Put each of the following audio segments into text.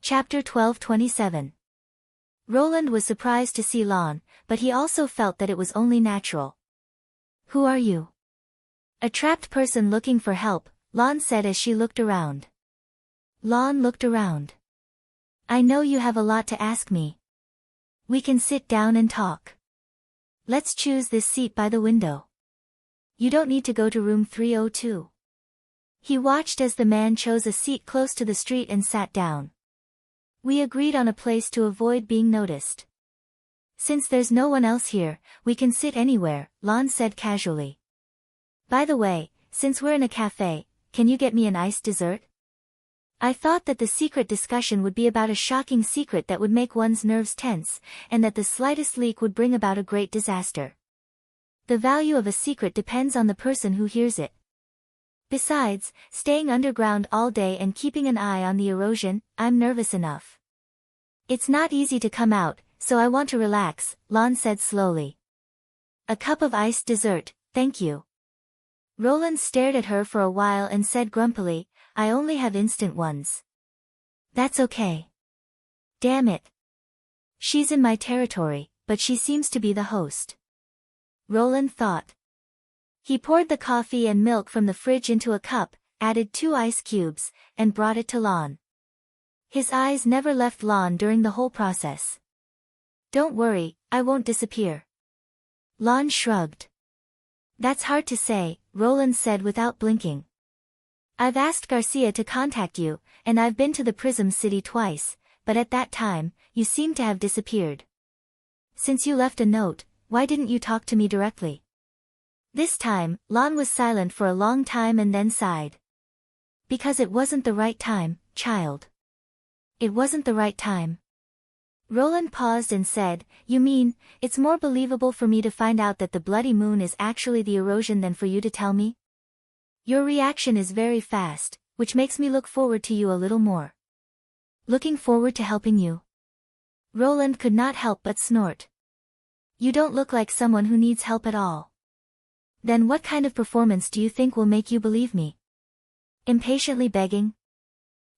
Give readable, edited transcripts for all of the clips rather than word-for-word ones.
Chapter 12:27. Roland was surprised to see Lon, but he also felt that it was only natural. "Who are you?" "A trapped person looking for help," Lon said as she looked around. Lon looked around. "I know you have a lot to ask me. We can sit down and talk. Let's choose this seat by the window. You don't need to go to room 302. He watched as the man chose a seat close to the street and sat down. "We agreed on a place to avoid being noticed. Since there's no one else here, we can sit anywhere," Lon said casually. "By the way, since we're in a cafe, can you get me an iced dessert?" I thought that the secret discussion would be about a shocking secret that would make one's nerves tense, and that the slightest leak would bring about a great disaster. The value of a secret depends on the person who hears it. Besides, staying underground all day and keeping an eye on the erosion, I'm nervous enough. It's not easy to come out, so I want to relax," Lon said slowly. "A cup of iced dessert, thank you." Roland stared at her for a while and said grumpily, "I only have instant ones." "That's okay. Damn it. She's in my territory, but she seems to be the host." Roland thought. He poured the coffee and milk from the fridge into a cup, added 2 ice cubes, and brought it to Lon. His eyes never left Lon during the whole process. "Don't worry, I won't disappear." Lon shrugged. "That's hard to say," Roland said without blinking. "I've asked Garcia to contact you, and I've been to the Prism City twice, but at that time, you seem to have disappeared. Since you left a note, why didn't you talk to me directly?" This time, Lon was silent for a long time and then sighed. "Because it wasn't the right time, child. It wasn't the right time." Roland paused and said, "You mean, it's more believable for me to find out that the bloody moon is actually the erosion than for you to tell me? Your reaction is very fast, which makes me look forward to you a little more." "Looking forward to helping you?" Roland could not help but snort. "You don't look like someone who needs help at all. Then what kind of performance do you think will make you believe me? Impatiently begging?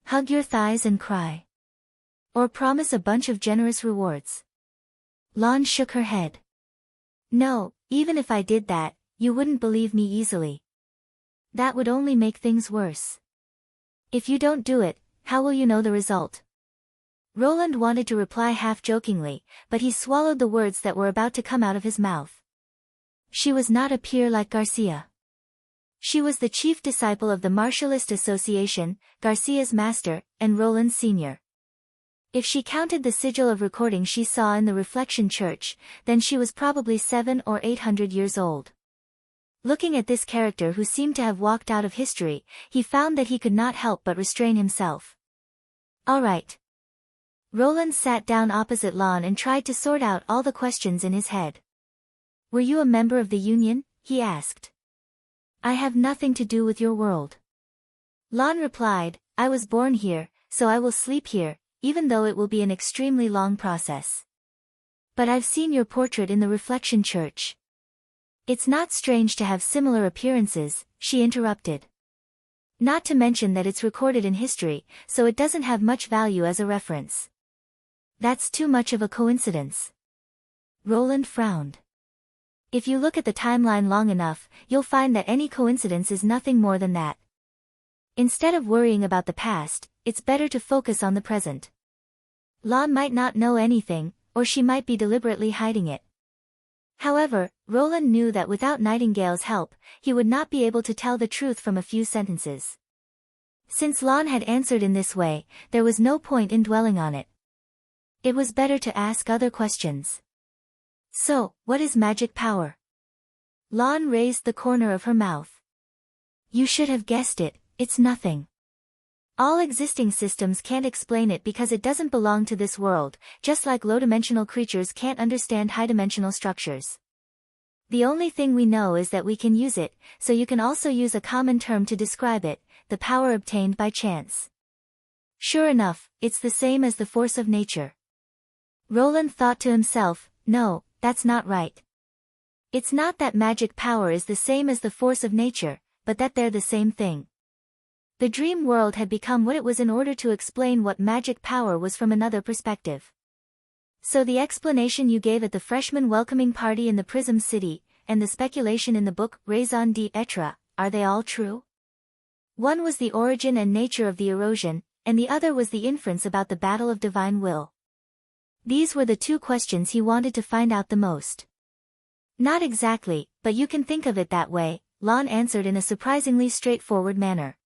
Hug your thighs and cry? Or promise a bunch of generous rewards?" Lon shook her head. "No, even if I did that, you wouldn't believe me easily. That would only make things worse. If you don't do it, how will you know the result?" Roland wanted to reply half-jokingly, but he swallowed the words that were about to come out of his mouth. She was not a peer like Garcia. She was the chief disciple of the Martialist Association, Garcia's master, and Roland's senior. If she counted the sigil of recording she saw in the Reflection Church, then she was probably 700 or 800 years old. Looking at this character who seemed to have walked out of history, he found that he could not help but restrain himself. "All right." Roland sat down opposite Lon and tried to sort out all the questions in his head. "Were you a member of the Union?" he asked. "I have nothing to do with your world." Lon replied, "I was born here, so I will sleep here, even though it will be an extremely long process. But I've seen your portrait in the Reflection Church." "It's not strange to have similar appearances," she interrupted. "Not to mention that it's recorded in history, so it doesn't have much value as a reference." "That's too much of a coincidence." Roland frowned. "If you look at the timeline long enough, you'll find that any coincidence is nothing more than that. Instead of worrying about the past, it's better to focus on the present. Lon might not know anything, or she might be deliberately hiding it." However, Roland knew that without Nightingale's help, he would not be able to tell the truth from a few sentences. Since Lon had answered in this way, there was no point in dwelling on it. It was better to ask other questions. "So, what is magic power?" Lon raised the corner of her mouth. "You should have guessed it, it's nothing. All existing systems can't explain it because it doesn't belong to this world, just like low-dimensional creatures can't understand high-dimensional structures. The only thing we know is that we can use it, so you can also use a common term to describe it, the power obtained by chance. Sure enough, it's the same as the force of nature." Roland thought to himself, "No, that's not right. It's not that magic power is the same as the force of nature, but that they're the same thing. The dream world had become what it was in order to explain what magic power was from another perspective. So the explanation you gave at the freshman welcoming party in the Prism City, and the speculation in the book Raison d'être, are they all true? One was the origin and nature of the erosion, and the other was the inference about the battle of divine will. These were the two questions he wanted to find out the most. Not exactly, but you can think of it that way, Lon answered in a surprisingly straightforward manner.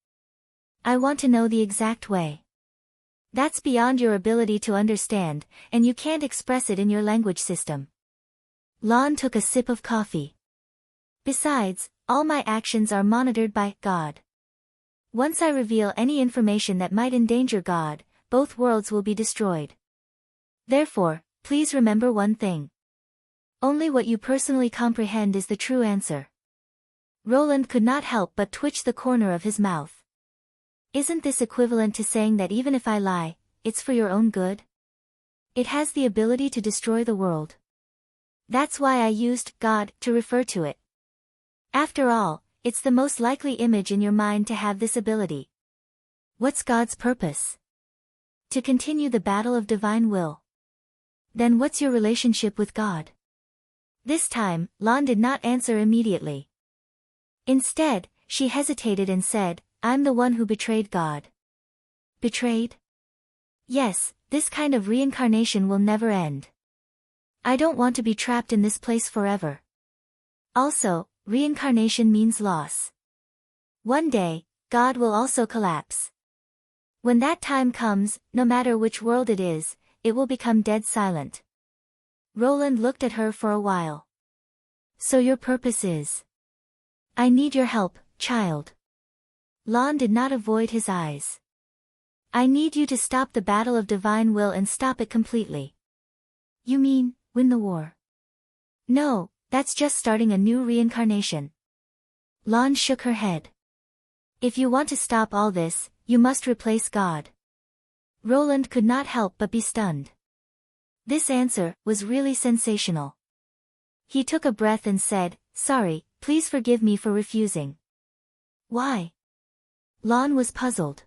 I want to know the exact way. That's beyond your ability to understand, and you can't express it in your language system. Lon took a sip of coffee. Besides, all my actions are monitored by God. Once I reveal any information that might endanger God, both worlds will be destroyed. Therefore, please remember one thing. Only what you personally comprehend is the true answer. Roland could not help but twitch the corner of his mouth. Isn't this equivalent to saying that even if I lie, it's for your own good? It has the ability to destroy the world. That's why I used God to refer to it. After all, it's the most likely image in your mind to have this ability. What's God's purpose? To continue the battle of divine will. Then what's your relationship with God? This time, Lon did not answer immediately. Instead, she hesitated and said, I'm the one who betrayed God. Betrayed? Yes, this kind of reincarnation will never end. I don't want to be trapped in this place forever. Also, reincarnation means loss. One day, God will also collapse. When that time comes, no matter which world it is, it will become dead silent. Roland looked at her for a while. So your purpose is? I need your help, child. Lon did not avoid his eyes. I need you to stop the battle of divine will and stop it completely. You mean, win the war? No, that's just starting a new reincarnation. Lon shook her head. If you want to stop all this, you must replace God. Roland could not help but be stunned. This answer was really sensational. He took a breath and said, Sorry, please forgive me for refusing. Why? Lon was puzzled.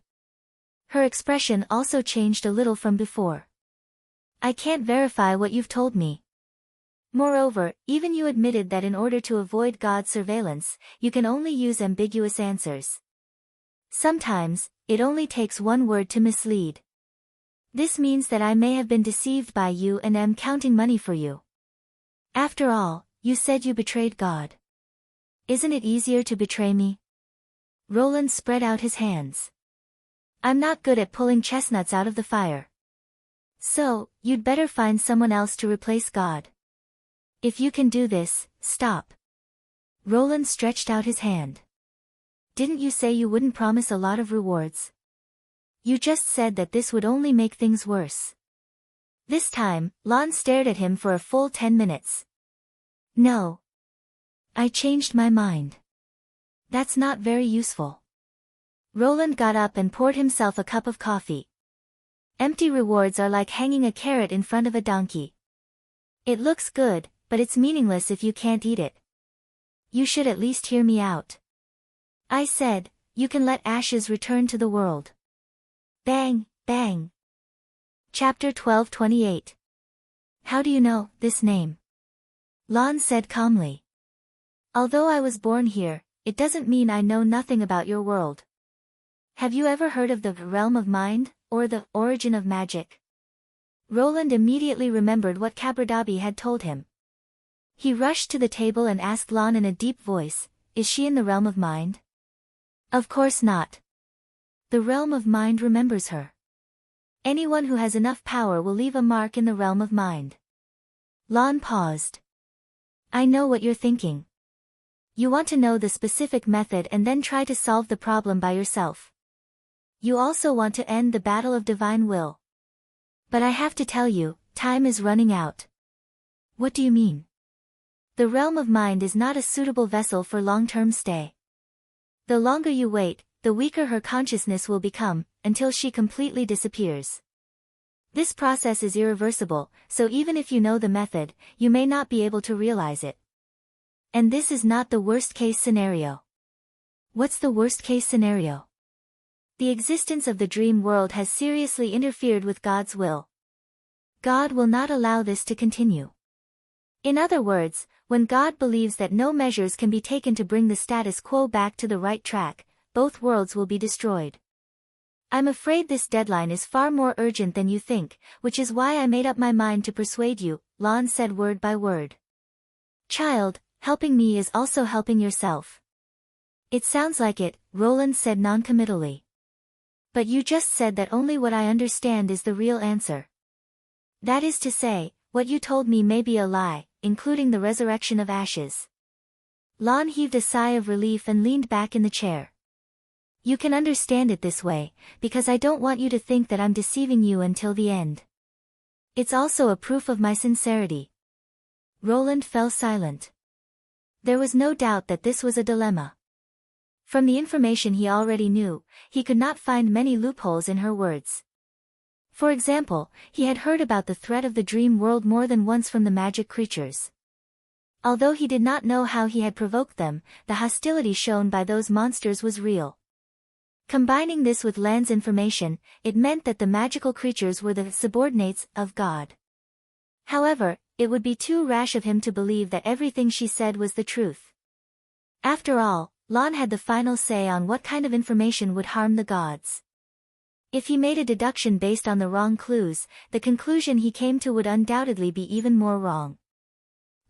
Her expression also changed a little from before. I can't verify what you've told me. Moreover, even you admitted that in order to avoid God's surveillance, you can only use ambiguous answers. Sometimes, it only takes one word to mislead. This means that I may have been deceived by you and am counting money for you. After all, you said you betrayed God. Isn't it easier to betray me? Roland spread out his hands. I'm not good at pulling chestnuts out of the fire. So, you'd better find someone else to replace God. If you can do this, stop. Roland stretched out his hand. Didn't you say you wouldn't promise a lot of rewards? You just said that this would only make things worse. This time, Lon stared at him for a full 10 minutes. No. I changed my mind. That's not very useful. Roland got up and poured himself a cup of coffee. Empty rewards are like hanging a carrot in front of a donkey. It looks good, but it's meaningless if you can't eat it. You should at least hear me out. I said, you can let ashes return to the world. Bang, bang. Chapter 12:28. How do you know this name? Lon said calmly. Although I was born here, it doesn't mean I know nothing about your world. Have you ever heard of the realm of mind, or the origin of magic? Roland immediately remembered what Cabradabi had told him. He rushed to the table and asked Lon in a deep voice, Is she in the realm of mind? Of course not. The realm of mind remembers her. Anyone who has enough power will leave a mark in the realm of mind. Lon paused. I know what you're thinking. You want to know the specific method and then try to solve the problem by yourself. You also want to end the battle of divine will. But I have to tell you, time is running out. What do you mean? The realm of mind is not a suitable vessel for long-term stay. The longer you wait, the weaker her consciousness will become, until she completely disappears. This process is irreversible, so even if you know the method, you may not be able to realize it. And this is not the worst-case scenario. What's the worst-case scenario? The existence of the dream world has seriously interfered with God's will. God will not allow this to continue. In other words, when God believes that no measures can be taken to bring the status quo back to the right track, both worlds will be destroyed. I'm afraid this deadline is far more urgent than you think, which is why I made up my mind to persuade you, Lon said word by word. Child, helping me is also helping yourself. It sounds like it, Roland said noncommittally. But you just said that only what I understand is the real answer. That is to say, what you told me may be a lie, including the resurrection of ashes. Lon heaved a sigh of relief and leaned back in the chair. You can understand it this way, because I don't want you to think that I'm deceiving you until the end. It's also a proof of my sincerity. Roland fell silent. There was no doubt that this was a dilemma. From the information he already knew, he could not find many loopholes in her words. For example, he had heard about the threat of the dream world more than once from the magic creatures. Although he did not know how he had provoked them, the hostility shown by those monsters was real. Combining this with Lan's information, it meant that the magical creatures were the subordinates of God. However, it would be too rash of him to believe that everything she said was the truth. After all, Lon had the final say on what kind of information would harm the gods. If he made a deduction based on the wrong clues, the conclusion he came to would undoubtedly be even more wrong.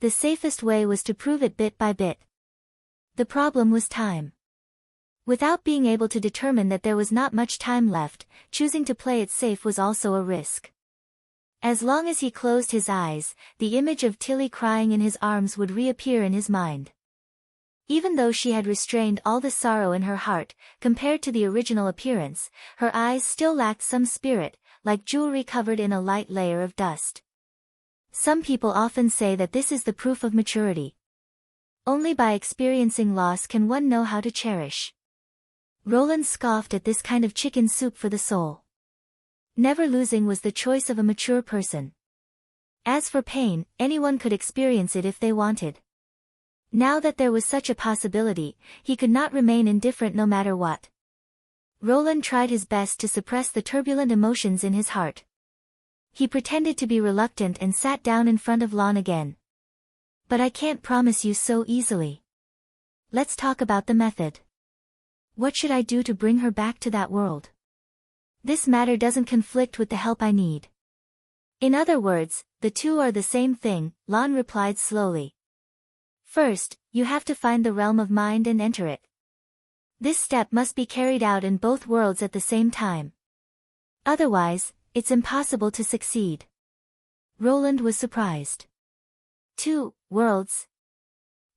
The safest way was to prove it bit by bit. The problem was time. Without being able to determine that there was not much time left, choosing to play it safe was also a risk. As long as he closed his eyes, the image of Tilly crying in his arms would reappear in his mind. Even though she had restrained all the sorrow in her heart, compared to the original appearance, her eyes still lacked some spirit, like jewelry covered in a light layer of dust. Some people often say that this is the proof of maturity. Only by experiencing loss can one know how to cherish. Roland scoffed at this kind of chicken soup for the soul. Never losing was the choice of a mature person. As for pain, anyone could experience it if they wanted. Now that there was such a possibility, he could not remain indifferent no matter what. Roland tried his best to suppress the turbulent emotions in his heart. He pretended to be reluctant and sat down in front of Lon again. But I can't promise you so easily. Let's talk about the method. What should I do to bring her back to that world? This matter doesn't conflict with the help I need. In other words, the two are the same thing, Lon replied slowly. First, you have to find the realm of mind and enter it. This step must be carried out in both worlds at the same time. Otherwise, it's impossible to succeed. Roland was surprised. 2 worlds?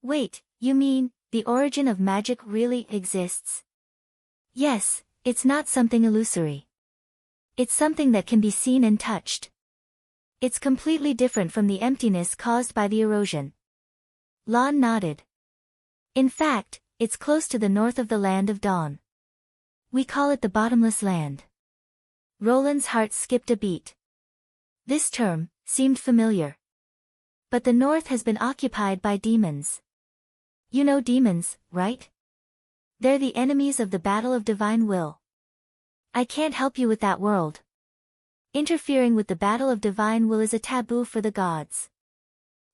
Wait, you mean, the origin of magic really exists? Yes, it's not something illusory. It's something that can be seen and touched. It's completely different from the emptiness caused by the erosion. Lon nodded. In fact, it's close to the north of the Land of Dawn. We call it the Bottomless Land. Roland's heart skipped a beat. This term seemed familiar. But the north has been occupied by demons. You know demons, right? They're the enemies of the battle of divine will. I can't help you with that world. Interfering with the battle of divine will is a taboo for the gods.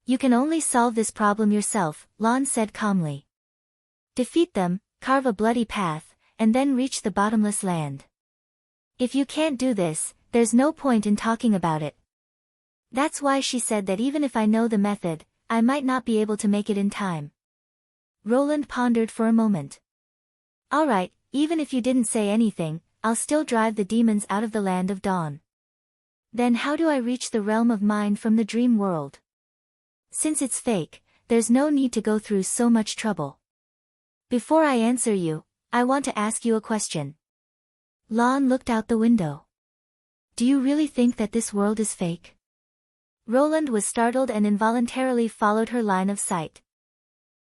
You can only solve this problem yourself, Lon said calmly. Defeat them, carve a bloody path, and then reach the bottomless land. If you can't do this, there's no point in talking about it. That's why she said that even if I know the method, I might not be able to make it in time. Roland pondered for a moment. All right, even if you didn't say anything, I'll still drive the demons out of the Land of Dawn. Then how do I reach the realm of mind from the dream world? Since it's fake, there's no need to go through so much trouble. Before I answer you, I want to ask you a question. Lon looked out the window. Do you really think that this world is fake? Roland was startled and involuntarily followed her line of sight.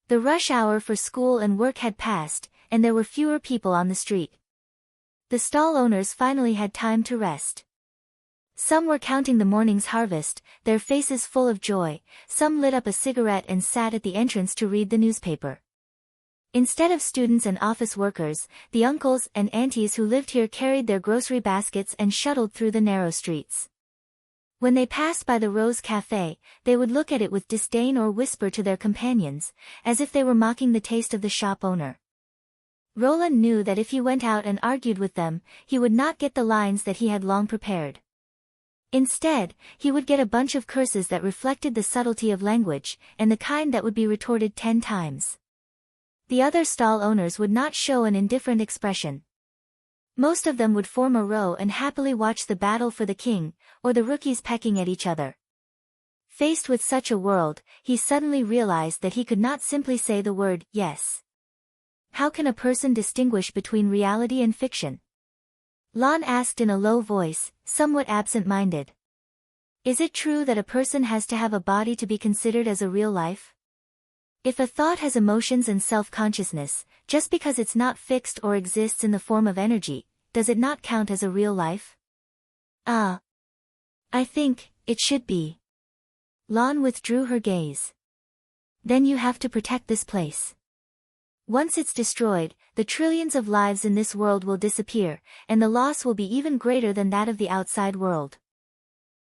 The rush hour for school and work had passed, and there were fewer people on the street. The stall owners finally had time to rest. Some were counting the morning's harvest, their faces full of joy, some lit up a cigarette and sat at the entrance to read the newspaper. Instead of students and office workers, the uncles and aunties who lived here carried their grocery baskets and shuttled through the narrow streets. When they passed by the Rose Café, they would look at it with disdain or whisper to their companions, as if they were mocking the taste of the shop owner. Roland knew that if he went out and argued with them, he would not get the lines that he had long prepared. Instead, he would get a bunch of curses that reflected the subtlety of language, and the kind that would be retorted 10 times. The other stall owners would not show an indifferent expression. Most of them would form a row and happily watch the battle for the king, or the rookies pecking at each other. Faced with such a world, he suddenly realized that he could not simply say the word, yes. How can a person distinguish between reality and fiction? Lon asked in a low voice, somewhat absent-minded. Is it true that a person has to have a body to be considered as a real life? If a thought has emotions and self-consciousness, just because it's not fixed or exists in the form of energy, does it not count as a real life? I think it should be. Lon withdrew her gaze. Then you have to protect this place. Once it's destroyed, the trillions of lives in this world will disappear, and the loss will be even greater than that of the outside world.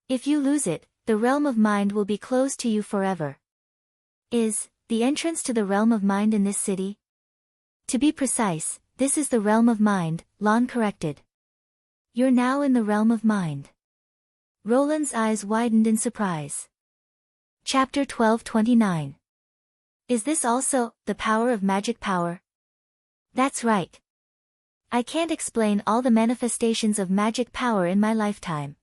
If you lose it, the realm of mind will be closed to you forever. Is the entrance to the realm of mind in this city? To be precise, this is the realm of mind, Lon corrected. You're now in the realm of mind. Roland's eyes widened in surprise. Chapter 12:29. Is this also the power of magic power? That's right. I can't explain all the manifestations of magic power in my lifetime.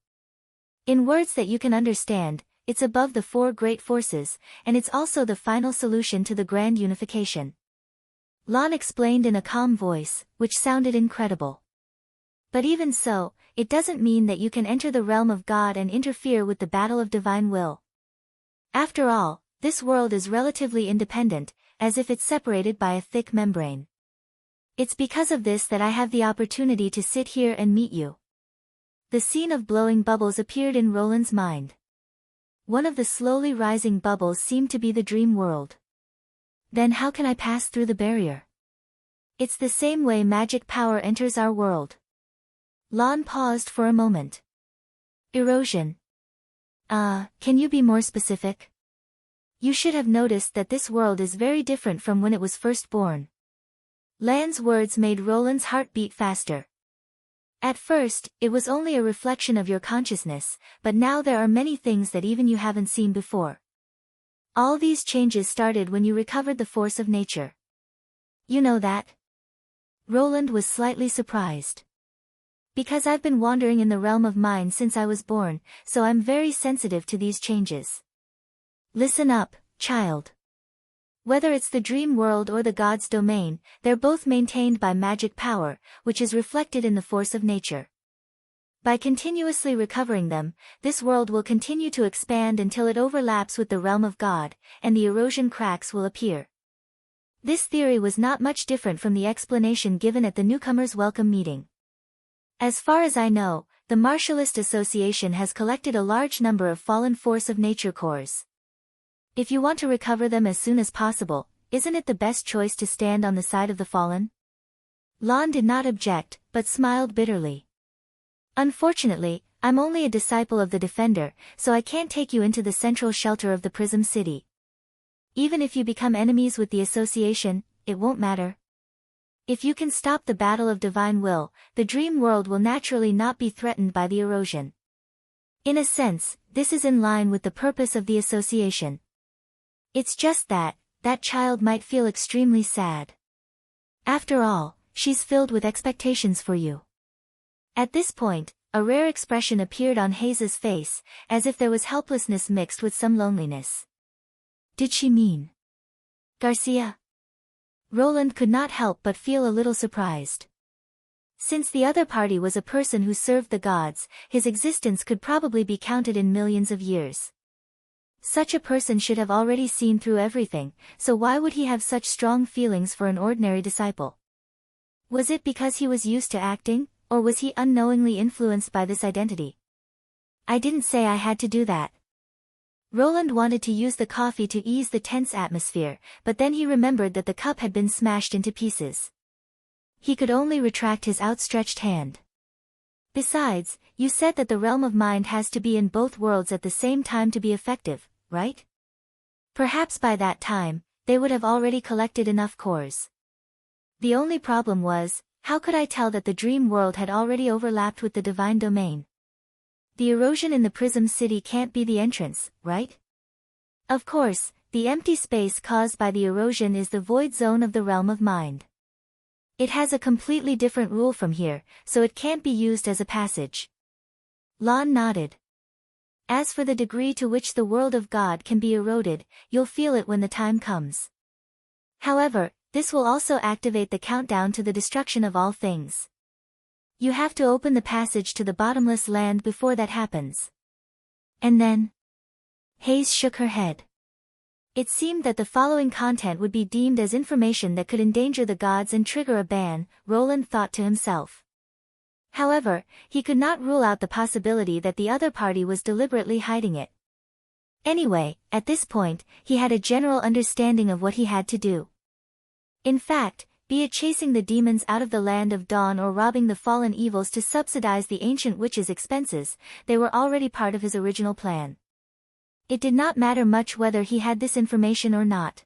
In words that you can understand, it's above the 4 great forces, and it's also the final solution to the grand unification. Lon explained in a calm voice, which sounded incredible. But even so, it doesn't mean that you can enter the realm of God and interfere with the battle of divine will. After all, this world is relatively independent, as if it's separated by a thick membrane. It's because of this that I have the opportunity to sit here and meet you. The scene of blowing bubbles appeared in Roland's mind. One of the slowly rising bubbles seemed to be the dream world. Then how can I pass through the barrier? It's the same way magic power enters our world. Lon paused for a moment. Erosion. Can you be more specific? You should have noticed that this world is very different from when it was first born. Lan's words made Roland's heart beat faster. At first, it was only a reflection of your consciousness, but now there are many things that even you haven't seen before. All these changes started when you recovered the force of nature. You know that? Roland was slightly surprised. Because I've been wandering in the realm of mind since I was born, so I'm very sensitive to these changes. Listen up, child. Whether it's the dream world or the god's domain, they're both maintained by magic power, which is reflected in the force of nature. By continuously recovering them, this world will continue to expand until it overlaps with the realm of God, and the erosion cracks will appear. This theory was not much different from the explanation given at the newcomers' welcome meeting. As far as I know, the Martialist Association has collected a large number of fallen force of nature cores. If you want to recover them as soon as possible, isn't it the best choice to stand on the side of the fallen? Lon did not object, but smiled bitterly. Unfortunately, I'm only a disciple of the Defender, so I can't take you into the central shelter of the Prism City. Even if you become enemies with the Association, it won't matter. If you can stop the battle of divine will, the dream world will naturally not be threatened by the erosion. In a sense, this is in line with the purpose of the Association. It's just that child might feel extremely sad. After all, she's filled with expectations for you. At this point, a rare expression appeared on Hayes's face, as if there was helplessness mixed with some loneliness. Did she mean Garcia? Roland could not help but feel a little surprised. Since the other party was a person who served the gods, his existence could probably be counted in millions of years. Such a person should have already seen through everything, so why would he have such strong feelings for an ordinary disciple? Was it because he was used to acting, or was he unknowingly influenced by this identity? I didn't say I had to do that. Roland wanted to use the coffee to ease the tense atmosphere, but then he remembered that the cup had been smashed into pieces. He could only retract his outstretched hand. Besides, you said that the realm of mind has to be in both worlds at the same time to be effective, right? Perhaps by that time, they would have already collected enough cores. The only problem was, how could I tell that the dream world had already overlapped with the divine domain? The erosion in the Prism City can't be the entrance, right? Of course, the empty space caused by the erosion is the void zone of the realm of mind. It has a completely different rule from here, so it can't be used as a passage. Lon nodded. As for the degree to which the world of God can be eroded, you'll feel it when the time comes. However, this will also activate the countdown to the destruction of all things. You have to open the passage to the bottomless land before that happens. And then? Hayes shook her head. It seemed that the following content would be deemed as information that could endanger the gods and trigger a ban, Roland thought to himself. However, he could not rule out the possibility that the other party was deliberately hiding it. Anyway, at this point, he had a general understanding of what he had to do. In fact, be it chasing the demons out of the land of dawn or robbing the fallen evils to subsidize the ancient witch's expenses, they were already part of his original plan. It did not matter much whether he had this information or not.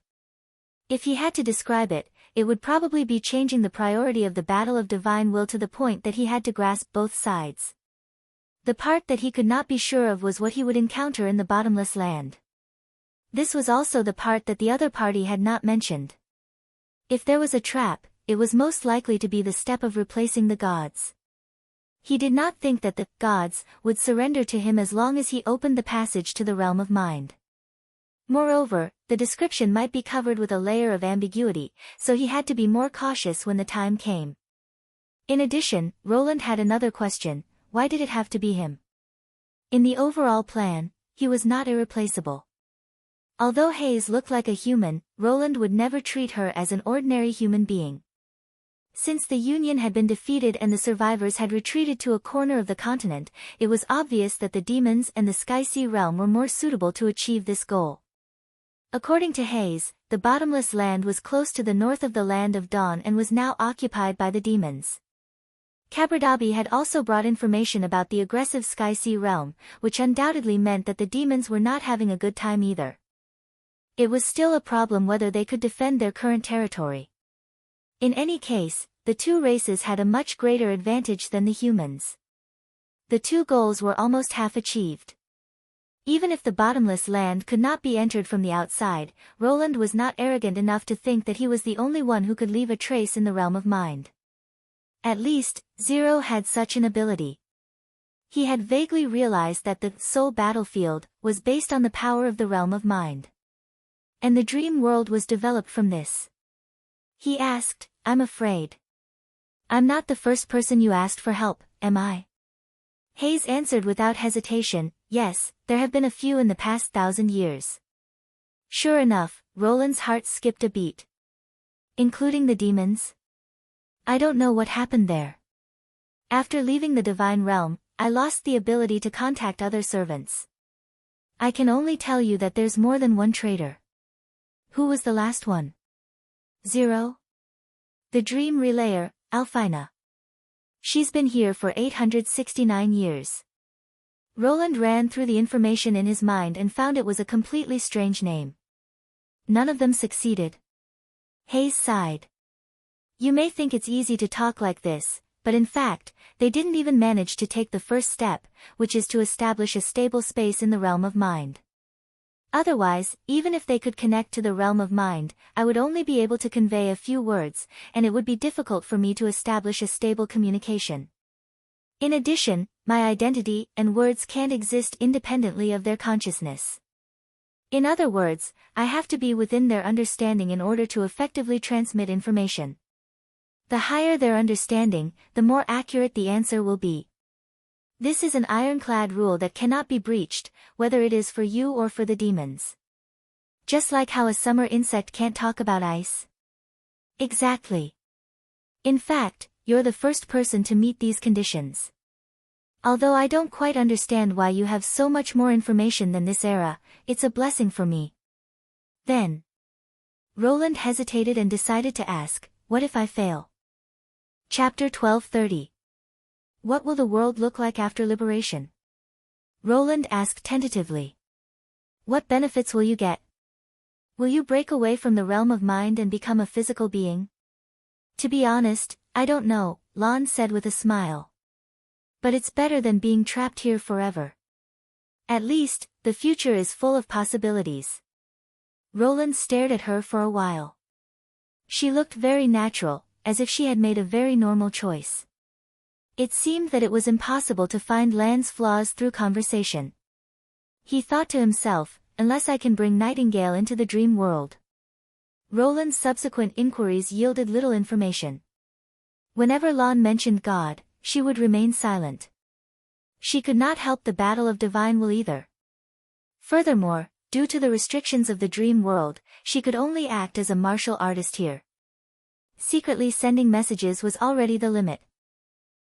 If he had to describe it, it would probably be changing the priority of the battle of divine will to the point that he had to grasp both sides. The part that he could not be sure of was what he would encounter in the bottomless land. This was also the part that the other party had not mentioned. If there was a trap, it was most likely to be the step of replacing the gods. He did not think that the gods would surrender to him as long as he opened the passage to the realm of mind. Moreover, the description might be covered with a layer of ambiguity, so he had to be more cautious when the time came. In addition, Roland had another question: why did it have to be him? In the overall plan, he was not irreplaceable. Although Hayes looked like a human, Roland would never treat her as an ordinary human being. Since the Union had been defeated and the survivors had retreated to a corner of the continent, it was obvious that the demons and the Sky Sea realm were more suitable to achieve this goal. According to Hayes, the bottomless land was close to the north of the land of dawn and was now occupied by the demons. Cabradabi had also brought information about the aggressive Sky Sea realm, which undoubtedly meant that the demons were not having a good time either. It was still a problem whether they could defend their current territory. In any case, the two races had a much greater advantage than the humans. The two goals were almost half achieved. Even if the bottomless land could not be entered from the outside, Roland was not arrogant enough to think that he was the only one who could leave a trace in the realm of mind. At least, Zero had such an ability. He had vaguely realized that the soul battlefield was based on the power of the realm of mind. And the dream world was developed from this. He asked, "I'm afraid. I'm not the first person you asked for help, am I?" Hayes answered without hesitation, "Yes, there have been a few in the past 1,000 years." Sure enough, Roland's heart skipped a beat. Including the demons? I don't know what happened there. After leaving the divine realm, I lost the ability to contact other servants. I can only tell you that there's more than one traitor. Who was the last one? Zero? The dream relayer, Alfina. She's been here for 869 years. Roland ran through the information in his mind and found it was a completely strange name. None of them succeeded. Hayes sighed. You may think it's easy to talk like this, but in fact, they didn't even manage to take the first step, which is to establish a stable space in the realm of mind. Otherwise, even if they could connect to the realm of mind, I would only be able to convey a few words, and it would be difficult for me to establish a stable communication. In addition, my identity and words can't exist independently of their consciousness. In other words, I have to be within their understanding in order to effectively transmit information. The higher their understanding, the more accurate the answer will be. This is an ironclad rule that cannot be breached, whether it is for you or for the demons. Just like how a summer insect can't talk about ice. Exactly. In fact, you're the first person to meet these conditions. Although I don't quite understand why you have so much more information than this era, it's a blessing for me. Then. Roland hesitated and decided to ask, what if I fail? Chapter 12:30. What will the world look like after liberation? Roland asked tentatively. What benefits will you get? Will you break away from the realm of mind and become a physical being? To be honest, I don't know, Lon said with a smile. But it's better than being trapped here forever. At least, the future is full of possibilities. Roland stared at her for a while. She looked very natural, as if she had made a very normal choice. It seemed that it was impossible to find Lan's flaws through conversation. He thought to himself, unless I can bring Nightingale into the dream world. Roland's subsequent inquiries yielded little information. Whenever Lon mentioned God, she would remain silent. She could not help the battle of divine will either. Furthermore, due to the restrictions of the dream world, she could only act as a martial artist here. Secretly sending messages was already the limit.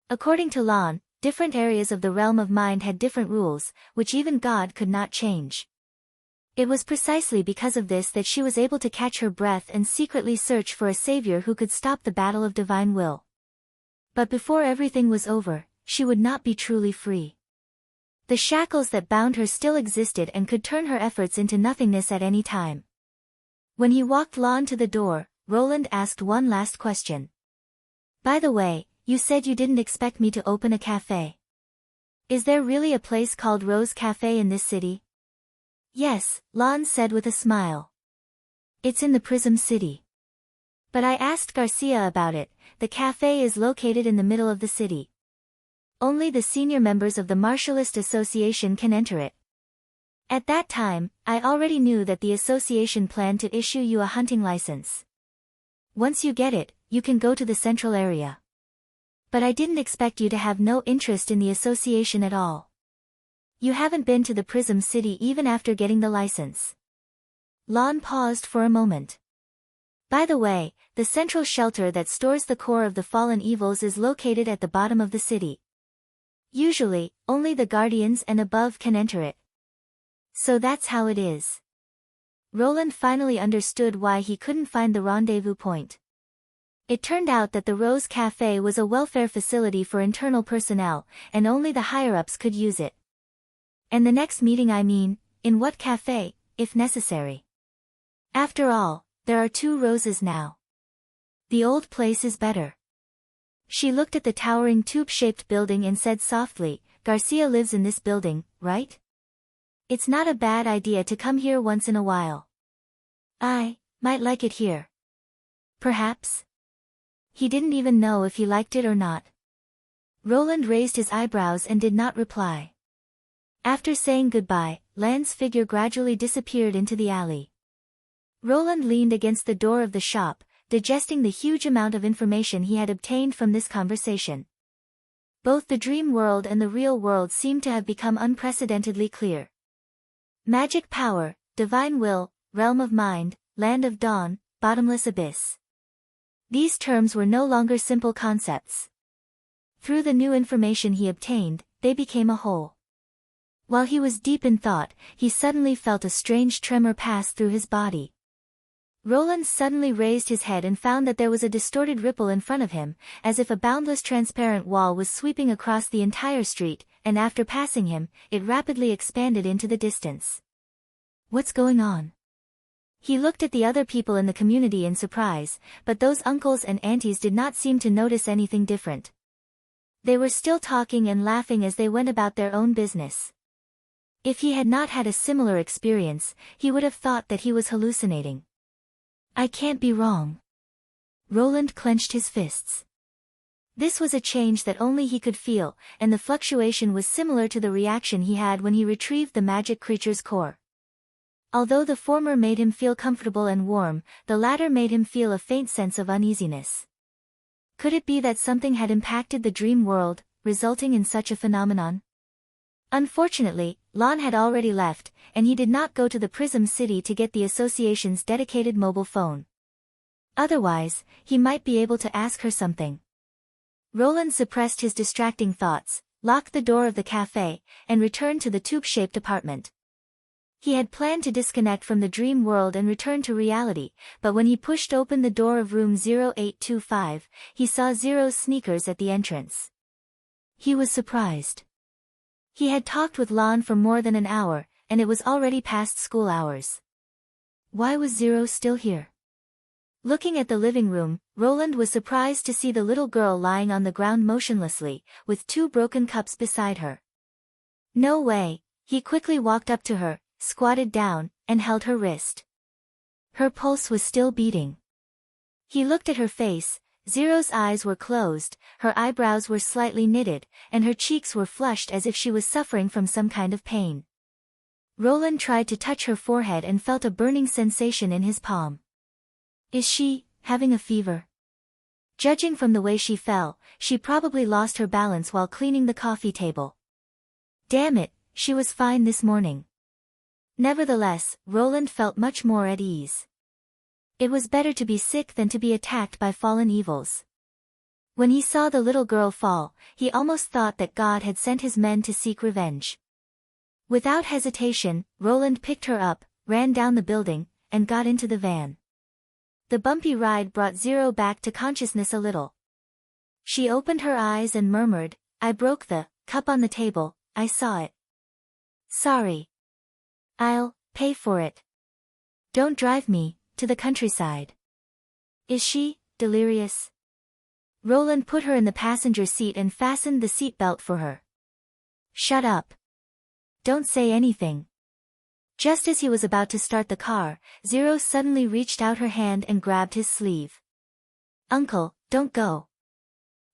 According to Lon, different areas of the realm of mind had different rules, which even God could not change. It was precisely because of this that she was able to catch her breath and secretly search for a savior who could stop the battle of divine will. But before everything was over, she would not be truly free. The shackles that bound her still existed and could turn her efforts into nothingness at any time. When he walked Lon to the door, Roland asked one last question. By the way, you said you didn't expect me to open a cafe. Is there really a place called Rose Cafe in this city? Yes, Lon said with a smile. It's in the Prism City. But I asked Garcia about it. The cafe is located in the middle of the city. Only the senior members of the Martialist Association can enter it. At that time, I already knew that the association planned to issue you a hunting license. Once you get it, you can go to the central area. But I didn't expect you to have no interest in the association at all. You haven't been to the Prism City even after getting the license. Lon paused for a moment. By the way, the central shelter that stores the core of the fallen evils is located at the bottom of the city. Usually, only the guardians and above can enter it. So that's how it is. Roland finally understood why he couldn't find the rendezvous point. It turned out that the Rose Cafe was a welfare facility for internal personnel, and only the higher-ups could use it. And the next meeting in what cafe, if necessary? After all, there are 2 roses now. The old place is better. She looked at the towering tube-shaped building and said softly, Garcia lives in this building, right? It's not a bad idea to come here once in a while. I might like it here. Perhaps. He didn't even know if he liked it or not. Roland raised his eyebrows and did not reply. After saying goodbye, Lan's figure gradually disappeared into the alley. Roland leaned against the door of the shop, digesting the huge amount of information he had obtained from this conversation. Both the dream world and the real world seemed to have become unprecedentedly clear. Magic power, divine will, realm of mind, land of dawn, bottomless abyss. These terms were no longer simple concepts. Through the new information he obtained, they became a whole. While he was deep in thought, he suddenly felt a strange tremor pass through his body. Roland suddenly raised his head and found that there was a distorted ripple in front of him, as if a boundless transparent wall was sweeping across the entire street, and after passing him, it rapidly expanded into the distance. What's going on? He looked at the other people in the community in surprise, but those uncles and aunties did not seem to notice anything different. They were still talking and laughing as they went about their own business. If he had not had a similar experience, he would have thought that he was hallucinating. I can't be wrong. Roland clenched his fists. This was a change that only he could feel, and the fluctuation was similar to the reaction he had when he retrieved the magic creature's core. Although the former made him feel comfortable and warm, the latter made him feel a faint sense of uneasiness. Could it be that something had impacted the dream world, resulting in such a phenomenon? Unfortunately, Lon had already left, and he did not go to the Prism City to get the association's dedicated mobile phone. Otherwise, he might be able to ask her something. Roland suppressed his distracting thoughts, locked the door of the cafe, and returned to the tube-shaped apartment. He had planned to disconnect from the dream world and return to reality, but when he pushed open the door of room 0825, he saw Zero's sneakers at the entrance. He was surprised. He had talked with Lon for more than an hour, and it was already past school hours. Why was Zero still here? Looking at the living room, Roland was surprised to see the little girl lying on the ground motionlessly, with 2 broken cups beside her. No way, he quickly walked up to her, squatted down, and held her wrist. Her pulse was still beating. He looked at her face. Zero's eyes were closed, her eyebrows were slightly knitted, and her cheeks were flushed as if she was suffering from some kind of pain. Roland tried to touch her forehead and felt a burning sensation in his palm. Is she having a fever? Judging from the way she fell, she probably lost her balance while cleaning the coffee table. Damn it, she was fine this morning. Nevertheless, Roland felt much more at ease. It was better to be sick than to be attacked by fallen evils. When he saw the little girl fall, he almost thought that God had sent his men to seek revenge. Without hesitation, Roland picked her up, ran down the building, and got into the van. The bumpy ride brought Zero back to consciousness a little. She opened her eyes and murmured, "I broke the cup on the table, I saw it. Sorry. I'll pay for it. Don't drive me to the countryside." Is she delirious? Roland put her in the passenger seat and fastened the seatbelt for her. Shut up. Don't say anything. Just as he was about to start the car, Zero suddenly reached out her hand and grabbed his sleeve. Uncle, don't go.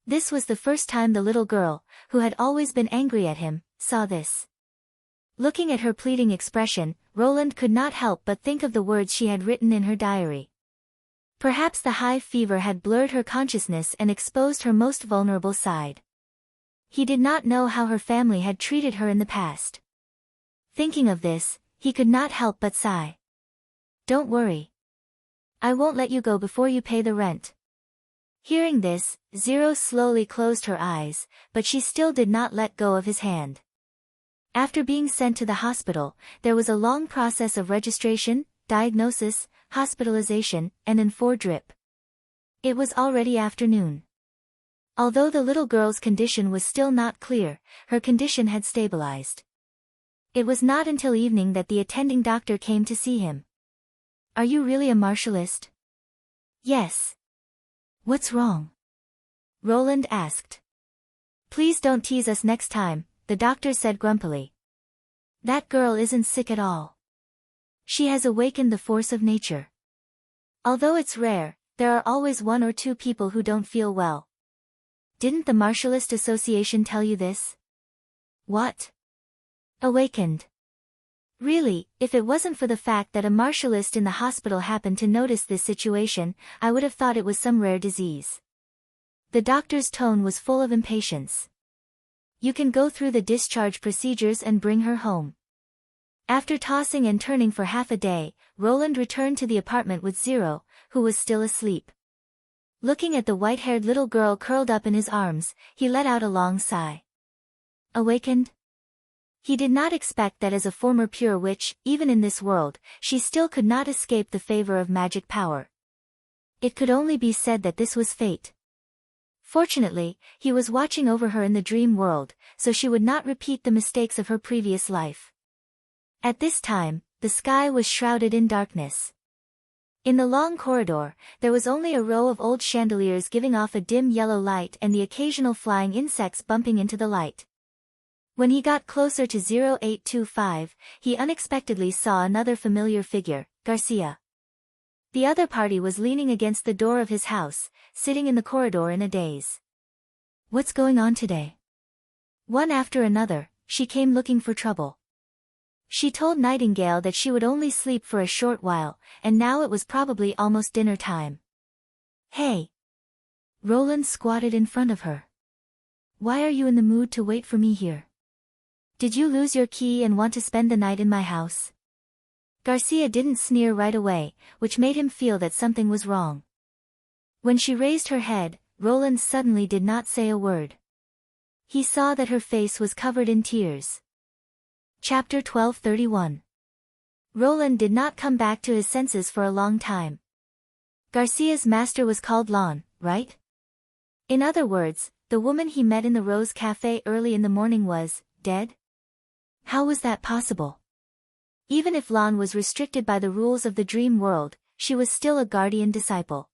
This was the first time the little girl, who had always been angry at him, saw this. Looking at her pleading expression, Roland could not help but think of the words she had written in her diary. Perhaps the high fever had blurred her consciousness and exposed her most vulnerable side. He did not know how her family had treated her in the past. Thinking of this, he could not help but sigh. Don't worry. I won't let you go before you pay the rent. Hearing this, Zero slowly closed her eyes, but she still did not let go of his hand. After being sent to the hospital, there was a long process of registration, diagnosis, hospitalization, and an 4-drip. It was already afternoon. Although the little girl's condition was still not clear, her condition had stabilized. It was not until evening that the attending doctor came to see him. Are you really a martialist? Yes. What's wrong? Roland asked. Please don't tease us next time, the doctor said grumpily. That girl isn't sick at all. She has awakened the force of nature. Although it's rare, there are always 1 or 2 people who don't feel well. Didn't the Martialist Association tell you this? What? Awakened. Really, if it wasn't for the fact that a martialist in the hospital happened to notice this situation, I would have thought it was some rare disease. The doctor's tone was full of impatience. You can go through the discharge procedures and bring her home. After tossing and turning for half a day, Roland returned to the apartment with Zero, who was still asleep. Looking at the white-haired little girl curled up in his arms, he let out a long sigh. Awakened? He did not expect that as a former pure witch, even in this world, she still could not escape the favor of magic power. It could only be said that this was fate. Fortunately, he was watching over her in the dream world, so she would not repeat the mistakes of her previous life. At this time, the sky was shrouded in darkness. In the long corridor, there was only a row of old chandeliers giving off a dim yellow light and the occasional flying insects bumping into the light. When he got closer to 0825, he unexpectedly saw another familiar figure, Garcia. The other party was leaning against the door of his house, sitting in the corridor in a daze. What's going on today? One after another, she came looking for trouble. She told Nightingale that she would only sleep for a short while, and now it was probably almost dinner time. Hey! Roland squatted in front of her. Why are you in the mood to wait for me here? Did you lose your key and want to spend the night in my house? Garcia didn't sneer right away, which made him feel that something was wrong. When she raised her head, Roland suddenly did not say a word. he saw that her face was covered in tears. Chapter 1231. Roland did not come back to his senses for a long time. Garcia's master was called Lon, right? In other words, the woman he met in the Rose Cafe early in the morning was dead? How was that possible? Even if Lon was restricted by the rules of the dream world, she was still a guardian disciple.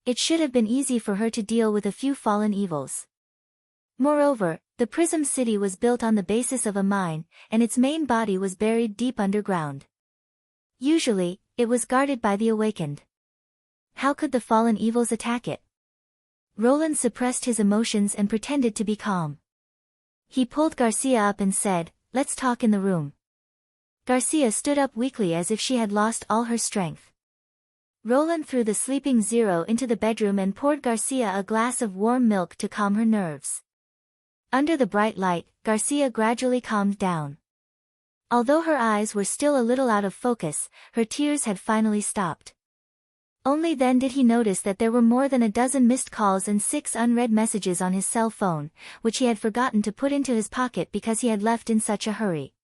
It should have been easy for her to deal with a few fallen evils. Moreover, the Prism City was built on the basis of a mine, and its main body was buried deep underground. Usually, it was guarded by the awakened. How could the fallen evils attack it? Roland suppressed his emotions and pretended to be calm. He pulled Garcia up and said, "Let's talk in the room." Garcia stood up weakly as if she had lost all her strength. Roland threw the sleeping Zero into the bedroom and poured Garcia a glass of warm milk to calm her nerves. Under the bright light, Garcia gradually calmed down. Although her eyes were still a little out of focus, her tears had finally stopped. Only then did he notice that there were more than a dozen missed calls and 6 unread messages on his cell phone, which he had forgotten to put into his pocket because he had left in such a hurry.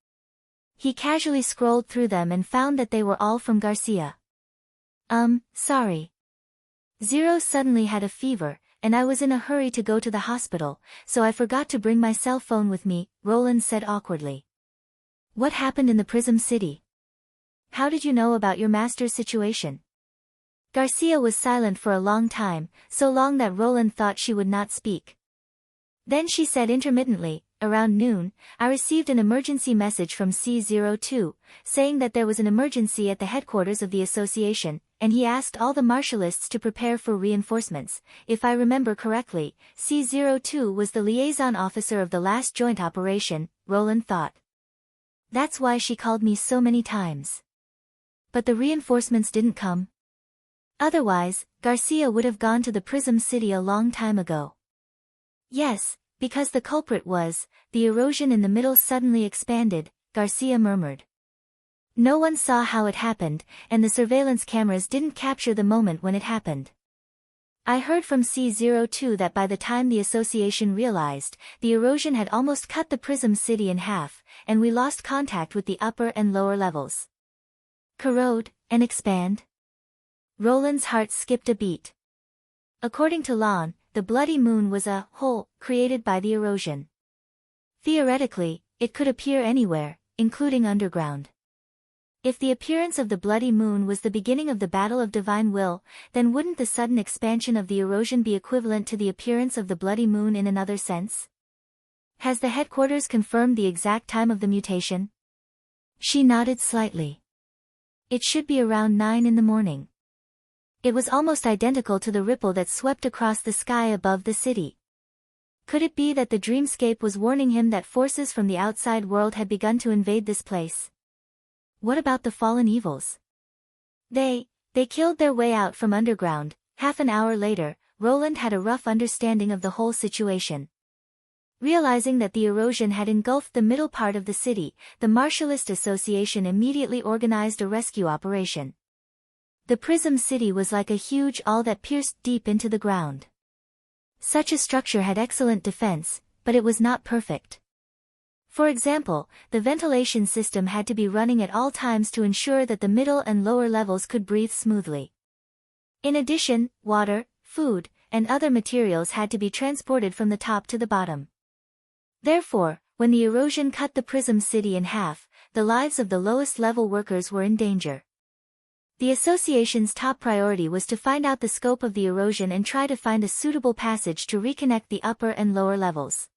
He casually scrolled through them and found that they were all from Garcia. Sorry. Zero suddenly had a fever, and I was in a hurry to go to the hospital, so I forgot to bring my cell phone with me, Roland said awkwardly. What happened in the Prism City? How did you know about your master's situation? Garcia was silent for a long time, so long that Roland thought she would not speak. Then she said intermittently, around noon, I received an emergency message from C02, saying that there was an emergency at the headquarters of the association, and he asked all the martialists to prepare for reinforcements. If I remember correctly, C02 was the liaison officer of the last joint operation, Roland thought. That's why she called me so many times. But the reinforcements didn't come. Otherwise, Garcia would have gone to the Prism City a long time ago. Yes, because the culprit was, the erosion in the middle suddenly expanded, Garcia murmured. No one saw how it happened, and the surveillance cameras didn't capture the moment when it happened. I heard from C02 that by the time the association realized, the erosion had almost cut the Prism City in half, and we lost contact with the upper and lower levels. Corrode, and expand? Roland's heart skipped a beat. According to Lon, the bloody moon was a hole created by the erosion. Theoretically, it could appear anywhere, including underground. If the appearance of the bloody moon was the beginning of the battle of divine will, then wouldn't the sudden expansion of the erosion be equivalent to the appearance of the bloody moon in another sense? Has the headquarters confirmed the exact time of the mutation? She nodded slightly. It should be around 9 in the morning. It was almost identical to the ripple that swept across the sky above the city. Could it be that the dreamscape was warning him that forces from the outside world had begun to invade this place? What about the fallen evils? They killed their way out from underground. Half an hour later, Roland had a rough understanding of the whole situation. Realizing that the erosion had engulfed the middle part of the city, the Martialist Association immediately organized a rescue operation. The Prism City was like a huge awl that pierced deep into the ground. Such a structure had excellent defense, but it was not perfect. For example, the ventilation system had to be running at all times to ensure that the middle and lower levels could breathe smoothly. In addition, water, food, and other materials had to be transported from the top to the bottom. Therefore, when the erosion cut the Prism City in half, the lives of the lowest level workers were in danger. The association's top priority was to find out the scope of the erosion and try to find a suitable passage to reconnect the upper and lower levels.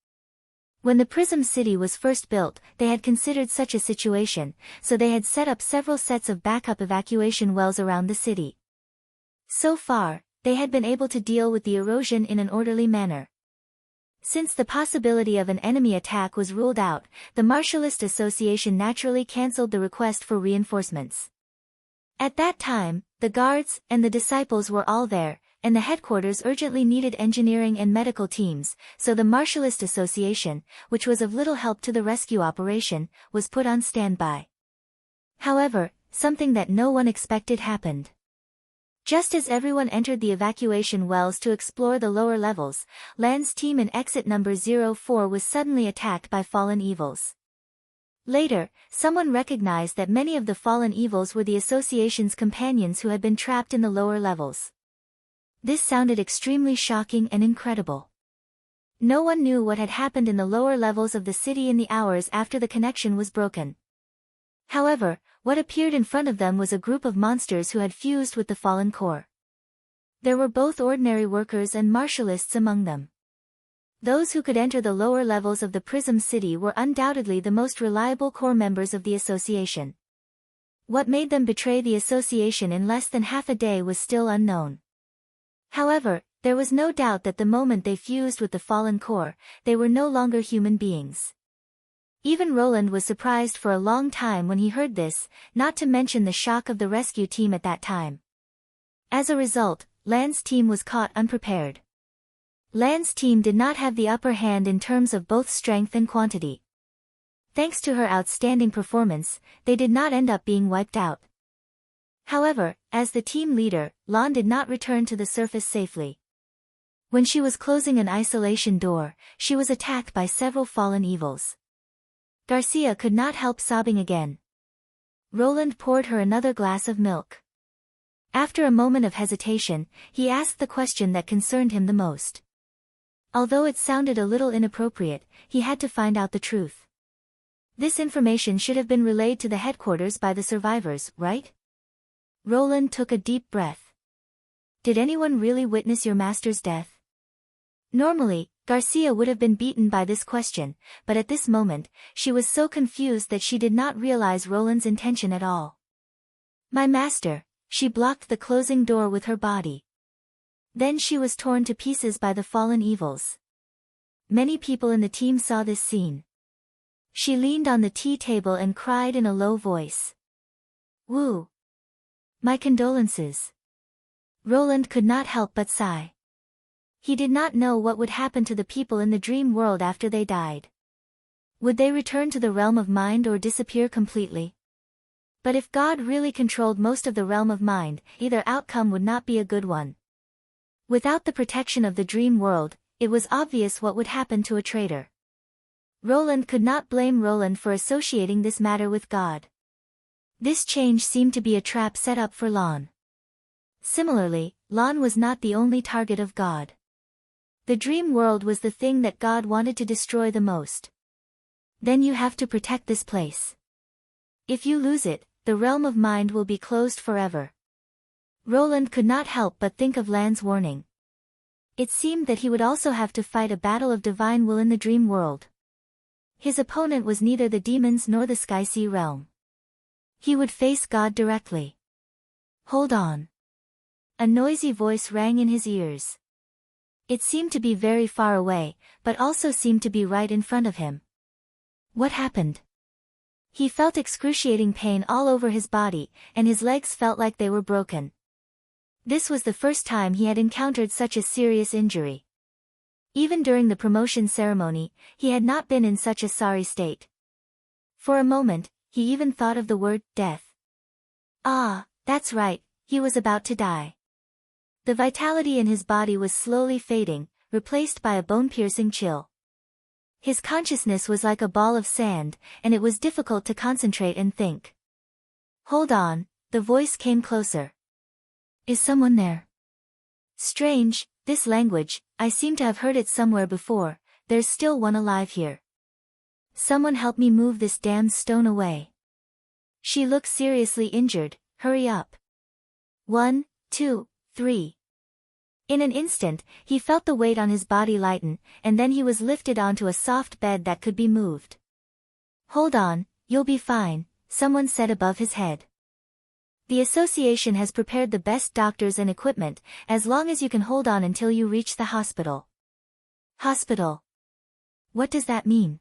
When the Prism City was first built, they had considered such a situation, so they had set up several sets of backup evacuation wells around the city. So far, they had been able to deal with the erosion in an orderly manner. Since the possibility of an enemy attack was ruled out, the Martialist Association naturally cancelled the request for reinforcements. At that time, the guards and the disciples were all there, and the headquarters urgently needed engineering and medical teams, so the Martialist Association, which was of little help to the rescue operation, was put on standby. However, something that no one expected happened. Just as everyone entered the evacuation wells to explore the lower levels, Lan's team in exit number 04 was suddenly attacked by fallen evils. Later, someone recognized that many of the fallen evils were the association's companions who had been trapped in the lower levels. This sounded extremely shocking and incredible. No one knew what had happened in the lower levels of the city in the hours after the connection was broken. However, what appeared in front of them was a group of monsters who had fused with the fallen core. There were both ordinary workers and martialists among them. Those who could enter the lower levels of the Prism City were undoubtedly the most reliable core members of the association. What made them betray the association in less than half a day was still unknown. However, there was no doubt that the moment they fused with the fallen core, they were no longer human beings. Even Roland was surprised for a long time when he heard this, not to mention the shock of the rescue team at that time. As a result, Lan's team was caught unprepared. Lan's team did not have the upper hand in terms of both strength and quantity. Thanks to her outstanding performance, they did not end up being wiped out. However, as the team leader, Lan did not return to the surface safely. When she was closing an isolation door, she was attacked by several fallen evils. Garcia could not help sobbing again. Roland poured her another glass of milk. After a moment of hesitation, he asked the question that concerned him the most. Although it sounded a little inappropriate, he had to find out the truth. This information should have been relayed to the headquarters by the survivors, right? Roland took a deep breath. Did anyone really witness your master's death? Normally, Garcia would have been beaten by this question, but at this moment, she was so confused that she did not realize Roland's intention at all. My master, she blocked the closing door with her body. Then she was torn to pieces by the fallen evils. Many people in the team saw this scene. She leaned on the tea table and cried in a low voice. Woo! My condolences. Roland could not help but sigh. He did not know what would happen to the people in the dream world after they died. Would they return to the realm of mind or disappear completely? But if God really controlled most of the realm of mind, either outcome would not be a good one. Without the protection of the dream world, it was obvious what would happen to a traitor. Roland could not blame Roland for associating this matter with God. This change seemed to be a trap set up for Lan. Similarly, Lan was not the only target of God. The dream world was the thing that God wanted to destroy the most. Then you have to protect this place. If you lose it, the realm of mind will be closed forever. Roland could not help but think of Lan's warning. It seemed that he would also have to fight a battle of divine will in the dream world. His opponent was neither the demons nor the Sky Sea realm. He would face God directly. Hold on. A noisy voice rang in his ears. It seemed to be very far away, but also seemed to be right in front of him. What happened? He felt excruciating pain all over his body, and his legs felt like they were broken. This was the first time he had encountered such a serious injury. Even during the promotion ceremony, he had not been in such a sorry state. For a moment, he even thought of the word, death. Ah, that's right, he was about to die. The vitality in his body was slowly fading, replaced by a bone-piercing chill. His consciousness was like a ball of sand, and it was difficult to concentrate and think. Hold on, the voice came closer. Is someone there? Strange, this language, I seem to have heard it somewhere before, there's still one alive here. Someone help me move this damned stone away. She looks seriously injured, hurry up. 1, 2, 3. In an instant, he felt the weight on his body lighten, and then he was lifted onto a soft bed that could be moved. Hold on, you'll be fine, someone said above his head. The association has prepared the best doctors and equipment, as long as you can hold on until you reach the hospital. Hospital? What does that mean?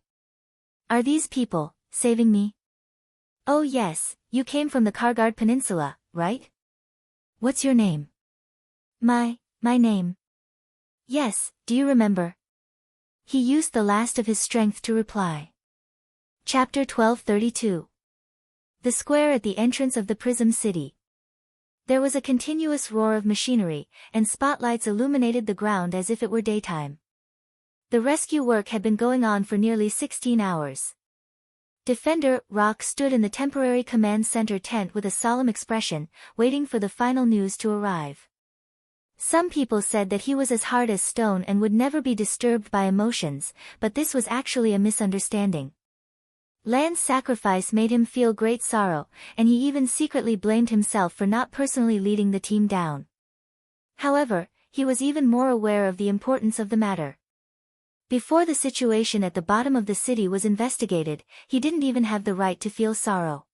Are these people saving me? Oh yes, you came from the Kargard Peninsula, right? What's your name? My name. Yes, do you remember? He used the last of his strength to reply. Chapter 1232. The square at the entrance of the Prism City. There was a continuous roar of machinery, and spotlights illuminated the ground as if it were daytime. The rescue work had been going on for nearly 16 hours. Defender Rock stood in the temporary command center tent with a solemn expression, waiting for the final news to arrive. Some people said that he was as hard as stone and would never be disturbed by emotions, but this was actually a misunderstanding. Lan's sacrifice made him feel great sorrow, and he even secretly blamed himself for not personally leading the team down. However, he was even more aware of the importance of the matter. Before the situation at the bottom of the city was investigated, he didn't even have the right to feel sorrow.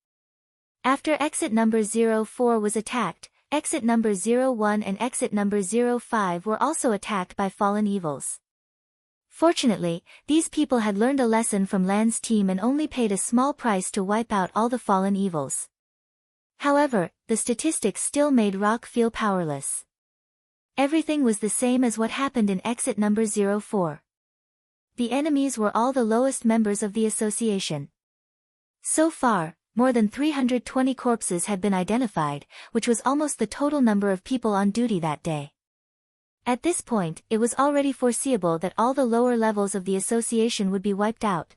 After exit number 04 was attacked, exit number 01 and exit number 05 were also attacked by fallen evils. Fortunately, these people had learned a lesson from Lan's team and only paid a small price to wipe out all the fallen evils. However, the statistics still made Rock feel powerless. Everything was the same as what happened in exit number 04. The enemies were all the lowest members of the association. So far, more than 320 corpses had been identified, which was almost the total number of people on duty that day. At this point, it was already foreseeable that all the lower levels of the association would be wiped out.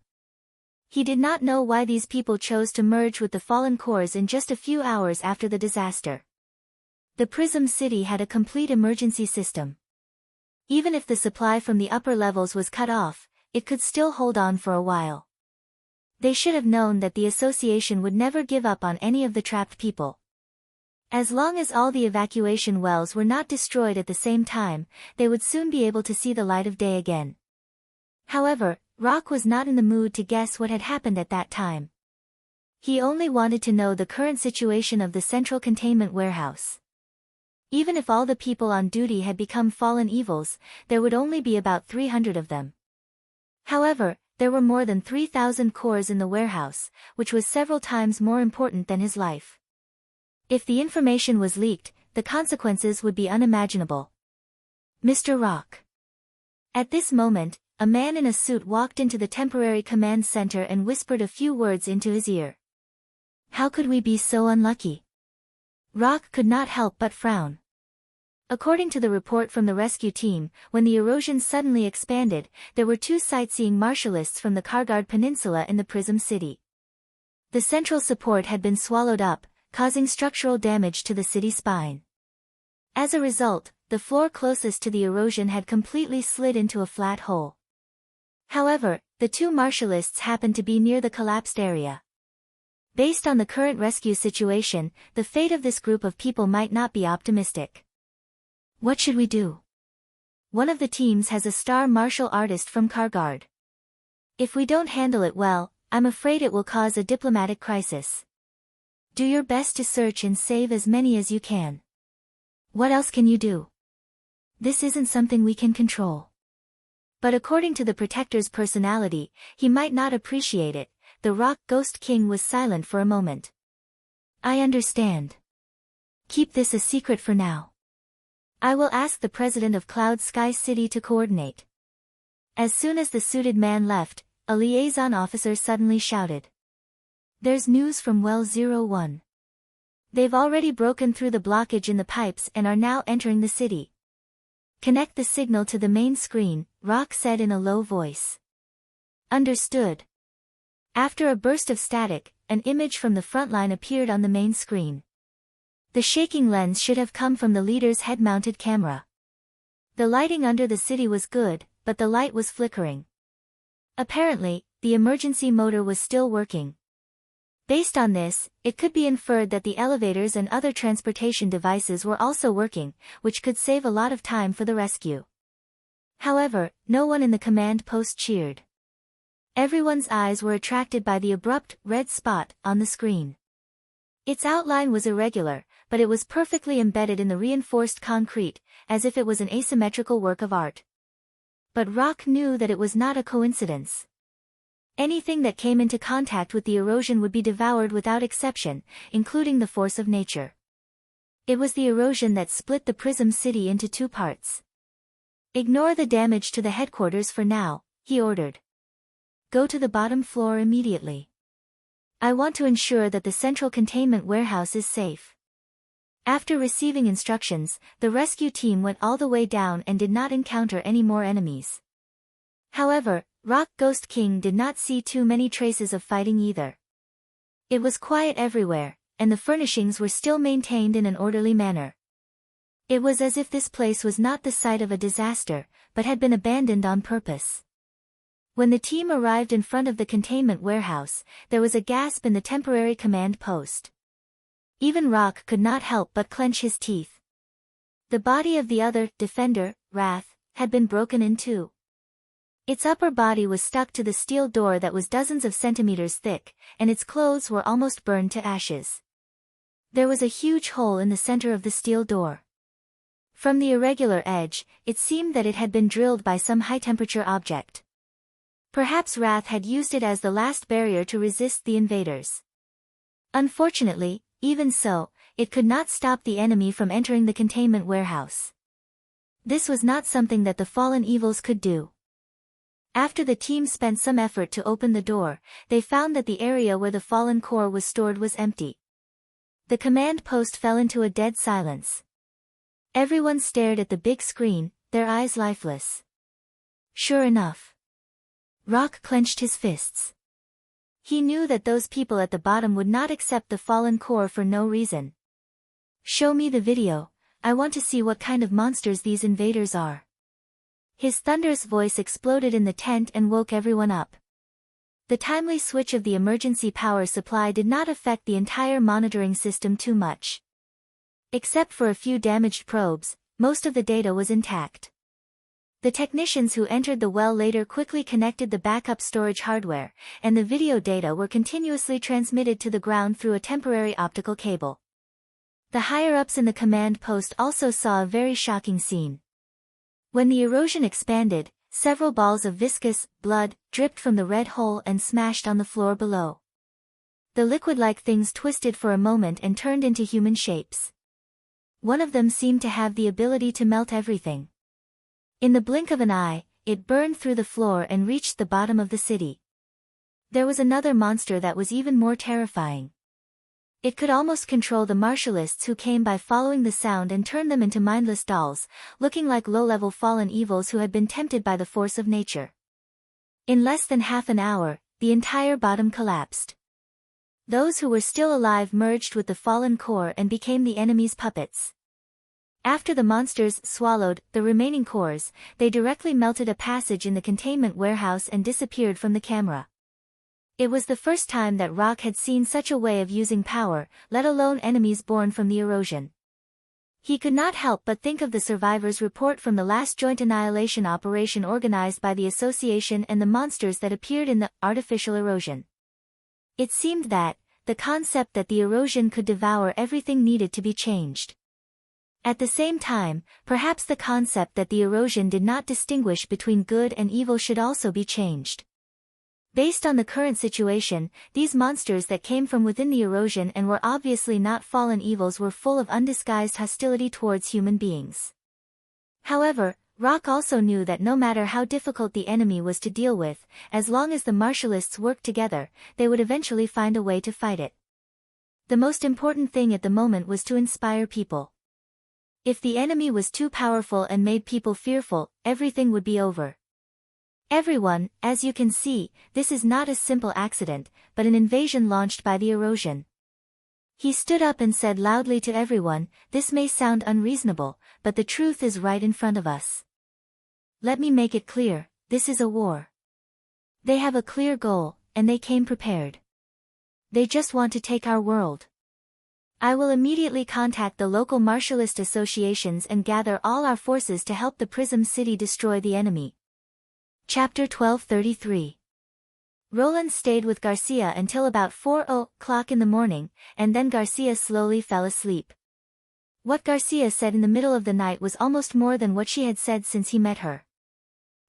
He did not know why these people chose to merge with the fallen cores in just a few hours after the disaster. The Prism City had a complete emergency system. Even if the supply from the upper levels was cut off, it could still hold on for a while. They should have known that the association would never give up on any of the trapped people. As long as all the evacuation wells were not destroyed at the same time, they would soon be able to see the light of day again. However, Rock was not in the mood to guess what had happened at that time. He only wanted to know the current situation of the central containment warehouse. Even if all the people on duty had become fallen evils, there would only be about 300 of them. However, there were more than 3,000 cores in the warehouse, which was several times more important than his life. If the information was leaked, the consequences would be unimaginable. Mr. Rock. At this moment, a man in a suit walked into the temporary command center and whispered a few words into his ear. How could we be so unlucky? Rock could not help but frown. According to the report from the rescue team, when the erosion suddenly expanded, there were 2 sightseeing marshalists from the Kargard Peninsula in the Prism City. The central support had been swallowed up, causing structural damage to the city spine. As a result, the floor closest to the erosion had completely slid into a flat hole. However, the 2 marshalists happened to be near the collapsed area. Based on the current rescue situation, the fate of this group of people might not be optimistic. What should we do? One of the teams has a star martial artist from Kargard. If we don't handle it well, I'm afraid it will cause a diplomatic crisis. Do your best to search and save as many as you can. What else can you do? This isn't something we can control. But according to the Protector's personality, he might not appreciate it. The Rock Ghost King was silent for a moment. I understand. Keep this a secret for now. I will ask the president of Cloud Sky City to coordinate. As soon as the suited man left, a liaison officer suddenly shouted. There's news from Well 01. They've already broken through the blockage in the pipes and are now entering the city. Connect the signal to the main screen, Rock said in a low voice. Understood. After a burst of static, an image from the front line appeared on the main screen. The shaking lens should have come from the leader's head-mounted camera. The lighting under the city was good, but the light was flickering. Apparently, the emergency motor was still working. Based on this, it could be inferred that the elevators and other transportation devices were also working, which could save a lot of time for the rescue. However, no one in the command post cheered. Everyone's eyes were attracted by the abrupt, red spot on the screen. Its outline was irregular, but it was perfectly embedded in the reinforced concrete, as if it was an asymmetrical work of art. But Rock knew that it was not a coincidence. Anything that came into contact with the erosion would be devoured without exception, including the force of nature. It was the erosion that split the Prism City into 2 parts. Ignore the damage to the headquarters for now, he ordered. Go to the bottom floor immediately. I want to ensure that the central containment warehouse is safe. After receiving instructions, the rescue team went all the way down and did not encounter any more enemies. However, Rock Ghost King did not see too many traces of fighting either. It was quiet everywhere, and the furnishings were still maintained in an orderly manner. It was as if this place was not the site of a disaster, but had been abandoned on purpose. When the team arrived in front of the containment warehouse, there was a gasp in the temporary command post. Even Rock could not help but clench his teeth. The body of the other defender, Wrath, had been broken in two. Its upper body was stuck to the steel door that was dozens of centimeters thick, and its clothes were almost burned to ashes. There was a huge hole in the center of the steel door. From the irregular edge, it seemed that it had been drilled by some high-temperature object. Perhaps Wrath had used it as the last barrier to resist the invaders. Unfortunately, even so, it could not stop the enemy from entering the containment warehouse. This was not something that the fallen evils could do. After the team spent some effort to open the door, they found that the area where the fallen core was stored was empty. The command post fell into a dead silence. Everyone stared at the big screen, their eyes lifeless. Sure enough. Rock clenched his fists. He knew that those people at the bottom would not accept the fallen core for no reason. Show me the video, I want to see what kind of monsters these invaders are. His thunderous voice exploded in the tent and woke everyone up. The timely switch of the emergency power supply did not affect the entire monitoring system too much. Except for a few damaged probes, most of the data was intact. The technicians who entered the well later quickly connected the backup storage hardware, and the video data were continuously transmitted to the ground through a temporary optical cable. The higher-ups in the command post also saw a very shocking scene. When the erosion expanded, several balls of viscous blood dripped from the red hole and smashed on the floor below. The liquid-like things twisted for a moment and turned into human shapes. One of them seemed to have the ability to melt everything. In the blink of an eye, it burned through the floor and reached the bottom of the city. There was another monster that was even more terrifying. It could almost control the martialists who came by following the sound and turn them into mindless dolls, looking like low-level fallen evils who had been tempted by the force of nature. In less than half an hour, the entire bottom collapsed. Those who were still alive merged with the fallen core and became the enemy's puppets. After the monsters swallowed the remaining cores, they directly melted a passage in the containment warehouse and disappeared from the camera. It was the first time that Rock had seen such a way of using power, let alone enemies born from the erosion. He could not help but think of the survivors' report from the last joint annihilation operation organized by the association and the monsters that appeared in the artificial erosion. It seemed that, the concept that the erosion could devour everything needed to be changed. At the same time, perhaps the concept that the erosion did not distinguish between good and evil should also be changed. Based on the current situation, these monsters that came from within the erosion and were obviously not fallen evils were full of undisguised hostility towards human beings. However, Rock also knew that no matter how difficult the enemy was to deal with, as long as the martialists worked together, they would eventually find a way to fight it. The most important thing at the moment was to inspire people. If the enemy was too powerful and made people fearful, everything would be over. Everyone, as you can see, this is not a simple accident, but an invasion launched by the erosion. He stood up and said loudly to everyone, "This may sound unreasonable, but the truth is right in front of us. Let me make it clear, this is a war. They have a clear goal, and they came prepared. They just want to take our world. I will immediately contact the local martialist associations and gather all our forces to help the Prism City destroy the enemy." Chapter 1233. Roland stayed with Garcia until about 4:00 in the morning, and then Garcia slowly fell asleep. What Garcia said in the middle of the night was almost more than what she had said since he met her.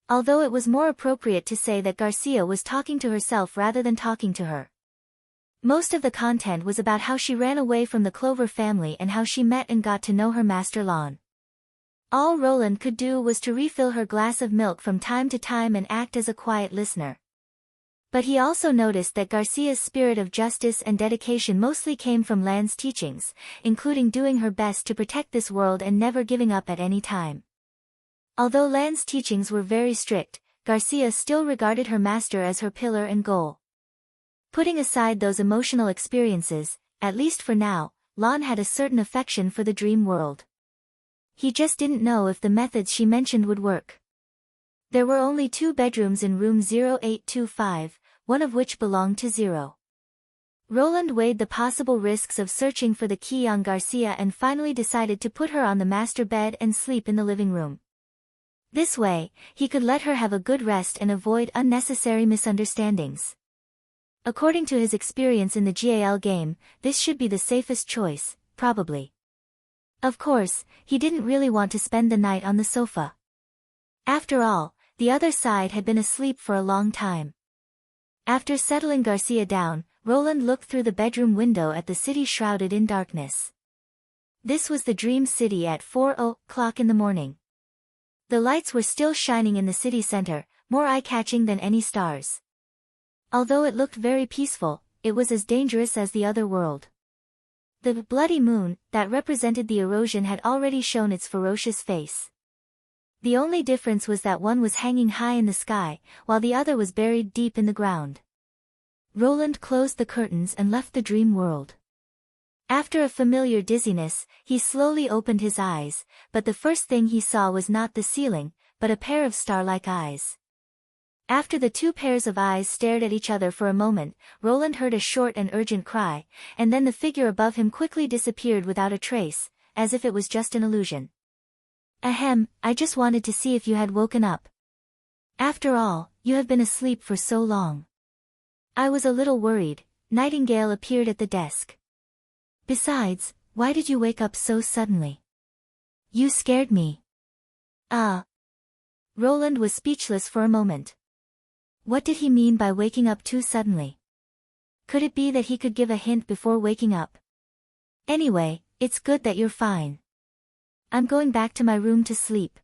Although it was more appropriate to say that Garcia was talking to herself rather than talking to her. Most of the content was about how she ran away from the Clover family and how she met and got to know her master Lon. All Roland could do was to refill her glass of milk from time to time and act as a quiet listener. But he also noticed that Garcia's spirit of justice and dedication mostly came from Lan's teachings, including doing her best to protect this world and never giving up at any time. Although Lan's teachings were very strict, Garcia still regarded her master as her pillar and goal. Putting aside those emotional experiences, at least for now, Lan had a certain affection for the dream world. He just didn't know if the methods she mentioned would work. There were only 2 bedrooms in room 0825, one of which belonged to Zero. Roland weighed the possible risks of searching for the key on Garcia and finally decided to put her on the master bed and sleep in the living room. This way, he could let her have a good rest and avoid unnecessary misunderstandings. According to his experience in the GAL game, this should be the safest choice, probably. Of course, he didn't really want to spend the night on the sofa. After all, the other side had been asleep for a long time. After settling Garcia down, Roland looked through the bedroom window at the city shrouded in darkness. This was the dream city at 4:00 in the morning. The lights were still shining in the city center, more eye-catching than any stars. Although it looked very peaceful, it was as dangerous as the other world. The bloody moon, that represented the erosion, had already shown its ferocious face. The only difference was that one was hanging high in the sky, while the other was buried deep in the ground. Roland closed the curtains and left the dream world. After a familiar dizziness, he slowly opened his eyes, but the first thing he saw was not the ceiling, but a pair of star-like eyes. After the 2 pairs of eyes stared at each other for a moment, Roland heard a short and urgent cry, and then the figure above him quickly disappeared without a trace, as if it was just an illusion. Ahem, I just wanted to see if you had woken up. After all, you have been asleep for so long. I was a little worried. Nightingale appeared at the desk. Besides, why did you wake up so suddenly? You scared me. Roland was speechless for a moment. What did he mean by waking up too suddenly? Could it be that he could give a hint before waking up? Anyway, it's good that you're fine. I'm going back to my room to sleep.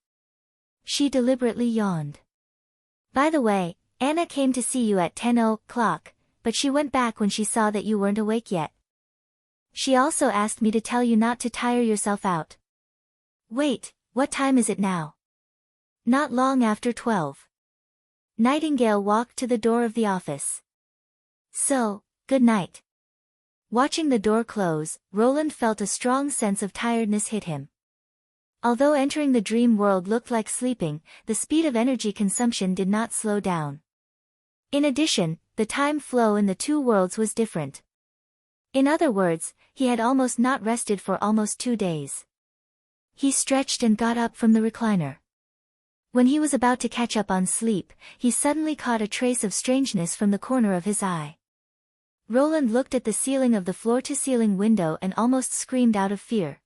She deliberately yawned. By the way, Anna came to see you at 10:00, but she went back when she saw that you weren't awake yet. She also asked me to tell you not to tire yourself out. Wait, what time is it now? Not long after 12. Nightingale walked to the door of the office. So, good night. Watching the door close, Roland felt a strong sense of tiredness hit him. Although entering the dream world looked like sleeping, the speed of energy consumption did not slow down. In addition, the time flow in the 2 worlds was different. In other words, he had almost not rested for almost 2 days. He stretched and got up from the recliner. When he was about to catch up on sleep, he suddenly caught a trace of strangeness from the corner of his eye. Roland looked at the ceiling of the floor-to-ceiling window and almost screamed out of fear.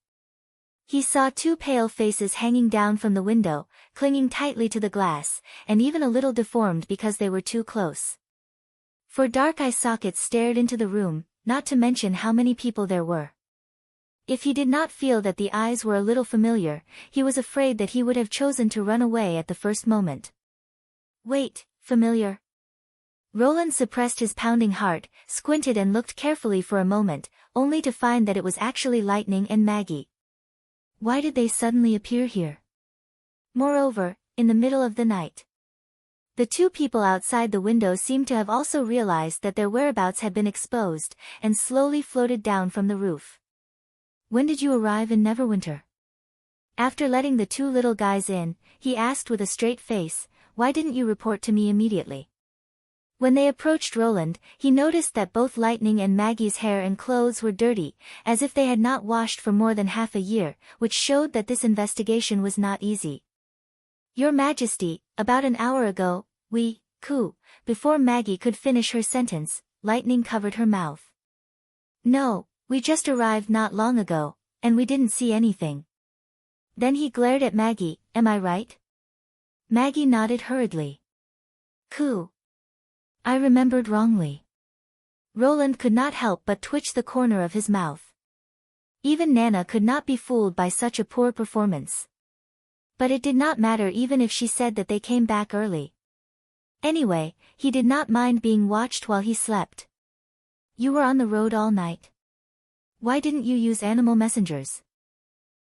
He saw 2 pale faces hanging down from the window, clinging tightly to the glass, and even a little deformed because they were too close. 4 dark eye sockets stared into the room, not to mention how many people there were. If he did not feel that the eyes were a little familiar, he was afraid that he would have chosen to run away at the first moment. Wait, familiar? Roland suppressed his pounding heart, squinted and looked carefully for a moment, only to find that it was actually Lightning and Maggie. Why did they suddenly appear here? Moreover, in the middle of the night. The 2 people outside the window seemed to have also realized that their whereabouts had been exposed, and slowly floated down from the roof. When did you arrive in Neverwinter? After letting the 2 little guys in, he asked with a straight face, why didn't you report to me immediately? When they approached Roland, he noticed that both Lightning and Maggie's hair and clothes were dirty, as if they had not washed for more than half a year, which showed that this investigation was not easy. Your Majesty, about an hour ago, before Maggie could finish her sentence, Lightning covered her mouth. No, we just arrived not long ago, and we didn't see anything. Then he glared at Maggie, am I right? Maggie nodded hurriedly. I remembered wrongly. Roland could not help but twitch the corner of his mouth. Even Nana could not be fooled by such a poor performance. But it did not matter even if she said that they came back early. Anyway, he did not mind being watched while he slept. You were on the road all night. Why didn't you use animal messengers?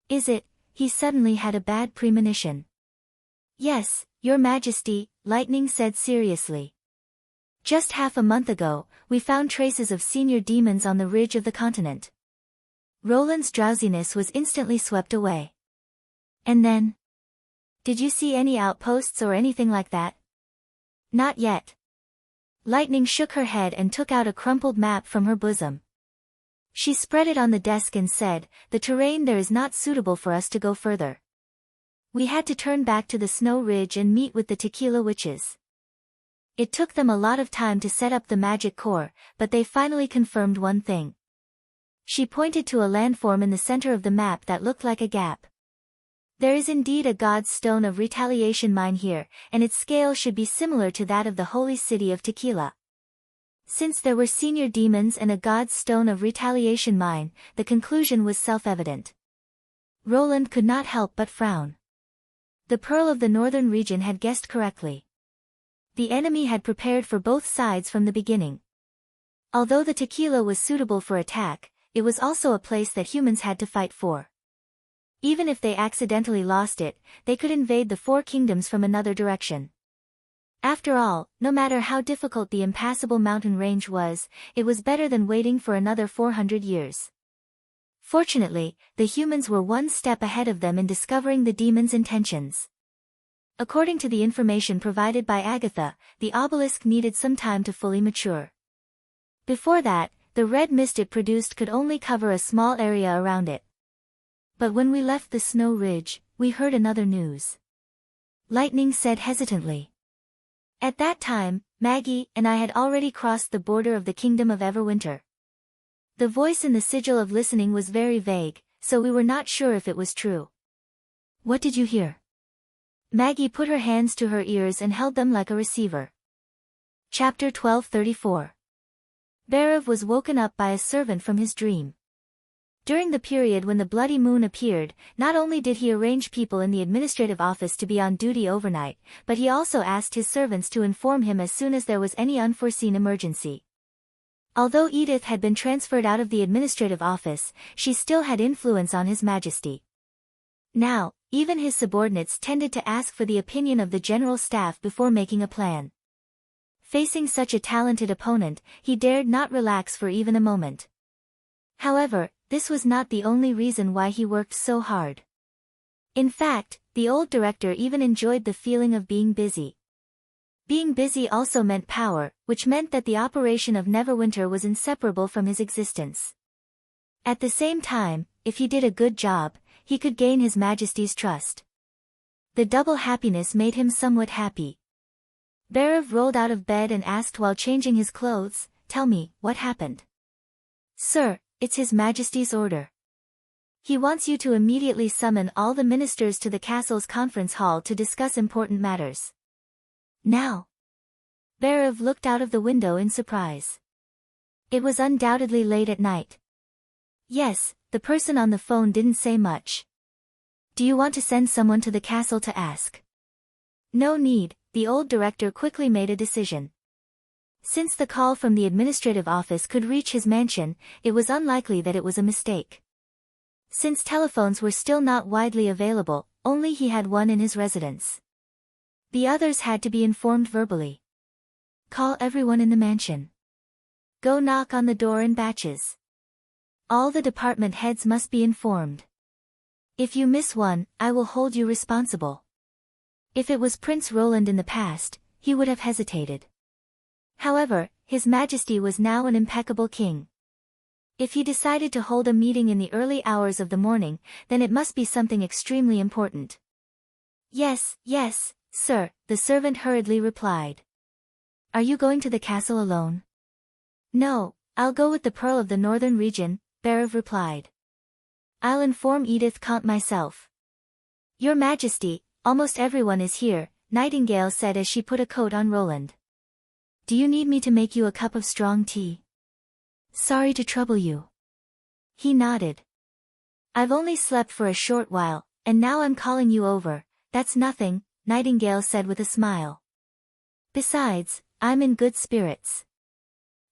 Is it, he suddenly had a bad premonition. Yes, Your Majesty, Lightning said seriously. Just half a month ago, we found traces of senior demons on the ridge of the continent. Roland's drowsiness was instantly swept away. And then? Did you see any outposts or anything like that? Not yet. Lightning shook her head and took out a crumpled map from her bosom. She spread it on the desk and said, the terrain there is not suitable for us to go further. We had to turn back to the snow ridge and meet with the Tequila Witches. It took them a lot of time to set up the magic core, but they finally confirmed one thing. She pointed to a landform in the center of the map that looked like a gap. There is indeed a God's Stone of Retaliation mine here, and its scale should be similar to that of the holy city of Tequila. Since there were senior demons and a God's Stone of Retaliation mine, the conclusion was self-evident. Roland could not help but frown. The Pearl of the Northern region had guessed correctly. The enemy had prepared for both sides from the beginning. Although the Tequila was suitable for attack, it was also a place that humans had to fight for. Even if they accidentally lost it, they could invade the Four Kingdoms from another direction. After all, no matter how difficult the impassable mountain range was, it was better than waiting for another 400 years. Fortunately, the humans were one step ahead of them in discovering the demons' intentions. According to the information provided by Agatha, the obelisk needed some time to fully mature. Before that, the red mist it produced could only cover a small area around it. But when we left the snow ridge, we heard another news. Lightning said hesitantly. At that time, Maggie and I had already crossed the border of the Kingdom of Everwinter. The voice in the sigil of listening was very vague, so we were not sure if it was true. What did you hear? Maggie put her hands to her ears and held them like a receiver. Chapter 1234. Barav was woken up by a servant from his dream. During the period when the bloody moon appeared, not only did he arrange people in the administrative office to be on duty overnight, but he also asked his servants to inform him as soon as there was any unforeseen emergency. Although Edith had been transferred out of the administrative office, she still had influence on His Majesty. Now, even his subordinates tended to ask for the opinion of the general staff before making a plan. Facing such a talented opponent, he dared not relax for even a moment. However, this was not the only reason why he worked so hard. In fact, the old director even enjoyed the feeling of being busy. Being busy also meant power, which meant that the operation of Neverwinter was inseparable from his existence. At the same time, if he did a good job, he could gain His Majesty's trust. The double happiness made him somewhat happy. Barav rolled out of bed and asked while changing his clothes, "Tell me, what happened?" "Sir, it's His Majesty's order. He wants you to immediately summon all the ministers to the castle's conference hall to discuss important matters." Now. Barav looked out of the window in surprise. It was undoubtedly late at night. Yes, the person on the phone didn't say much. "Do you want to send someone to the castle to ask?" "No need," the old director quickly made a decision. Since the call from the administrative office could reach his mansion, it was unlikely that it was a mistake. Since telephones were still not widely available, only he had one in his residence. The others had to be informed verbally. "Call everyone in the mansion. Go knock on the door in batches. All the department heads must be informed. If you miss one, I will hold you responsible." If it was Prince Roland in the past, he would have hesitated. However, His Majesty was now an impeccable king. If he decided to hold a meeting in the early hours of the morning, then it must be something extremely important. Yes, sir," the servant hurriedly replied. "Are you going to the castle alone?" "No, I'll go with the Pearl of the Northern region," Barav replied. "I'll inform Edith Comte myself." "Your Majesty, almost everyone is here," Nightingale said as she put a coat on Roland. "Do you need me to make you a cup of strong tea?" "Sorry to trouble you." He nodded. "I've only slept for a short while, and now I'm calling you over." "That's nothing," Nightingale said with a smile. Besides, I'm in good spirits.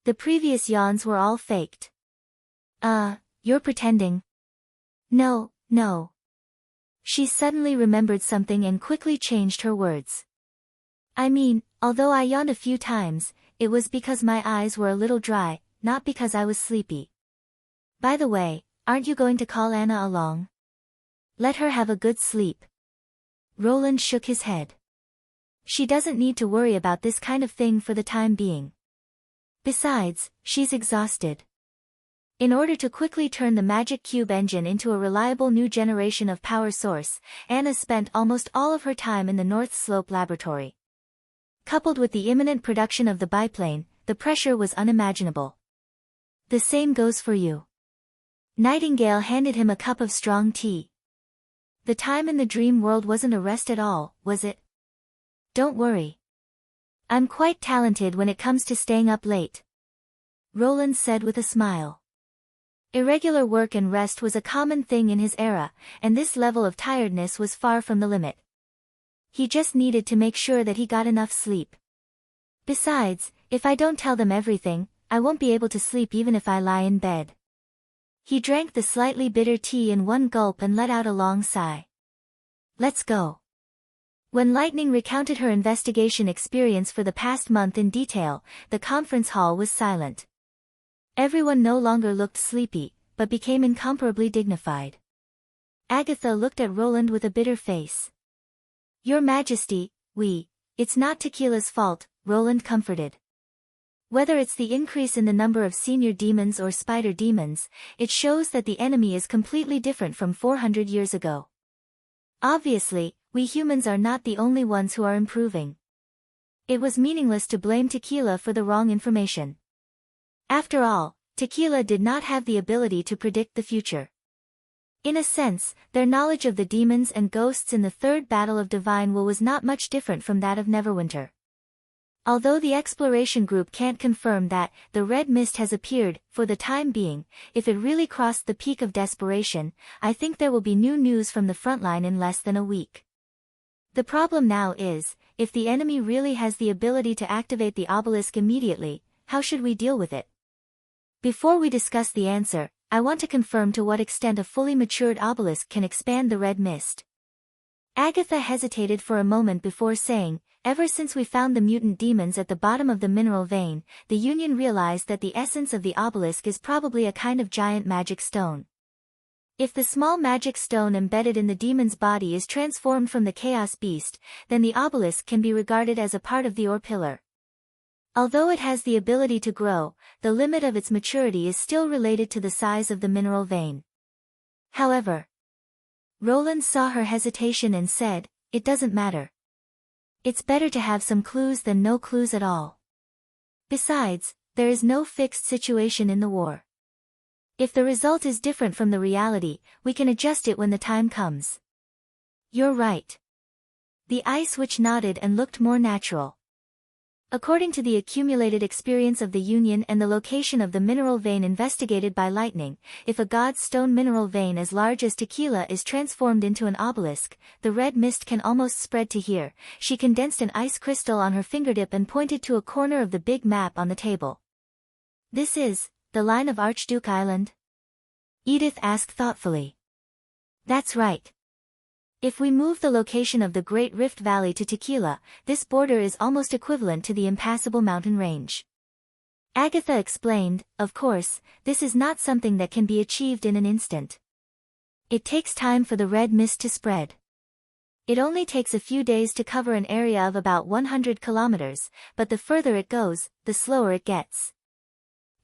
The previous yawns were all faked. You're pretending. No, no. She suddenly remembered something and quickly changed her words. I mean, although I yawned a few times, it was because my eyes were a little dry, not because I was sleepy. By the way, aren't you going to call Anna along? Let her have a good sleep. Roland shook his head. She doesn't need to worry about this kind of thing for the time being. Besides, she's exhausted. In order to quickly turn the magic cube engine into a reliable new generation of power source, Anna spent almost all of her time in the North Slope laboratory. Coupled with the imminent production of the biplane, the pressure was unimaginable. The same goes for you. Nightingale handed him a cup of strong tea. The time in the dream world wasn't a rest at all, was it? Don't worry. I'm quite talented when it comes to staying up late. Roland said with a smile. Irregular work and rest was a common thing in his era, and this level of tiredness was far from the limit. He just needed to make sure that he got enough sleep. Besides, if I don't tell them everything, I won't be able to sleep even if I lie in bed. He drank the slightly bitter tea in one gulp and let out a long sigh. Let's go. When Lightning recounted her investigation experience for the past month in detail, the conference hall was silent. Everyone no longer looked sleepy, but became incomparably dignified. Agatha looked at Roland with a bitter face. Your Majesty, it's not Tequila's fault, Roland comforted. Whether it's the increase in the number of senior demons or spider demons, it shows that the enemy is completely different from 400 years ago. Obviously, we humans are not the only ones who are improving. It was meaningless to blame Tequila for the wrong information. After all, Tequila did not have the ability to predict the future. In a sense, their knowledge of the demons and ghosts in the Third Battle of Divine Will was not much different from that of Neverwinter. Although the exploration group can't confirm that the red mist has appeared, for the time being, if it really crossed the peak of desperation, I think there will be new news from the frontline in less than a week. The problem now is, if the enemy really has the ability to activate the obelisk immediately, how should we deal with it? Before we discuss the answer, I want to confirm to what extent a fully matured obelisk can expand the red mist. Agatha hesitated for a moment before saying, ever since we found the mutant demons at the bottom of the mineral vein, the Union realized that the essence of the obelisk is probably a kind of giant magic stone. If the small magic stone embedded in the demon's body is transformed from the chaos beast, then the obelisk can be regarded as a part of the ore pillar. Although it has the ability to grow, the limit of its maturity is still related to the size of the mineral vein. However, Roland saw her hesitation and said, it doesn't matter. It's better to have some clues than no clues at all. Besides, there is no fixed situation in the war. If the result is different from the reality, we can adjust it when the time comes. You're right. The ice witch nodded and looked more natural. According to the accumulated experience of the Union and the location of the mineral vein investigated by Lightning, if a god's stone mineral vein as large as Tequila is transformed into an obelisk, the red mist can almost spread to here. She condensed an ice crystal on her fingertip and pointed to a corner of the big map on the table. This is the line of Archduke Island? Edith asked thoughtfully. That's right. If we move the location of the Great Rift Valley to Tequila, this border is almost equivalent to the impassable mountain range. Agatha explained, of course, this is not something that can be achieved in an instant. It takes time for the red mist to spread. It only takes a few days to cover an area of about 100 kilometers, but the further it goes, the slower it gets.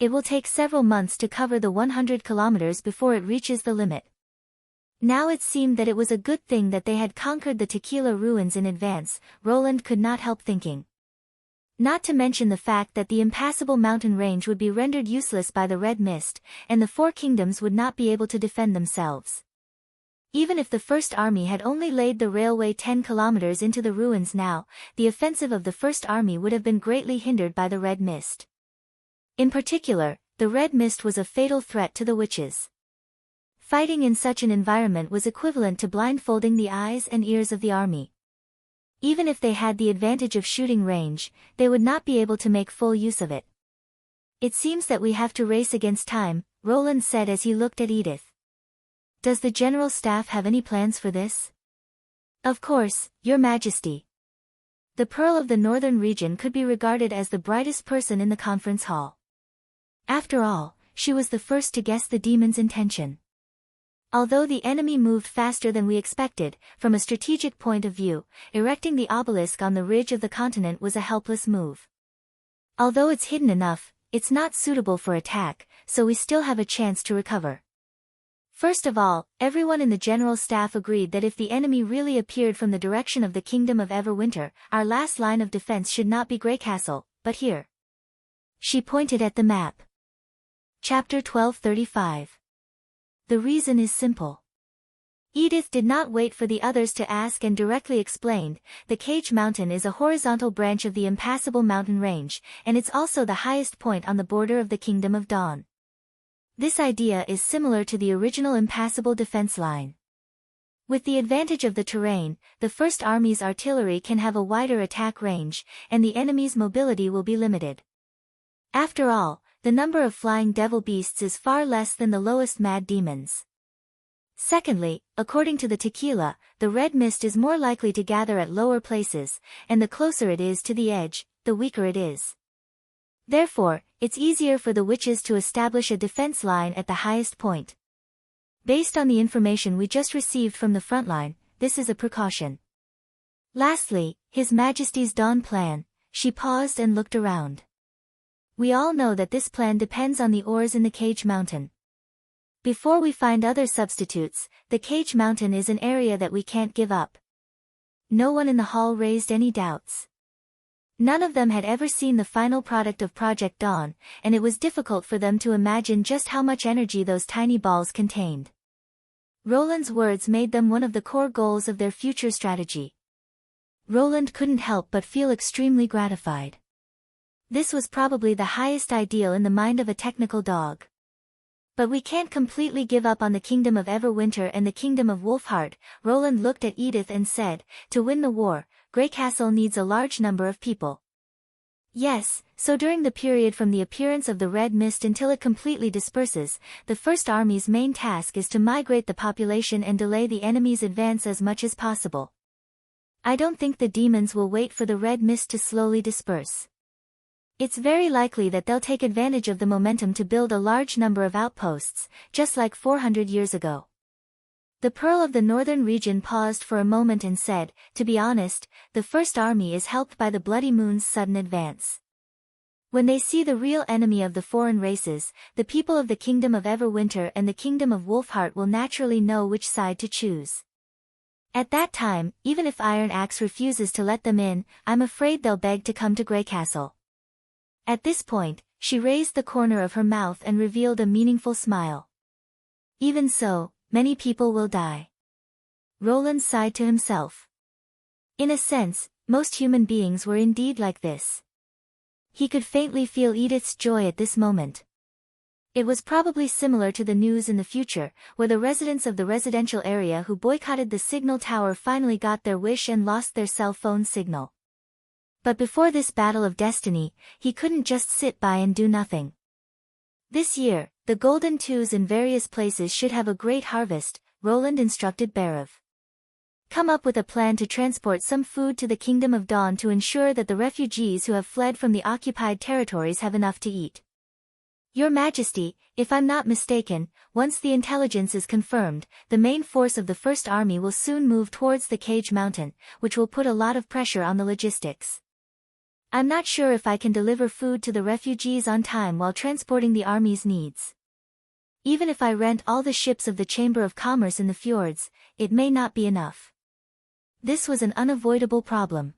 It will take several months to cover the 100 kilometers before it reaches the limit. Now it seemed that it was a good thing that they had conquered the Tequila ruins in advance, Roland could not help thinking. Not to mention the fact that the impassable mountain range would be rendered useless by the red mist, and the Four Kingdoms would not be able to defend themselves. Even if the First Army had only laid the railway 10 kilometers into the ruins now, the offensive of the First Army would have been greatly hindered by the red mist. In particular, the red mist was a fatal threat to the witches. Fighting in such an environment was equivalent to blindfolding the eyes and ears of the army. Even if they had the advantage of shooting range, they would not be able to make full use of it. It seems that we have to race against time, Roland said as he looked at Edith. Does the General Staff have any plans for this? Of course, Your Majesty. The Pearl of the Northern Region could be regarded as the brightest person in the conference hall. After all, she was the first to guess the demon's intention. Although the enemy moved faster than we expected, from a strategic point of view, erecting the obelisk on the ridge of the continent was a helpless move. Although it's hidden enough, it's not suitable for attack, so we still have a chance to recover. First of all, everyone in the General Staff agreed that if the enemy really appeared from the direction of the Kingdom of Everwinter, our last line of defense should not be Greycastle, but here. She pointed at the map. Chapter 1235. The reason is simple. Edith did not wait for the others to ask and directly explained, the Cage Mountain is a horizontal branch of the impassable mountain range, and it's also the highest point on the border of the Kingdom of Dawn. This idea is similar to the original impassable defense line. With the advantage of the terrain, the First Army's artillery can have a wider attack range, and the enemy's mobility will be limited. After all, the number of flying devil beasts is far less than the lowest mad demons. Secondly, according to the tequila, the red mist is more likely to gather at lower places, and the closer it is to the edge, the weaker it is. Therefore, it's easier for the witches to establish a defense line at the highest point. Based on the information we just received from the front line, this is a precaution. Lastly, His Majesty's Dawn plan. She paused and looked around. We all know that this plan depends on the ores in the Cage Mountain. Before we find other substitutes, the Cage Mountain is an area that we can't give up. No one in the hall raised any doubts. None of them had ever seen the final product of Project Dawn, and it was difficult for them to imagine just how much energy those tiny balls contained. Roland's words made them one of the core goals of their future strategy. Roland couldn't help but feel extremely gratified. This was probably the highest ideal in the mind of a technical dog. But we can't completely give up on the Kingdom of Everwinter and the Kingdom of Wolfheart. Roland looked at Edith and said, to win the war, Greycastle needs a large number of people. Yes, so during the period from the appearance of the red mist until it completely disperses, the First Army's main task is to migrate the population and delay the enemy's advance as much as possible. I don't think the demons will wait for the red mist to slowly disperse. It's very likely that they'll take advantage of the momentum to build a large number of outposts, just like 400 years ago. The Pearl of the Northern Region paused for a moment and said, to be honest, the First Army is helped by the Bloody Moon's sudden advance. When they see the real enemy of the foreign races, the people of the Kingdom of Everwinter and the Kingdom of Wolfheart will naturally know which side to choose. At that time, even if Iron Axe refuses to let them in, I'm afraid they'll beg to come to Greycastle. At this point, she raised the corner of her mouth and revealed a meaningful smile. Even so, many people will die. Roland sighed to himself. In a sense, most human beings were indeed like this. He could faintly feel Edith's joy at this moment. It was probably similar to the news in the future, where the residents of the residential area who boycotted the signal tower finally got their wish and lost their cell phone signal. But before this battle of destiny, he couldn't just sit by and do nothing. This year, the golden twos in various places should have a great harvest, Roland instructed Berev. Come up with a plan to transport some food to the Kingdom of Dawn to ensure that the refugees who have fled from the occupied territories have enough to eat. Your Majesty, if I'm not mistaken, once the intelligence is confirmed, the main force of the First Army will soon move towards the Cage Mountain, which will put a lot of pressure on the logistics. I'm not sure if I can deliver food to the refugees on time while transporting the army's needs. Even if I rent all the ships of the Chamber of Commerce in the fjords, it may not be enough. This was an unavoidable problem.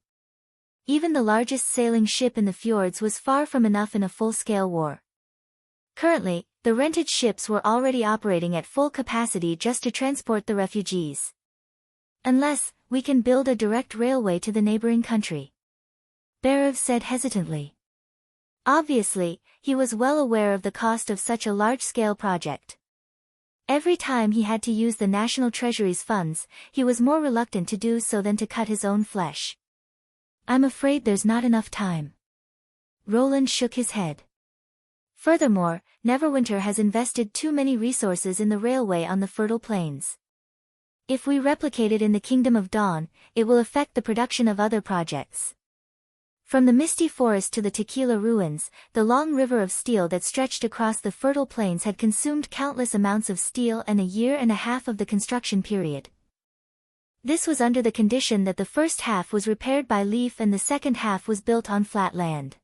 Even the largest sailing ship in the fjords was far from enough in a full-scale war. Currently, the rented ships were already operating at full capacity just to transport the refugees. Unless, we can build a direct railway to the neighboring country. Berev said hesitantly. Obviously, he was well aware of the cost of such a large-scale project. Every time he had to use the National Treasury's funds, he was more reluctant to do so than to cut his own flesh. I'm afraid there's not enough time. Roland shook his head. Furthermore, Neverwinter has invested too many resources in the railway on the fertile plains. If we replicate it in the Kingdom of Dawn, it will affect the production of other projects. From the misty forest to the Tequila ruins, the long river of steel that stretched across the fertile plains had consumed countless amounts of steel and a year and a half of the construction period. This was under the condition that the first half was repaired by Leaf and the second half was built on flat land.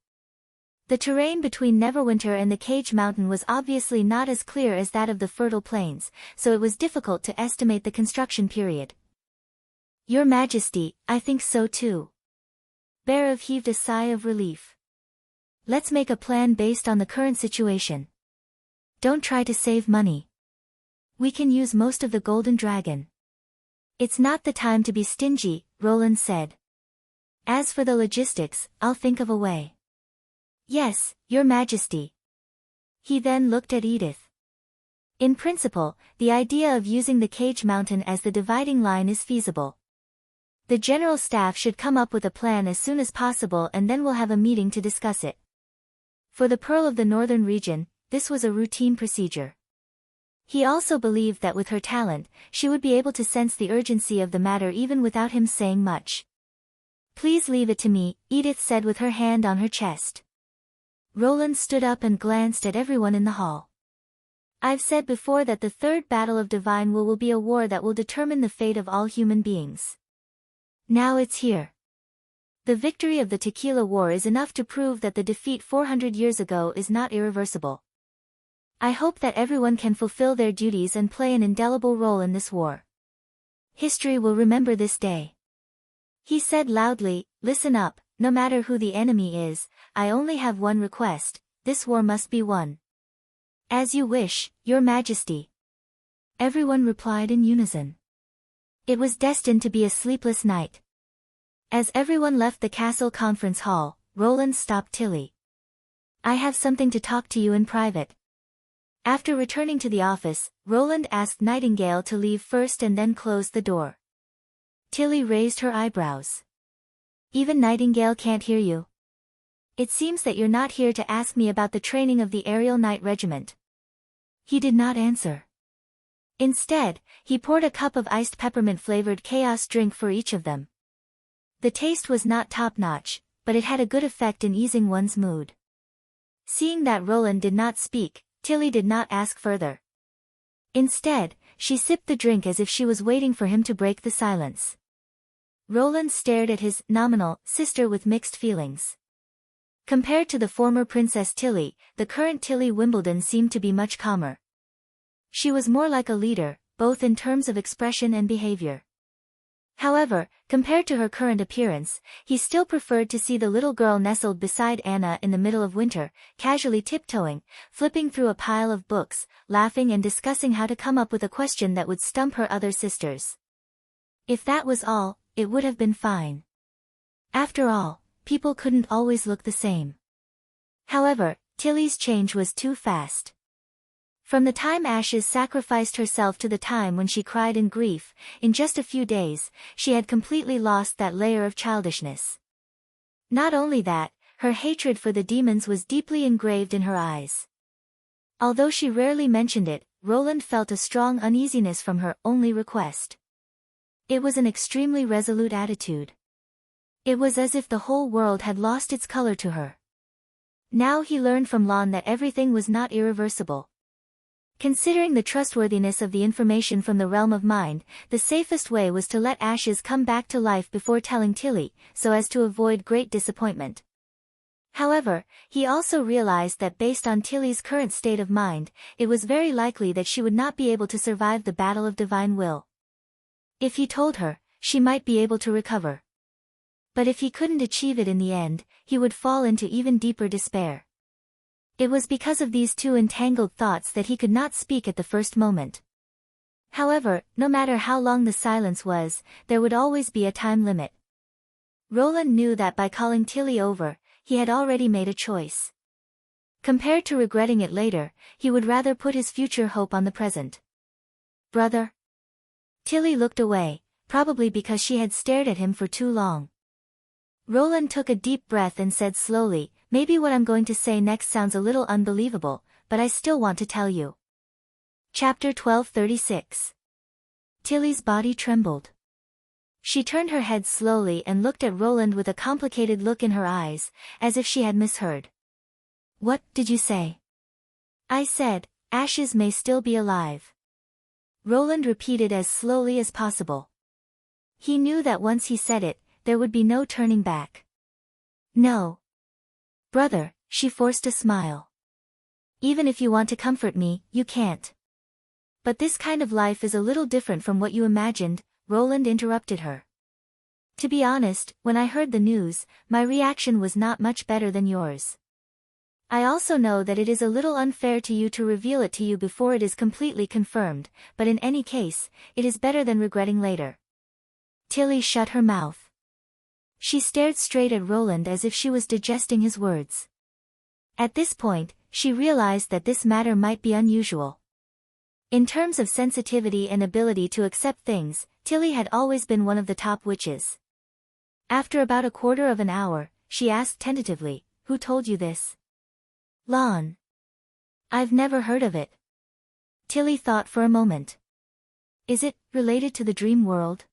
The terrain between Neverwinter and the Cage Mountain was obviously not as clear as that of the fertile plains, so it was difficult to estimate the construction period. Your Majesty, I think so too. Berev heaved a sigh of relief. Let's make a plan based on the current situation. Don't try to save money. We can use most of the Golden Dragon. It's not the time to be stingy, Roland said. As for the logistics, I'll think of a way. Yes, Your Majesty. He then looked at Edith. In principle, the idea of using the Cage Mountain as the dividing line is feasible. The General Staff should come up with a plan as soon as possible and then we'll have a meeting to discuss it. For the Pearl of the Northern Region, this was a routine procedure. He also believed that with her talent, she would be able to sense the urgency of the matter even without him saying much. Please leave it to me, Edith said with her hand on her chest. Roland stood up and glanced at everyone in the hall. I've said before that the Third Battle of Divine will be a war that will determine the fate of all human beings. Now it's here. The victory of the Tequila War is enough to prove that the defeat 400 years ago is not irreversible. I hope that everyone can fulfill their duties and play an indelible role in this war. History will remember this day. He said loudly, listen up, no matter who the enemy is, I only have one request, this war must be won. As you wish, Your Majesty. Everyone replied in unison. It was destined to be a sleepless night. As everyone left the castle conference hall, Roland stopped Tilly. I have something to talk to you in private. After returning to the office, Roland asked Nightingale to leave first and then closed the door. Tilly raised her eyebrows. Even Nightingale can't hear you. It seems that you're not here to ask me about the training of the Aerial Knight Regiment. He did not answer. Instead, he poured a cup of iced peppermint-flavored chaos drink for each of them. The taste was not top-notch, but it had a good effect in easing one's mood. Seeing that Roland did not speak, Tilly did not ask further. Instead, she sipped the drink as if she was waiting for him to break the silence. Roland stared at his nominal sister with mixed feelings. Compared to the former Princess Tilly, the current Tilly Wimbledon seemed to be much calmer. She was more like a leader, both in terms of expression and behavior. However, compared to her current appearance, he still preferred to see the little girl nestled beside Anna in the middle of winter, casually tiptoeing, flipping through a pile of books, laughing and discussing how to come up with a question that would stump her other sisters. If that was all, it would have been fine. After all, people couldn't always look the same. However, Tilly's change was too fast. From the time Ashes sacrificed herself to the time when she cried in grief, in just a few days, she had completely lost that layer of childishness. Not only that, her hatred for the demons was deeply engraved in her eyes. Although she rarely mentioned it, Roland felt a strong uneasiness from her only request. It was an extremely resolute attitude. It was as if the whole world had lost its color to her. Now he learned from Lon that everything was not irreversible. Considering the trustworthiness of the information from the realm of mind, the safest way was to let Ashes come back to life before telling Tilly, so as to avoid great disappointment. However, he also realized that based on Tilly's current state of mind, it was very likely that she would not be able to survive the Battle of Divine Will. If he told her, she might be able to recover. But if he couldn't achieve it in the end, he would fall into even deeper despair. It was because of these two entangled thoughts that he could not speak at the first moment. However, no matter how long the silence was, there would always be a time limit. Roland knew that by calling Tilly over, he had already made a choice. Compared to regretting it later, he would rather put his future hope on the present. Brother? Tilly looked away, probably because she had stared at him for too long. Roland took a deep breath and said slowly, maybe what I'm going to say next sounds a little unbelievable, but I still want to tell you. Chapter 1236. Tilly's body trembled. She turned her head slowly and looked at Roland with a complicated look in her eyes, as if she had misheard. What did you say? I said, ashes may still be alive. Roland repeated as slowly as possible. He knew that once he said it, there would be no turning back. No. Brother, she forced a smile. Even if you want to comfort me, you can't. But this kind of life is a little different from what you imagined, Roland interrupted her. To be honest, when I heard the news, my reaction was not much better than yours. I also know that it is a little unfair to you to reveal it to you before it is completely confirmed, but in any case, it is better than regretting later. Tilly shut her mouth. She stared straight at Roland as if she was digesting his words. At this point, she realized that this matter might be unusual. In terms of sensitivity and ability to accept things, Tilly had always been one of the top witches. After about a quarter of an hour, she asked tentatively, who told you this? Lon. I've never heard of it. Tilly thought for a moment. Is it related to the dream world?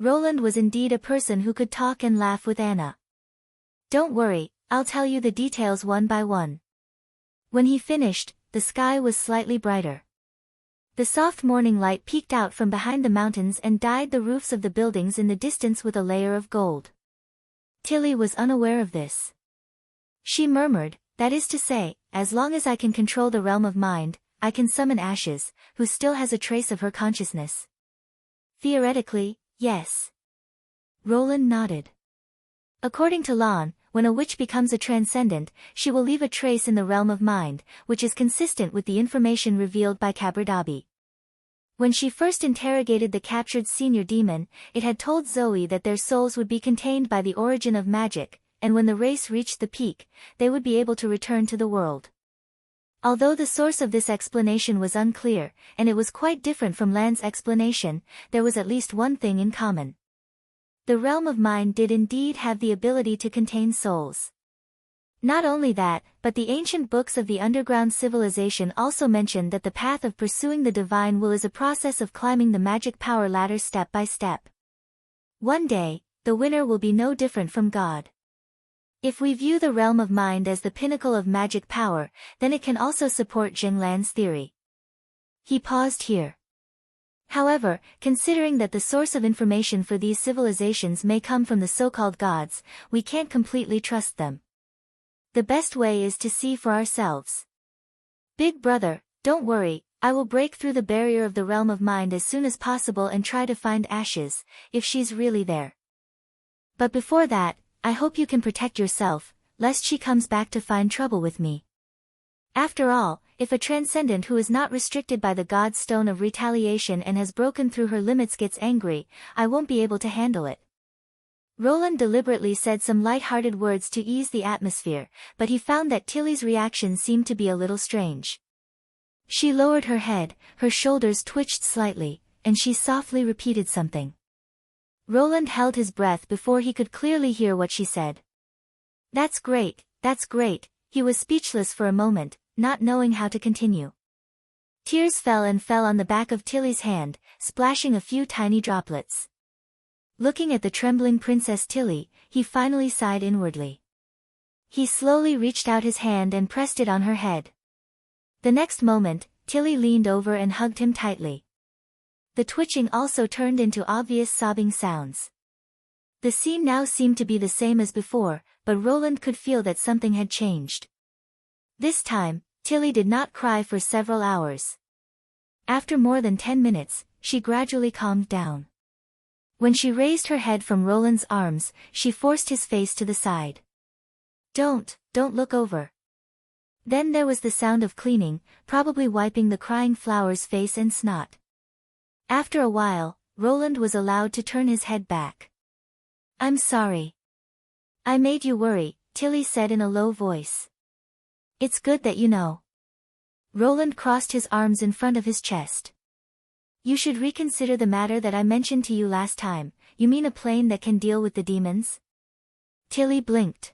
Roland was indeed a person who could talk and laugh with Anna. Don't worry, I'll tell you the details one by one. When he finished, the sky was slightly brighter. The soft morning light peeked out from behind the mountains and dyed the roofs of the buildings in the distance with a layer of gold. Tilly was unaware of this. She murmured, that is to say, as long as I can control the realm of mind, I can summon Ashes, who still has a trace of her consciousness. Theoretically, yes. Roland nodded. According to Lon, when a witch becomes a transcendent, she will leave a trace in the realm of mind, which is consistent with the information revealed by Cabradabi. When she first interrogated the captured senior demon, it had told Zoe that their souls would be contained by the origin of magic, and when the race reached the peak, they would be able to return to the world. Although the source of this explanation was unclear, and it was quite different from Lan's explanation, there was at least one thing in common. The realm of mind did indeed have the ability to contain souls. Not only that, but the ancient books of the underground civilization also mentioned that the path of pursuing the divine will is a process of climbing the magic power ladder step by step. One day, the winner will be no different from God. If we view the realm of mind as the pinnacle of magic power, then it can also support Zheng Lan's theory. He paused here. However, considering that the source of information for these civilizations may come from the so-called gods, we can't completely trust them. The best way is to see for ourselves. Big brother, don't worry, I will break through the barrier of the realm of mind as soon as possible and try to find Ashes, if she's really there. But before that, I hope you can protect yourself, lest she comes back to find trouble with me. After all, if a transcendent who is not restricted by the god's stone of retaliation and has broken through her limits gets angry, I won't be able to handle it. Roland deliberately said some light-hearted words to ease the atmosphere, but he found that Tilly's reaction seemed to be a little strange. She lowered her head, her shoulders twitched slightly, and she softly repeated something. Roland held his breath before he could clearly hear what she said. That's great, that's great. He was speechless for a moment, not knowing how to continue. Tears fell on the back of Tilly's hand, splashing a few tiny droplets. Looking at the trembling Princess Tilly, he finally sighed inwardly. He slowly reached out his hand and pressed it on her head. The next moment, Tilly leaned over and hugged him tightly. The twitching also turned into obvious sobbing sounds. The scene now seemed to be the same as before, but Roland could feel that something had changed. This time, Tilly did not cry for several hours. After more than 10 minutes, she gradually calmed down. When she raised her head from Roland's arms, she forced his face to the side. Don't look over. Then there was the sound of cleaning, probably wiping the crying flower's face and snot. After a while, Roland was allowed to turn his head back. I'm sorry. I made you worry, Tilly said in a low voice. It's good that you know. Roland crossed his arms in front of his chest. You should reconsider the matter that I mentioned to you last time. You mean a plane that can deal with the demons? Tilly blinked.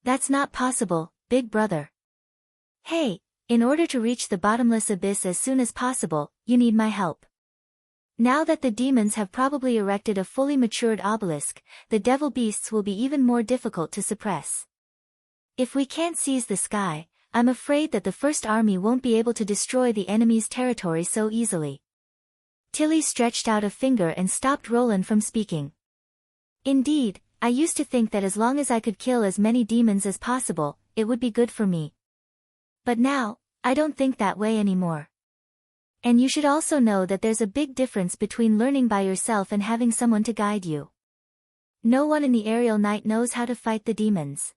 That's not possible, big brother. Hey, in order to reach the bottomless abyss as soon as possible, you need my help. Now that the demons have probably erected a fully matured obelisk, the devil beasts will be even more difficult to suppress. If we can't seize the sky, I'm afraid that the first army won't be able to destroy the enemy's territory so easily. Tilly stretched out a finger and stopped Roland from speaking. Indeed, I used to think that as long as I could kill as many demons as possible, it would be good for me. But now, I don't think that way anymore. And you should also know that there's a big difference between learning by yourself and having someone to guide you. No one in the aerial night knows how to fight the demons.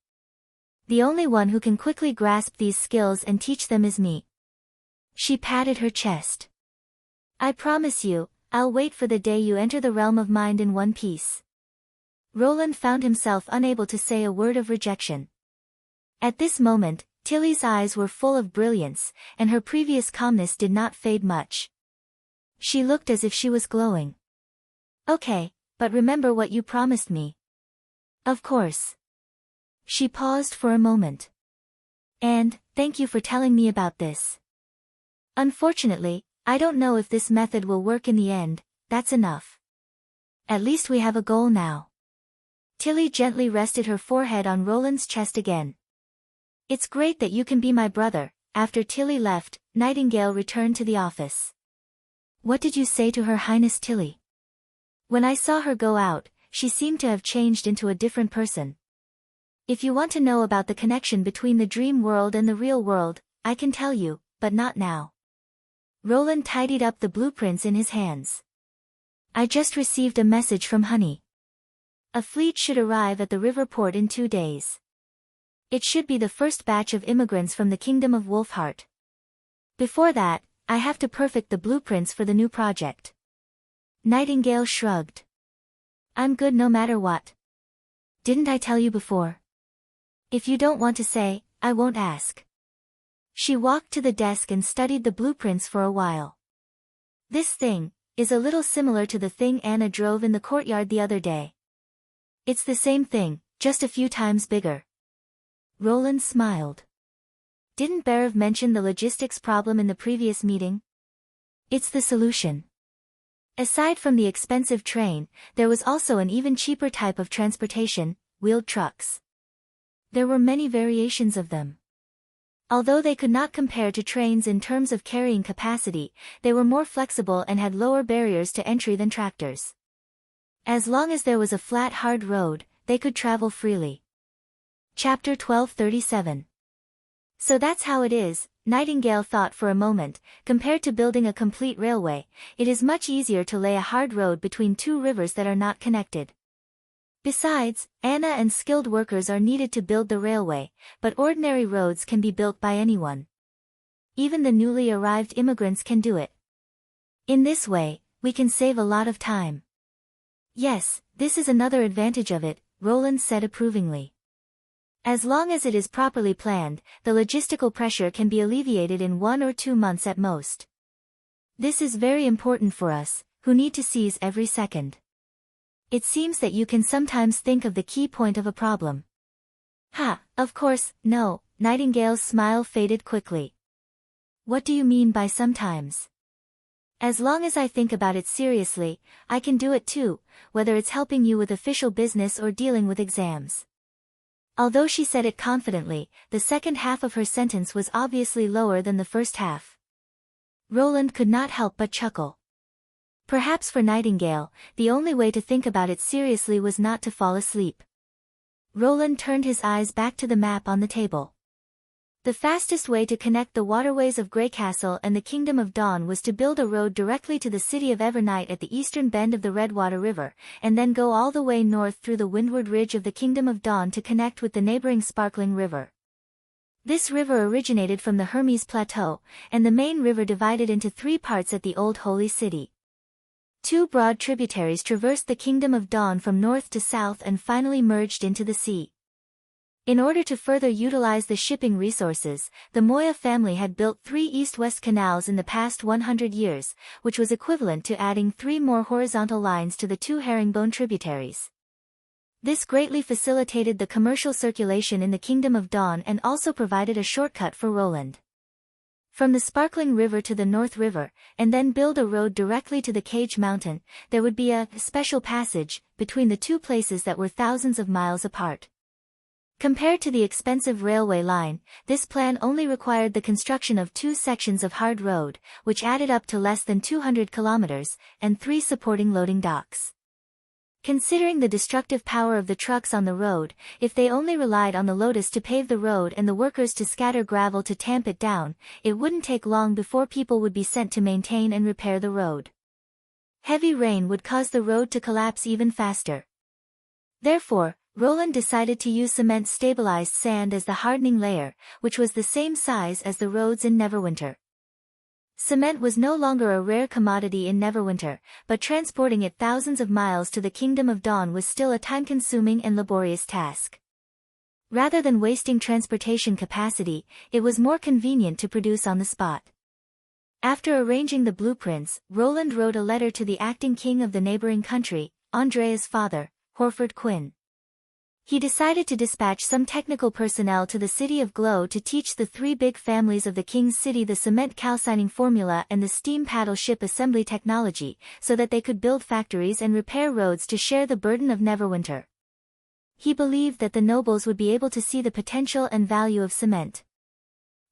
The only one who can quickly grasp these skills and teach them is me. She patted her chest. I promise you, I'll wait for the day you enter the realm of mind in one piece. Roland found himself unable to say a word of rejection. At this moment, Tilly's eyes were full of brilliance, and her previous calmness did not fade much. She looked as if she was glowing. Okay, but remember what you promised me. Of course. She paused for a moment. And, thank you for telling me about this. Unfortunately, I don't know if this method will work in the end, that's enough. At least we have a goal now. Tilly gently rested her forehead on Roland's chest again. It's great that you can be my brother. After Tilly left, Nightingale returned to the office. What did you say to Her Highness Tilly? When I saw her go out, she seemed to have changed into a different person. If you want to know about the connection between the dream world and the real world, I can tell you, but not now. Roland tidied up the blueprints in his hands. I just received a message from Honey. A fleet should arrive at the river port in 2 days. It should be the first batch of immigrants from the Kingdom of Wolfheart. Before that, I have to perfect the blueprints for the new project. Nightingale shrugged. I'm good no matter what. Didn't I tell you before? If you don't want to say, I won't ask. She walked to the desk and studied the blueprints for a while. This thing is a little similar to the thing Anna drove in the courtyard the other day. It's the same thing, just a few times bigger. Roland smiled. Didn't Berev mention the logistics problem in the previous meeting? It's the solution. Aside from the expensive train, there was also an even cheaper type of transportation, wheeled trucks. There were many variations of them. Although they could not compare to trains in terms of carrying capacity, they were more flexible and had lower barriers to entry than tractors. As long as there was a flat hard road, they could travel freely. Chapter 1237. So that's how it is, Nightingale thought for a moment. Compared to building a complete railway, it is much easier to lay a hard road between two rivers that are not connected. Besides, Anna and skilled workers are needed to build the railway, but ordinary roads can be built by anyone. Even the newly arrived immigrants can do it. In this way, we can save a lot of time. Yes, this is another advantage of it, Roland said approvingly. As long as it is properly planned, the logistical pressure can be alleviated in 1 or 2 months at most. This is very important for us, who need to seize every second. It seems that you can sometimes think of the key point of a problem. Of course, no, Nightingale's smile faded quickly. What do you mean by sometimes? As long as I think about it seriously, I can do it too, whether it's helping you with official business or dealing with exams. Although she said it confidently, the second half of her sentence was obviously lower than the first half. Roland could not help but chuckle. Perhaps for Nightingale, the only way to think about it seriously was not to fall asleep. Roland turned his eyes back to the map on the table. The fastest way to connect the waterways of Greycastle and the Kingdom of Dawn was to build a road directly to the city of Evernight at the eastern bend of the Redwater River, and then go all the way north through the windward ridge of the Kingdom of Dawn to connect with the neighboring Sparkling River. This river originated from the Hermes Plateau, and the main river divided into 3 parts at the Old Holy City. 2 broad tributaries traversed the Kingdom of Dawn from north to south and finally merged into the sea. In order to further utilize the shipping resources, the Moya family had built 3 east-west canals in the past 100 years, which was equivalent to adding 3 more horizontal lines to the 2 herringbone tributaries. This greatly facilitated the commercial circulation in the Kingdom of Dawn and also provided a shortcut for Roland. From the sparkling river to the North River, and then build a road directly to the Cage Mountain, there would be a special passage between the two places that were thousands of miles apart. Compared to the expensive railway line, this plan only required the construction of 2 sections of hard road, which added up to less than 200 kilometers, and 3 supporting loading docks. Considering the destructive power of the trucks on the road, if they only relied on the lotus to pave the road and the workers to scatter gravel to tamp it down, it wouldn't take long before people would be sent to maintain and repair the road. Heavy rain would cause the road to collapse even faster. Therefore, Roland decided to use cement-stabilized sand as the hardening layer, which was the same size as the roads in Neverwinter. Cement was no longer a rare commodity in Neverwinter, but transporting it thousands of miles to the Kingdom of Dawn was still a time-consuming and laborious task. Rather than wasting transportation capacity, it was more convenient to produce on the spot. After arranging the blueprints, Roland wrote a letter to the acting king of the neighboring country, Andrea's father, Horford Quinn. He decided to dispatch some technical personnel to the city of Glow to teach the 3 big families of the king's city the cement calcining formula and the steam paddle ship assembly technology, so that they could build factories and repair roads to share the burden of Neverwinter. He believed that the nobles would be able to see the potential and value of cement.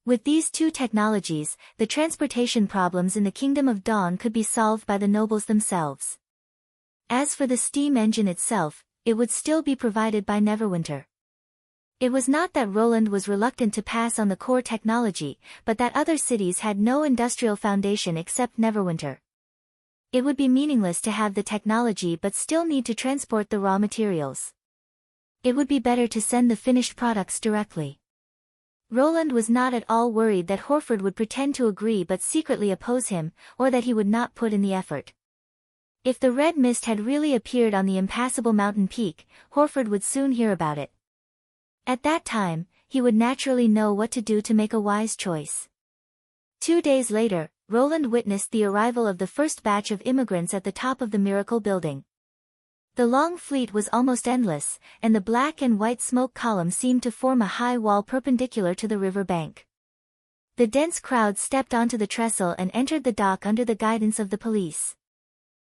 With these 2 technologies, the transportation problems in the Kingdom of Dawn could be solved by the nobles themselves. As for the steam engine itself, it would still be provided by Neverwinter. It was not that Roland was reluctant to pass on the core technology, but that other cities had no industrial foundation except Neverwinter. It would be meaningless to have the technology but still need to transport the raw materials. It would be better to send the finished products directly. Roland was not at all worried that Horford would pretend to agree but secretly oppose him, or that he would not put in the effort. If the red mist had really appeared on the impassable mountain peak, Horford would soon hear about it. At that time, he would naturally know what to do to make a wise choice. 2 days later, Roland witnessed the arrival of the first batch of immigrants at the top of the Miracle Building. The long fleet was almost endless, and the black and white smoke column seemed to form a high wall perpendicular to the river bank. The dense crowd stepped onto the trestle and entered the dock under the guidance of the police.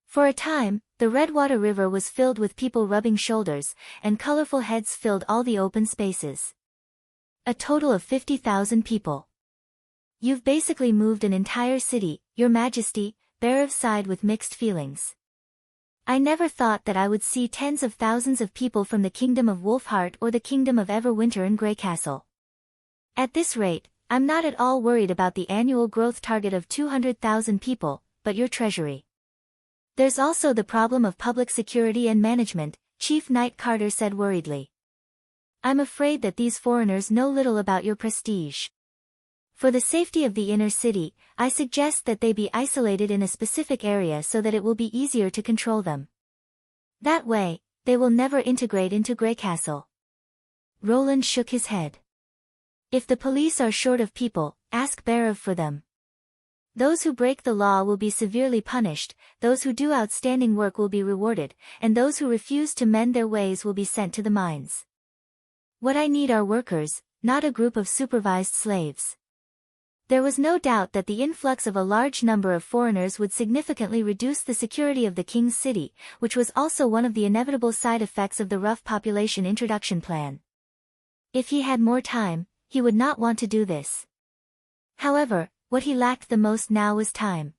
For a time, the Redwater River was filled with people rubbing shoulders, and colorful heads filled all the open spaces. A total of 50,000 people. "You've basically moved an entire city, Your Majesty," Berev sighed with mixed feelings. "I never thought that I would see tens of thousands of people from the Kingdom of Wolfheart or the Kingdom of Everwinter in Greycastle. At this rate, I'm not at all worried about the annual growth target of 200,000 people, but your treasury. There's also the problem of public security and management," Chief Knight Carter said worriedly. "I'm afraid that these foreigners know little about your prestige. For the safety of the inner city, I suggest that they be isolated in a specific area so that it will be easier to control them. That way, they will never integrate into Greycastle." Roland shook his head. "If the police are short of people, ask Berev for them. Those who break the law will be severely punished, those who do outstanding work will be rewarded, and those who refuse to mend their ways will be sent to the mines. What I need are workers, not a group of supervised slaves." There was no doubt that the influx of a large number of foreigners would significantly reduce the security of the king's city, which was also one of the inevitable side effects of the rough population introduction plan. If he had more time, he would not want to do this. However, what he lacked the most now was time.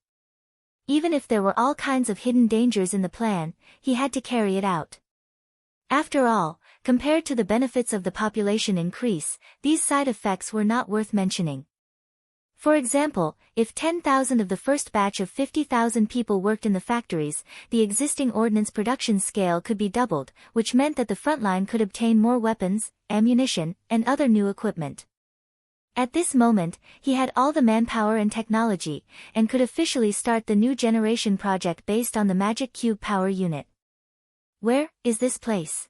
Even if there were all kinds of hidden dangers in the plan, he had to carry it out. After all, compared to the benefits of the population increase, these side effects were not worth mentioning. For example, if 10,000 of the first batch of 50,000 people worked in the factories, the existing ordnance production scale could be doubled, which meant that the front line could obtain more weapons, ammunition, and other new equipment. At this moment, he had all the manpower and technology, and could officially start the new generation project based on the Magic Cube power unit. Where is this place?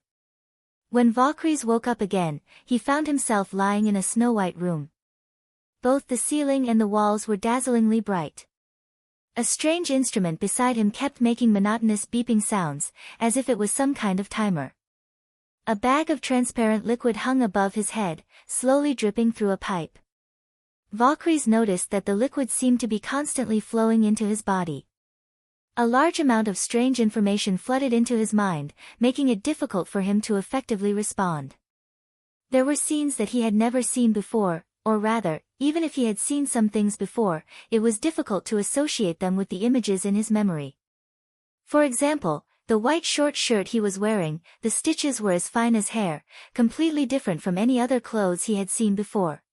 When Valkyries woke up again, he found himself lying in a snow-white room. Both the ceiling and the walls were dazzlingly bright. A strange instrument beside him kept making monotonous beeping sounds, as if it was some kind of timer. A bag of transparent liquid hung above his head, slowly dripping through a pipe. Valkyries noticed that the liquid seemed to be constantly flowing into his body. A large amount of strange information flooded into his mind, making it difficult for him to effectively respond. There were scenes that he had never seen before, or rather, even if he had seen some things before, it was difficult to associate them with the images in his memory. For example, the white short shirt he was wearing, the stitches were as fine as hair, completely different from any other clothes he had seen before.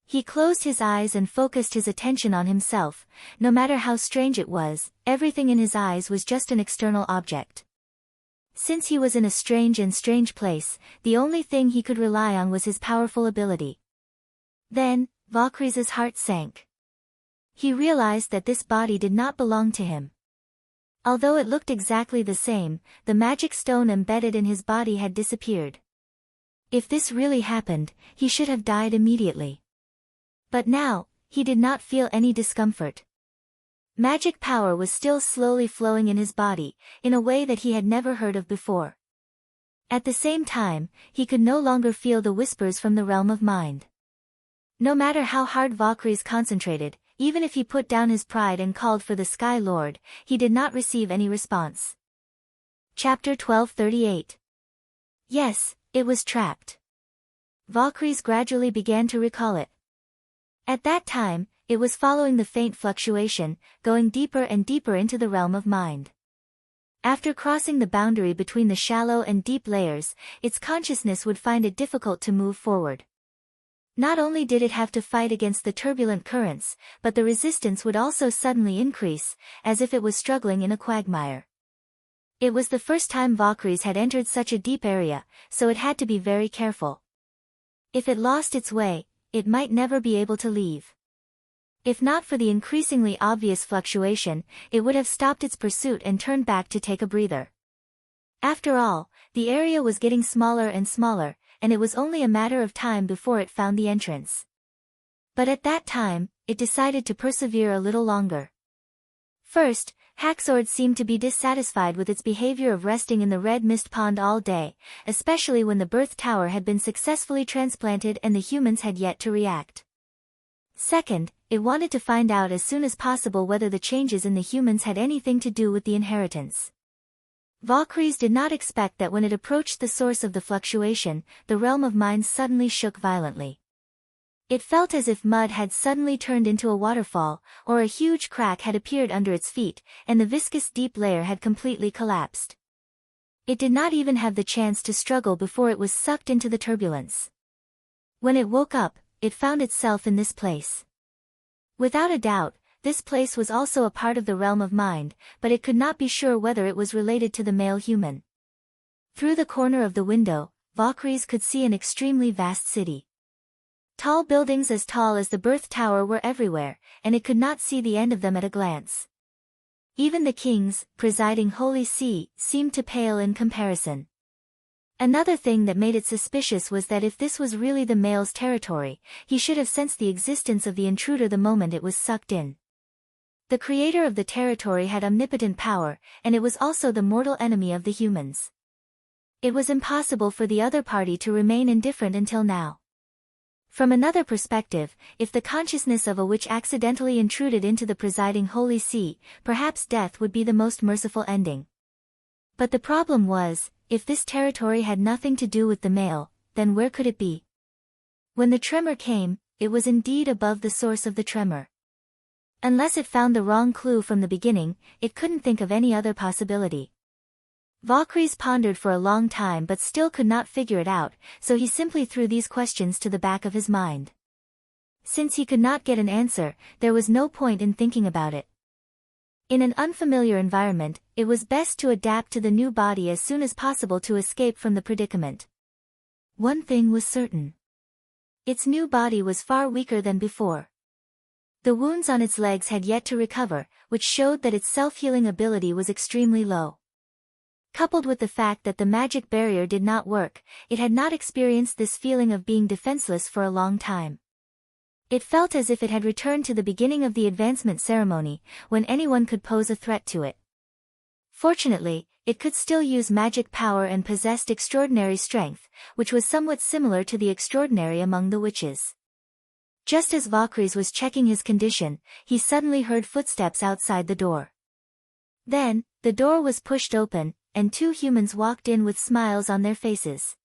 He closed his eyes and focused his attention on himself. No matter how strange it was, everything in his eyes was just an external object. Since he was in a strange place, the only thing he could rely on was his powerful ability. Then, Valkyries' heart sank. He realized that this body did not belong to him. Although it looked exactly the same, the magic stone embedded in his body had disappeared. If this really happened, he should have died immediately. But now, he did not feel any discomfort. Magic power was still slowly flowing in his body, in a way that he had never heard of before. At the same time, he could no longer feel the whispers from the realm of mind. No matter how hard Valkyries concentrated, even if he put down his pride and called for the Sky Lord, he did not receive any response. Chapter 1238. Yes, it was trapped. Valkyries gradually began to recall it. At that time, it was following the faint fluctuation, going deeper and deeper into the realm of mind. After crossing the boundary between the shallow and deep layers, its consciousness would find it difficult to move forward. Not only did it have to fight against the turbulent currents, but the resistance would also suddenly increase, as if it was struggling in a quagmire. It was the first time Valkyries had entered such a deep area, so it had to be very careful. If it lost its way, it might never be able to leave. If not for the increasingly obvious fluctuation, it would have stopped its pursuit and turned back to take a breather. After all, the area was getting smaller and smaller, and it was only a matter of time before it found the entrance. But at that time, it decided to persevere a little longer. First, Haxord seemed to be dissatisfied with its behavior of resting in the red mist pond all day, especially when the birth tower had been successfully transplanted and the humans had yet to react. Second, it wanted to find out as soon as possible whether the changes in the humans had anything to do with the inheritance. Valkyries did not expect that when it approached the source of the fluctuation, the realm of mind suddenly shook violently. It felt as if mud had suddenly turned into a waterfall, or a huge crack had appeared under its feet, and the viscous deep layer had completely collapsed. It did not even have the chance to struggle before it was sucked into the turbulence. When it woke up, it found itself in this place. Without a doubt, this place was also a part of the realm of mind, but it could not be sure whether it was related to the male human. Through the corner of the window, Valkyries could see an extremely vast city. Tall buildings as tall as the birth tower were everywhere, and it could not see the end of them at a glance. Even the kings, presiding Holy See, seemed to pale in comparison. Another thing that made it suspicious was that if this was really the male's territory, he should have sensed the existence of the intruder the moment it was sucked in. The creator of the territory had omnipotent power, and it was also the mortal enemy of the humans. It was impossible for the other party to remain indifferent until now. From another perspective, if the consciousness of a witch accidentally intruded into the presiding Holy See, perhaps death would be the most merciful ending. But the problem was, if this territory had nothing to do with the male, then where could it be? When the tremor came, it was indeed above the source of the tremor. Unless it found the wrong clue from the beginning, it couldn't think of any other possibility. Valkyries pondered for a long time but still could not figure it out, so he simply threw these questions to the back of his mind. Since he could not get an answer, there was no point in thinking about it. In an unfamiliar environment, it was best to adapt to the new body as soon as possible to escape from the predicament. One thing was certain. Its new body was far weaker than before. The wounds on its legs had yet to recover, which showed that its self-healing ability was extremely low. Coupled with the fact that the magic barrier did not work, it had not experienced this feeling of being defenseless for a long time. It felt as if it had returned to the beginning of the advancement ceremony, when anyone could pose a threat to it. Fortunately, it could still use magic power and possessed extraordinary strength, which was somewhat similar to the extraordinary among the witches. Just as Valkyries was checking his condition, he suddenly heard footsteps outside the door. Then, the door was pushed open, and two humans walked in with smiles on their faces.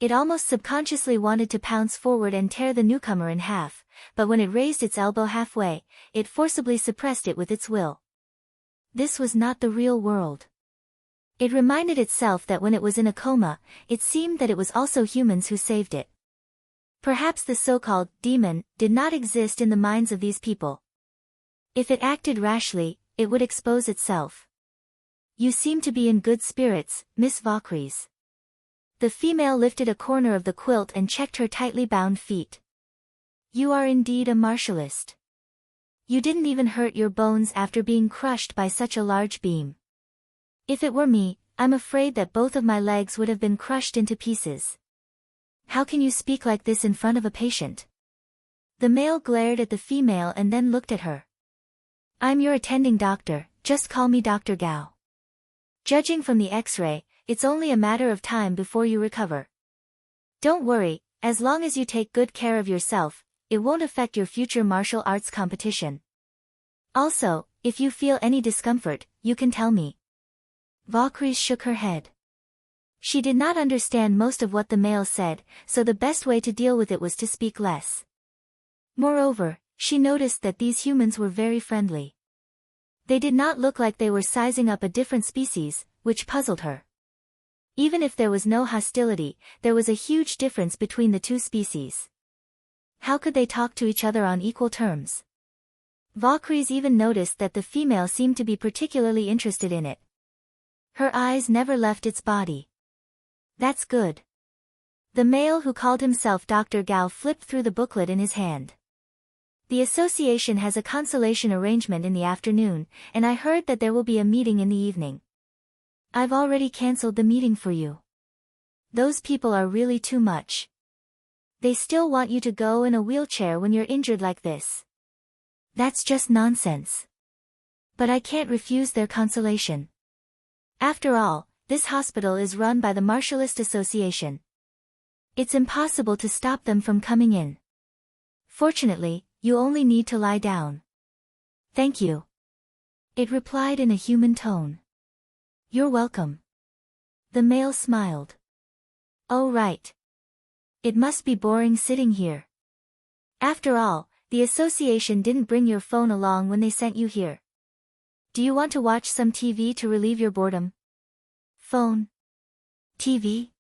It almost subconsciously wanted to pounce forward and tear the newcomer in half, but when it raised its elbow halfway, it forcibly suppressed it with its will. This was not the real world. It reminded itself that when it was in a coma, it seemed that it was also humans who saved it. Perhaps the so-called demon did not exist in the minds of these people. If it acted rashly, it would expose itself. You seem to be in good spirits, Miss Valkyries. The female lifted a corner of the quilt and checked her tightly bound feet. You are indeed a martialist. You didn't even hurt your bones after being crushed by such a large beam. If it were me, I'm afraid that both of my legs would have been crushed into pieces. How can you speak like this in front of a patient? The male glared at the female and then looked at her. I'm your attending doctor, just call me Dr. Gao. Judging from the X-ray, it's only a matter of time before you recover. Don't worry, as long as you take good care of yourself, it won't affect your future martial arts competition. Also, if you feel any discomfort, you can tell me. Valkyries shook her head. She did not understand most of what the male said, so the best way to deal with it was to speak less. Moreover, she noticed that these humans were very friendly. They did not look like they were sizing up a different species, which puzzled her. Even if there was no hostility, there was a huge difference between the two species. How could they talk to each other on equal terms? Valkyries even noticed that the female seemed to be particularly interested in it. Her eyes never left its body. That's good. The male who called himself Dr. Gao flipped through the booklet in his hand. The association has a consolation arrangement in the afternoon, and I heard that there will be a meeting in the evening. I've already cancelled the meeting for you. Those people are really too much. They still want you to go in a wheelchair when you're injured like this. That's just nonsense. But I can't refuse their consolation. After all, this hospital is run by the Martialist Association. It's impossible to stop them from coming in. Fortunately, you only need to lie down. Thank you. It replied in a human tone. You're welcome. The male smiled. Oh right. It must be boring sitting here. After all, the association didn't bring your phone along when they sent you here. Do you want to watch some TV to relieve your boredom? Phone? TV?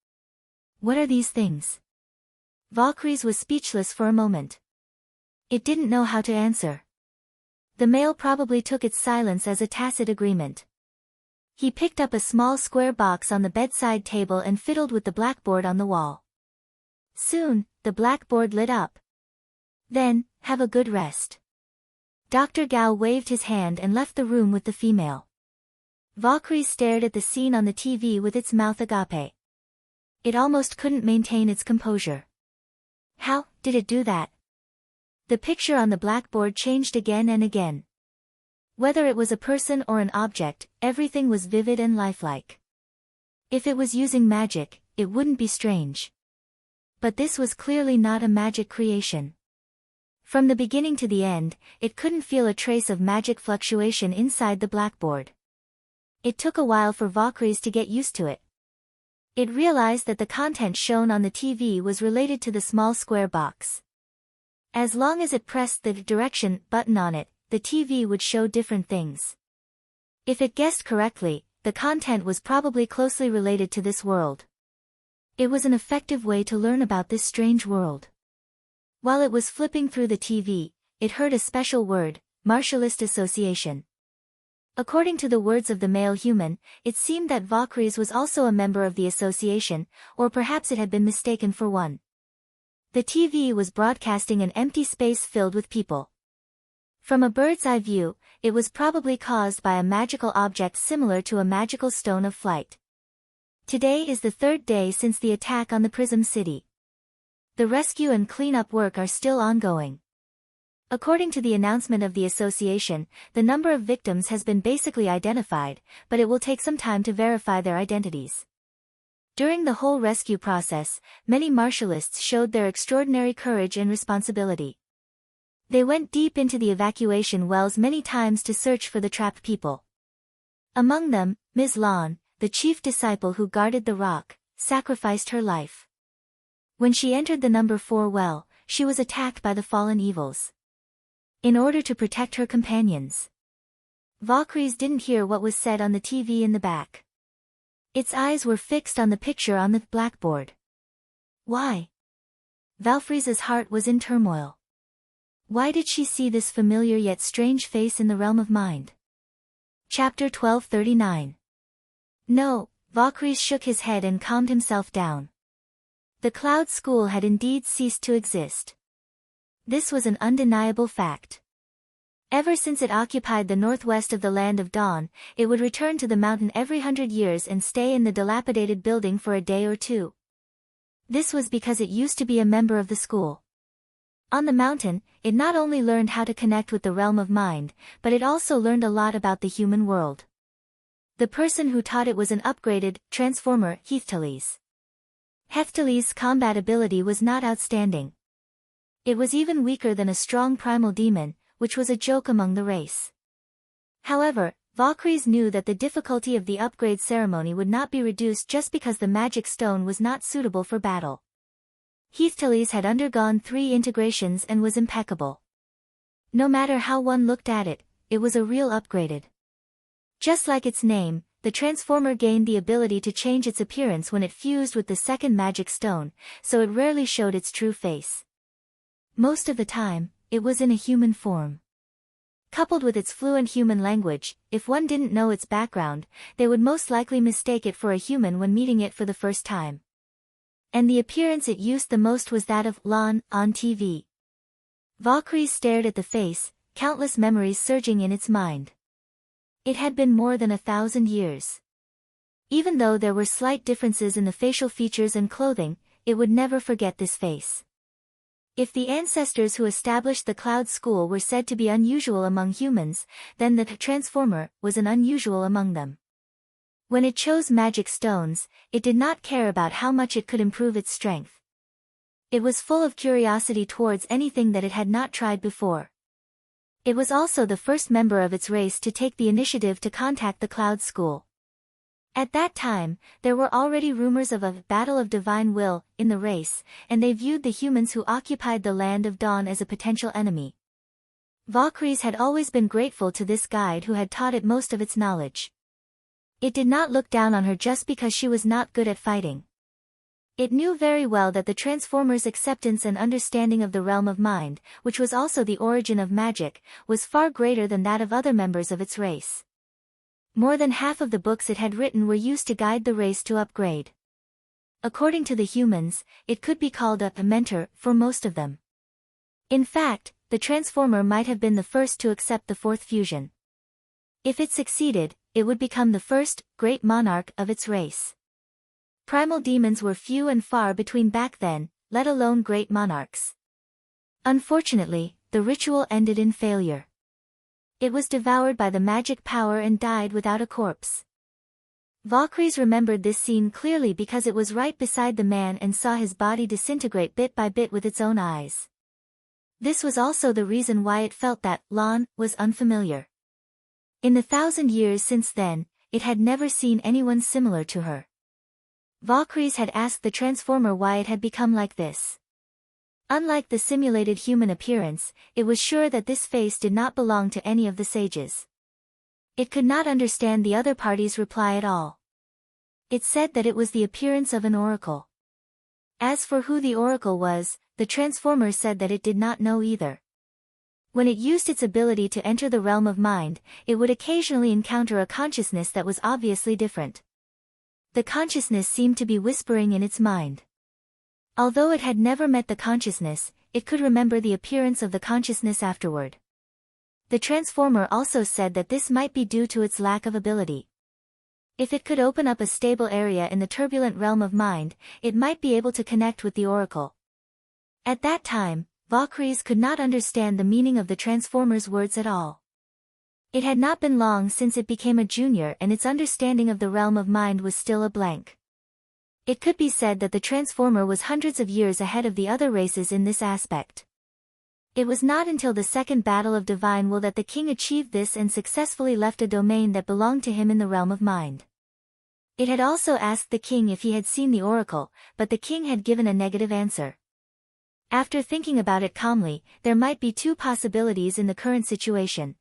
What are these things? Valkyries was speechless for a moment. It didn't know how to answer. The male probably took its silence as a tacit agreement. He picked up a small square box on the bedside table and fiddled with the blackboard on the wall. Soon, the blackboard lit up. Then, have a good rest. Dr. Gao waved his hand and left the room with the female. Valkyrie stared at the scene on the TV with its mouth agape. It almost couldn't maintain its composure. How did it do that? The picture on the blackboard changed again and again. Whether it was a person or an object, everything was vivid and lifelike. If it was using magic, it wouldn't be strange. But this was clearly not a magic creation. From the beginning to the end, it couldn't feel a trace of magic fluctuation inside the blackboard. It took a while for Valkyries to get used to it. It realized that the content shown on the TV was related to the small square box. As long as it pressed the direction button on it, the TV would show different things. If it guessed correctly, the content was probably closely related to this world. It was an effective way to learn about this strange world. While it was flipping through the TV, it heard a special word, Martialist Association. According to the words of the male human, it seemed that Valkyries was also a member of the association, or perhaps it had been mistaken for one. The TV was broadcasting an empty space filled with people. From a bird's eye view, it was probably caused by a magical object similar to a magical stone of flight. Today is the third day since the attack on the Prism City. The rescue and cleanup work are still ongoing. According to the announcement of the association, the number of victims has been basically identified, but it will take some time to verify their identities. During the whole rescue process, many martialists showed their extraordinary courage and responsibility. They went deep into the evacuation wells many times to search for the trapped people. Among them, Ms. Lan, the chief disciple who guarded the rock, sacrificed her life. When she entered the number 4 well, she was attacked by the fallen evils. In order to protect her companions, Valkyries didn't hear what was said on the TV in the back. Its eyes were fixed on the picture on the blackboard. Why? Valfriza's heart was in turmoil. Why did she see this familiar yet strange face in the realm of mind? Chapter 1239. No, Valkyries shook his head and calmed himself down. The Cloud School had indeed ceased to exist. This was an undeniable fact. Ever since it occupied the northwest of the Land of Dawn, it would return to the mountain every 100 years and stay in the dilapidated building for a day or two. This was because it used to be a member of the school. On the mountain, it not only learned how to connect with the realm of mind, but it also learned a lot about the human world. The person who taught it was an upgraded transformer, Heathtalese. Heathtalese' combat ability was not outstanding. It was even weaker than a strong primal demon, which was a joke among the race. However, Valkyries knew that the difficulty of the upgrade ceremony would not be reduced just because the magic stone was not suitable for battle. Heathtalese had undergone 3 integrations and was impeccable. No matter how one looked at it, it was a real upgraded. Just like its name, the transformer gained the ability to change its appearance when it fused with the second magic stone, so it rarely showed its true face. Most of the time, it was in a human form. Coupled with its fluent human language, if one didn't know its background, they would most likely mistake it for a human when meeting it for the first time. And the appearance it used the most was that of Lan on TV. Valkyries stared at the face, countless memories surging in its mind. It had been more than 1,000 years. Even though there were slight differences in the facial features and clothing, it would never forget this face. If the ancestors who established the Cloud School were said to be unusual among humans, then the Transformer was an unusual among them. When it chose magic stones, it did not care about how much it could improve its strength. It was full of curiosity towards anything that it had not tried before. It was also the first member of its race to take the initiative to contact the Cloud School. At that time, there were already rumors of a battle of divine will in the race, and they viewed the humans who occupied the Land of Dawn as a potential enemy. Valkyries had always been grateful to this guide who had taught it most of its knowledge. It did not look down on her just because she was not good at fighting. It knew very well that the Transformer's acceptance and understanding of the realm of mind, which was also the origin of magic, was far greater than that of other members of its race. More than half of the books it had written were used to guide the race to upgrade. According to the humans, it could be called a mentor for most of them. In fact, the Transformer might have been the first to accept the 4th fusion. If it succeeded, it would become the first great monarch of its race. Primal demons were few and far between back then, let alone great monarchs. Unfortunately, the ritual ended in failure. It was devoured by the magic power and died without a corpse. Valkyries remembered this scene clearly because it was right beside the man and saw his body disintegrate bit by bit with its own eyes. This was also the reason why it felt that Lan was unfamiliar. In the 1,000 years since then, it had never seen anyone similar to her. Valkyries had asked the Transformer why it had become like this. Unlike the simulated human appearance, it was sure that this face did not belong to any of the sages. It could not understand the other party's reply at all. It said that it was the appearance of an oracle. As for who the oracle was, the Transformer said that it did not know either. When it used its ability to enter the realm of mind, it would occasionally encounter a consciousness that was obviously different. The consciousness seemed to be whispering in its mind. Although it had never met the consciousness, it could remember the appearance of the consciousness afterward. The Transformer also said that this might be due to its lack of ability. If it could open up a stable area in the turbulent realm of mind, it might be able to connect with the oracle. At that time, Valkyries could not understand the meaning of the Transformer's words at all. It had not been long since it became a junior and its understanding of the realm of mind was still a blank. It could be said that the Transformer was hundreds of years ahead of the other races in this aspect. It was not until the second battle of Divine Will that the king achieved this and successfully left a domain that belonged to him in the realm of mind. It had also asked the king if he had seen the oracle, but the king had given a negative answer. After thinking about it calmly, there might be two possibilities in the current situation.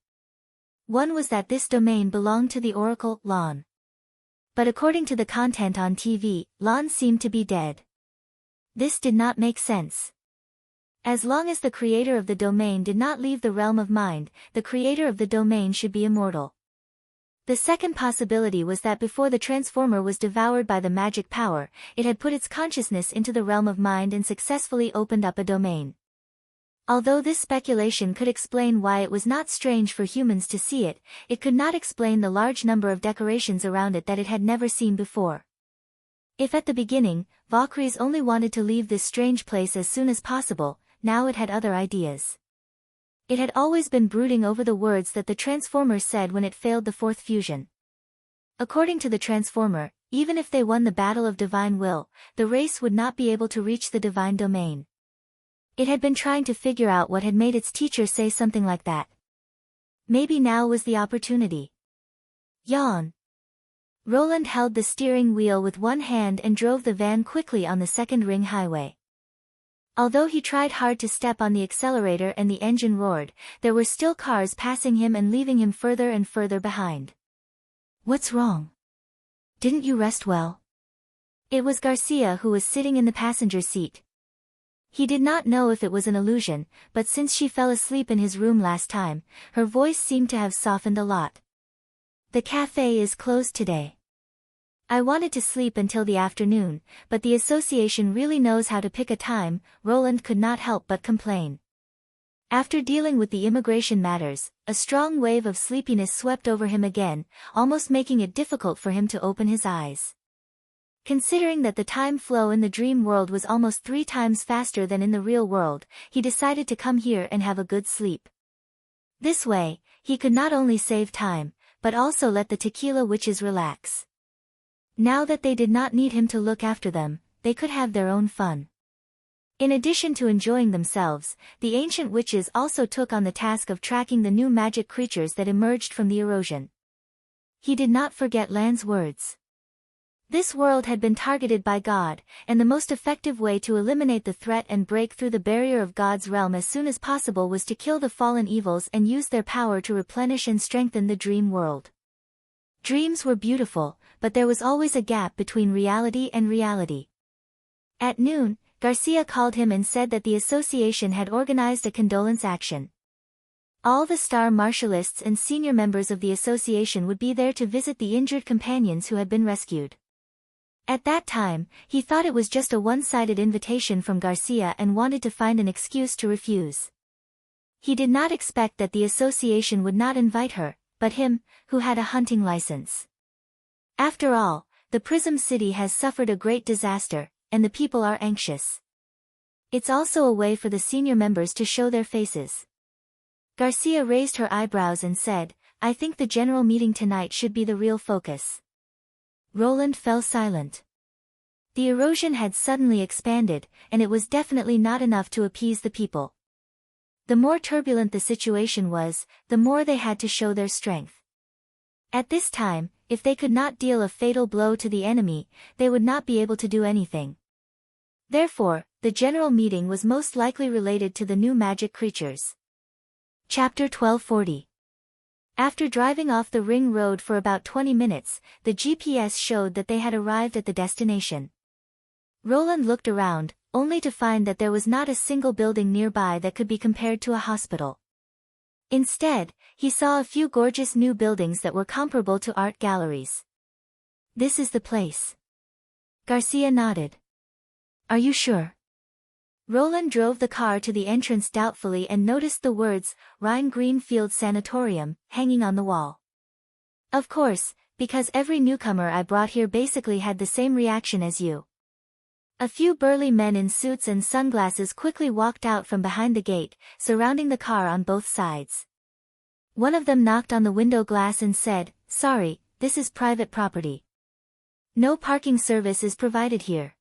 One was that this domain belonged to the oracle, Lon. But according to the content on TV, Lon seemed to be dead. This did not make sense. As long as the creator of the domain did not leave the realm of mind, the creator of the domain should be immortal. The second possibility was that before the Transformer was devoured by the magic power, it had put its consciousness into the realm of mind and successfully opened up a domain. Although this speculation could explain why it was not strange for humans to see it, it could not explain the large number of decorations around it that it had never seen before. If at the beginning, Valkyries only wanted to leave this strange place as soon as possible, now it had other ideas. It had always been brooding over the words that the Transformer said when it failed the fourth fusion. According to the Transformer, even if they won the Battle of Divine Will, the race would not be able to reach the divine domain. It had been trying to figure out what had made its teacher say something like that. Maybe now was the opportunity. Yawn. Roland held the steering wheel with one hand and drove the van quickly on the second ring highway. Although he tried hard to step on the accelerator and the engine roared, there were still cars passing him and leaving him further and further behind. What's wrong? Didn't you rest well? It was Garcia who was sitting in the passenger seat. He did not know if it was an illusion, but since she fell asleep in his room last time, her voice seemed to have softened a lot. The cafe is closed today. I wanted to sleep until the afternoon, but the association really knows how to pick a time, Roland could not help but complain. After dealing with the immigration matters, a strong wave of sleepiness swept over him again, almost making it difficult for him to open his eyes. Considering that the time flow in the dream world was almost 3 times faster than in the real world, he decided to come here and have a good sleep. This way, he could not only save time, but also let the tequila witches relax. Now that they did not need him to look after them, they could have their own fun. In addition to enjoying themselves, the ancient witches also took on the task of tracking the new magic creatures that emerged from the erosion. He did not forget Lan's words. This world had been targeted by God, and the most effective way to eliminate the threat and break through the barrier of God's realm as soon as possible was to kill the fallen evils and use their power to replenish and strengthen the dream world. Dreams were beautiful, but there was always a gap between reality and reality. At noon, Garcia called him and said that the association had organized a condolence action. All the star marshalists and senior members of the association would be there to visit the injured companions who had been rescued. At that time, he thought it was just a one-sided invitation from Garcia and wanted to find an excuse to refuse. He did not expect that the association would not invite her, but him, who had a hunting license. After all, the Prism City has suffered a great disaster, and the people are anxious. It's also a way for the senior members to show their faces. Garcia raised her eyebrows and said, "I think the general meeting tonight should be the real focus." Roland fell silent. The erosion had suddenly expanded, and it was definitely not enough to appease the people. The more turbulent the situation was, the more they had to show their strength. At this time, if they could not deal a fatal blow to the enemy, they would not be able to do anything. Therefore, the general meeting was most likely related to the new magic creatures. Chapter 1240. After driving off the ring road for about 20 minutes, the GPS showed that they had arrived at the destination. Roland looked around, only to find that there was not a single building nearby that could be compared to a hospital. Instead, he saw a few gorgeous new buildings that were comparable to art galleries. "This is the place." Garcia nodded. "Are you sure?" Roland drove the car to the entrance doubtfully and noticed the words, Rhine Greenfield Sanatorium, hanging on the wall. "Of course, because every newcomer I brought here basically had the same reaction as you." A few burly men in suits and sunglasses quickly walked out from behind the gate, surrounding the car on both sides. One of them knocked on the window glass and said, "Sorry, this is private property. No parking service is provided here."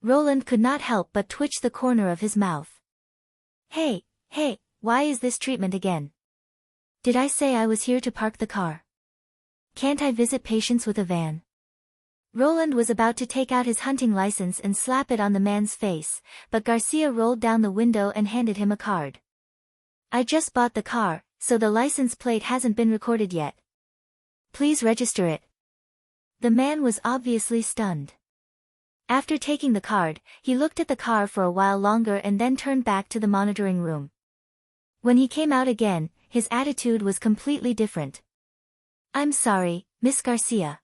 Roland could not help but twitch the corner of his mouth. Hey, why is this treatment again? Did I say I was here to park the car? Can't I visit patients with a van? Roland was about to take out his hunting license and slap it on the man's face, but Garcia rolled down the window and handed him a card. "I just bought the car, so the license plate hasn't been recorded yet. Please register it." The man was obviously stunned. After taking the card, he looked at the car for a while longer and then turned back to the monitoring room. When he came out again, his attitude was completely different. "I'm sorry, Miss Garcia.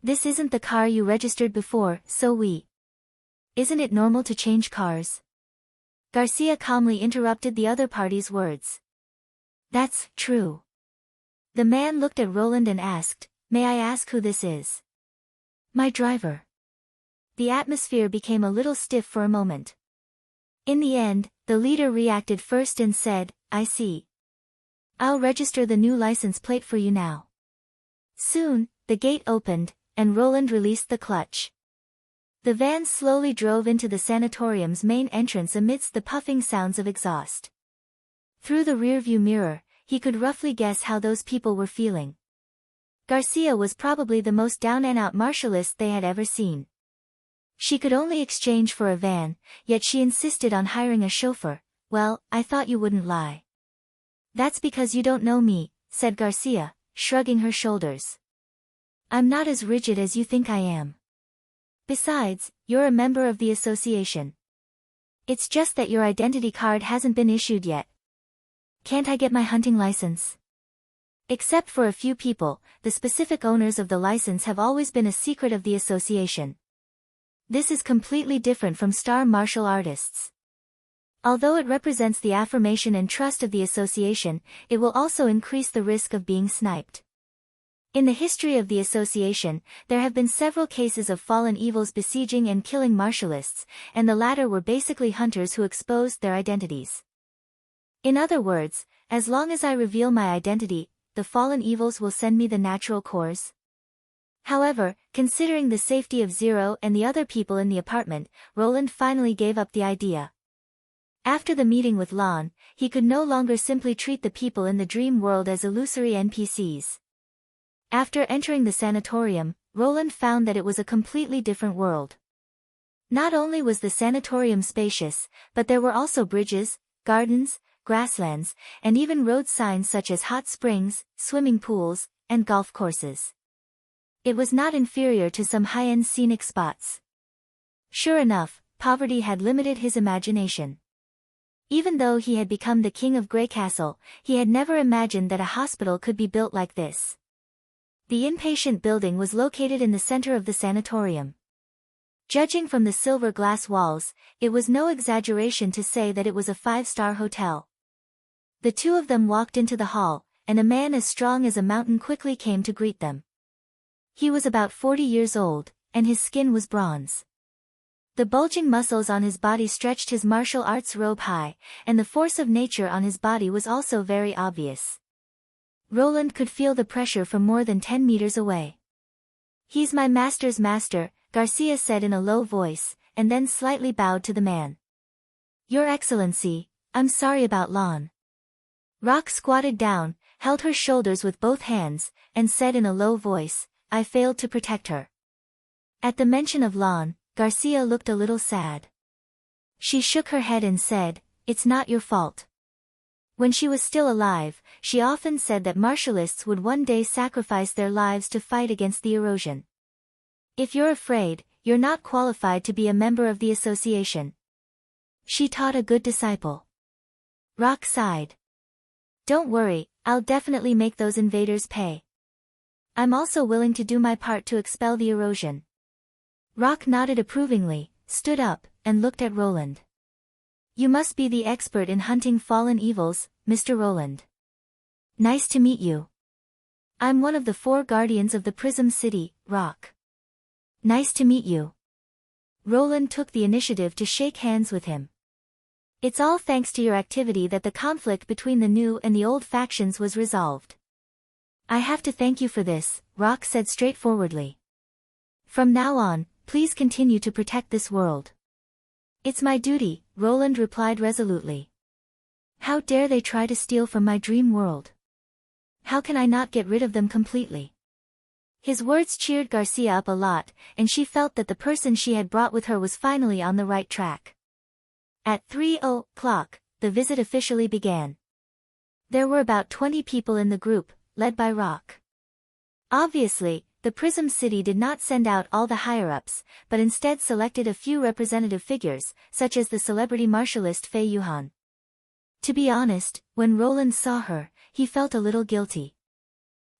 This isn't the car you registered before, so Isn't it normal to change cars?" Garcia calmly interrupted the other party's words. "That's true." The man looked at Roland and asked, "May I ask who this is?" "My driver." The atmosphere became a little stiff for a moment. In the end, the leader reacted first and said, "I see. I'll register the new license plate for you now." Soon, the gate opened, and Roland released the clutch. The van slowly drove into the sanatorium's main entrance amidst the puffing sounds of exhaust. Through the rearview mirror, he could roughly guess how those people were feeling. Garcia was probably the most down-and-out martialist they had ever seen. She could only exchange for a van, yet she insisted on hiring a chauffeur. "Well, I thought you wouldn't lie." "That's because you don't know me," said Garcia, shrugging her shoulders. "I'm not as rigid as you think I am. Besides, you're a member of the association. It's just that your identity card hasn't been issued yet. Can't I get my hunting license?" Except for a few people, the specific owners of the license have always been a secret of the association. This is completely different from star martial artists. Although it represents the affirmation and trust of the association, it will also increase the risk of being sniped. In the history of the association, there have been several cases of fallen evils besieging and killing martialists, and the latter were basically hunters who exposed their identities. In other words, as long as I reveal my identity, the fallen evils will send me the natural cores. However, considering the safety of Zero and the other people in the apartment, Roland finally gave up the idea. After the meeting with Lon, he could no longer simply treat the people in the dream world as illusory NPCs. After entering the sanatorium, Roland found that it was a completely different world. Not only was the sanatorium spacious, but there were also bridges, gardens, grasslands, and even road signs such as hot springs, swimming pools, and golf courses. It was not inferior to some high-end scenic spots. Sure enough, poverty had limited his imagination. Even though he had become the king of Greycastle, he had never imagined that a hospital could be built like this. The inpatient building was located in the center of the sanatorium. Judging from the silver glass walls, it was no exaggeration to say that it was a 5-star hotel. The two of them walked into the hall, and a man as strong as a mountain quickly came to greet them. He was about 40 years old, and his skin was bronze. The bulging muscles on his body stretched his martial arts robe high, and the force of nature on his body was also very obvious. Roland could feel the pressure from more than 10 meters away. "He's my master's master," Garcia said in a low voice, and then slightly bowed to the man. "Your Excellency, I'm sorry about Lon." Rock squatted down, held her shoulders with both hands, and said in a low voice, "I failed to protect her." At the mention of Lon, Garcia looked a little sad. She shook her head and said, "It's not your fault." When she was still alive, she often said that martialists would one day sacrifice their lives to fight against the erosion. "If you're afraid, you're not qualified to be a member of the association." She taught a good disciple. Rock sighed. "Don't worry, I'll definitely make those invaders pay. I'm also willing to do my part to expel the erosion." Rock nodded approvingly, stood up, and looked at Roland. "You must be the expert in hunting fallen evils, Mr. Roland. Nice to meet you." "I'm one of the 4 guardians of the Prism City, Rock." "Nice to meet you." Roland took the initiative to shake hands with him. It's all thanks to your activity that the conflict between the new and the old factions was resolved. I have to thank you for this, Rock said straightforwardly. From now on, please continue to protect this world. It's my duty, Roland replied resolutely. How dare they try to steal from my dream world? How can I not get rid of them completely? His words cheered Garcia up a lot, and she felt that the person she had brought with her was finally on the right track. At 3:00, the visit officially began. There were about 20 people in the group, led by Rock. Obviously, the Prism City did not send out all the higher-ups, but instead selected a few representative figures, such as the celebrity martialist Fei Yuhan. To be honest, when Roland saw her, he felt a little guilty.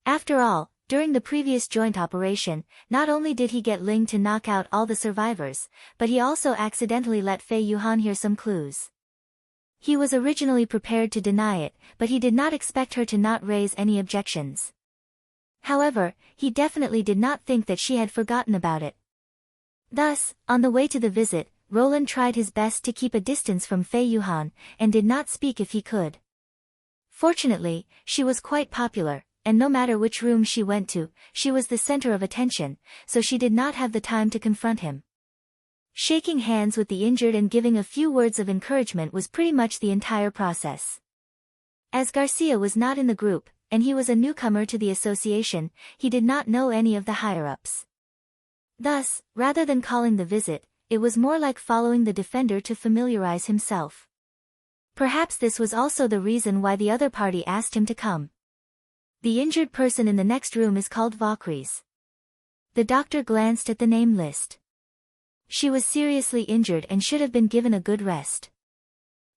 After all, during the previous joint operation, not only did he get Ling to knock out all the survivors, but he also accidentally let Fei Yuhan hear some clues. He was originally prepared to deny it, but he did not expect her to not raise any objections. However, he definitely did not think that she had forgotten about it. Thus, on the way to the visit, Roland tried his best to keep a distance from Fei Yuhan, and did not speak if he could. Fortunately, she was quite popular, and no matter which room she went to, she was the center of attention, so she did not have the time to confront him. Shaking hands with the injured and giving a few words of encouragement was pretty much the entire process. As Garcia was not in the group, and he was a newcomer to the association, he did not know any of the higher-ups. Thus, rather than calling the visit, it was more like following the defender to familiarize himself. Perhaps this was also the reason why the other party asked him to come. The injured person in the next room is called Valkyries. The doctor glanced at the name list. She was seriously injured and should have been given a good rest.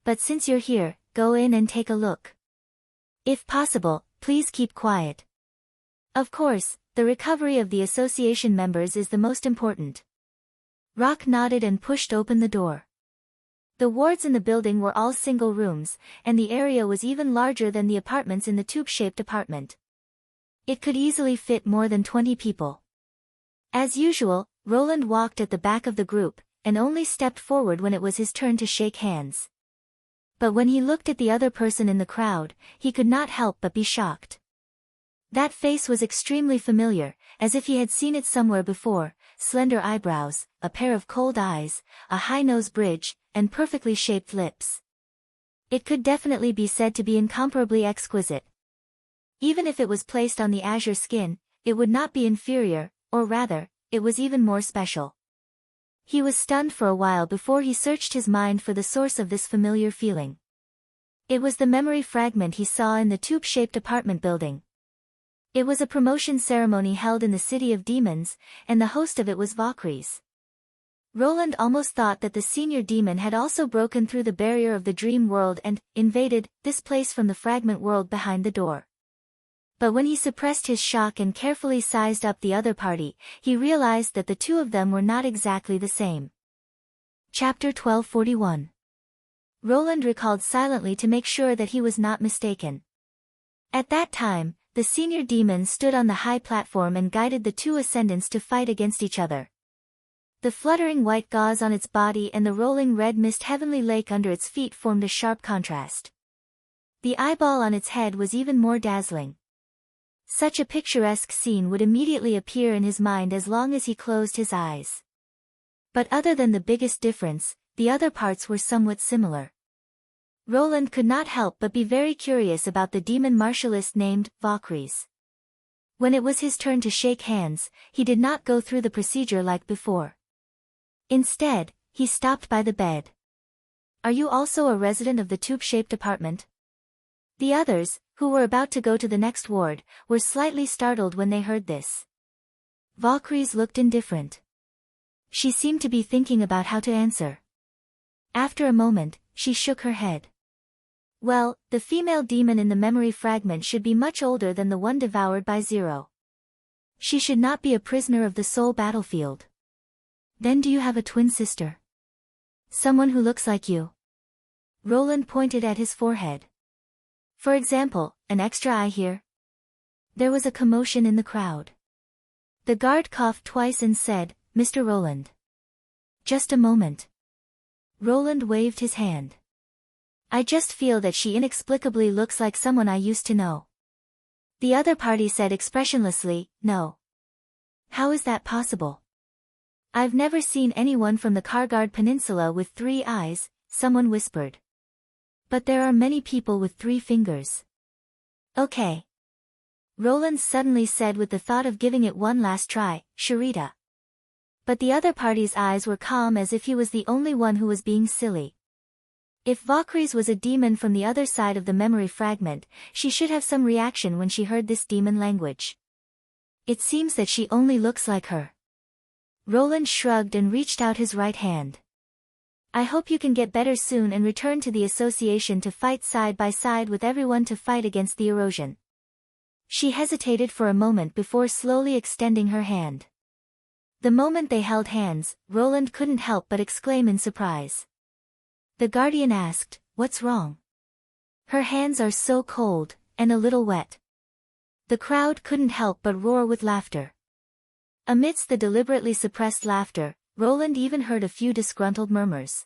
But since you're here, go in and take a look. If possible, please keep quiet. Of course, the recovery of the association members is the most important. Rock nodded and pushed open the door. The wards in the building were all single rooms, and the area was even larger than the apartments in the tube-shaped apartment. It could easily fit more than 20 people. As usual, Roland walked at the back of the group, and only stepped forward when it was his turn to shake hands. But when he looked at the other person in the crowd, he could not help but be shocked. That face was extremely familiar, as if he had seen it somewhere before: slender eyebrows, a pair of cold eyes, a high nose bridge, and perfectly shaped lips. It could definitely be said to be incomparably exquisite. Even if it was placed on the azure skin, it would not be inferior, or rather, it was even more special. He was stunned for a while before he searched his mind for the source of this familiar feeling. It was the memory fragment he saw in the tube-shaped apartment building. It was a promotion ceremony held in the City of Demons, and the host of it was Valkyries. Roland almost thought that the senior demon had also broken through the barrier of the dream world and invaded this place from the fragment world behind the door. But when he suppressed his shock and carefully sized up the other party, he realized that the two of them were not exactly the same. Chapter 1241. Roland recalled silently to make sure that he was not mistaken. At that time, the senior demon stood on the high platform and guided the two ascendants to fight against each other. The fluttering white gauze on its body and the rolling red mist heavenly lake under its feet formed a sharp contrast. The eyeball on its head was even more dazzling. Such a picturesque scene would immediately appear in his mind as long as he closed his eyes. But other than the biggest difference, the other parts were somewhat similar. Roland could not help but be very curious about the demon martialist named Valkyries. When it was his turn to shake hands, he did not go through the procedure like before. Instead, he stopped by the bed. "Are you also a resident of the tube-shaped apartment?" The others, who were about to go to the next ward, were slightly startled when they heard this. Valkyries looked indifferent. She seemed to be thinking about how to answer. After a moment, she shook her head. Well, the female demon in the memory fragment should be much older than the one devoured by Zero. She should not be a prisoner of the soul battlefield. Then do you have a twin sister? Someone who looks like you? Roland pointed at his forehead. For example, an extra eye here? There was a commotion in the crowd. The guard coughed twice and said, "Mr. Roland. Just a moment. Roland waved his hand. I just feel that she inexplicably looks like someone I used to know. The other party said expressionlessly, no. How is that possible? I've never seen anyone from the Kargard Peninsula with 3 eyes, someone whispered. But there are many people with 3 fingers. Okay. Roland suddenly said with the thought of giving it one last try, Sharita. But the other party's eyes were calm as if he was the only one who was being silly. If Valkyries was a demon from the other side of the memory fragment, she should have some reaction when she heard this demon language. It seems that she only looks like her. Roland shrugged and reached out his right hand. I hope you can get better soon and return to the association to fight side by side with everyone to fight against the erosion. She hesitated for a moment before slowly extending her hand. The moment they held hands, Roland couldn't help but exclaim in surprise. The guardian asked, "What's wrong?" Her hands are so cold, and a little wet. The crowd couldn't help but roar with laughter. Amidst the deliberately suppressed laughter, Roland even heard a few disgruntled murmurs.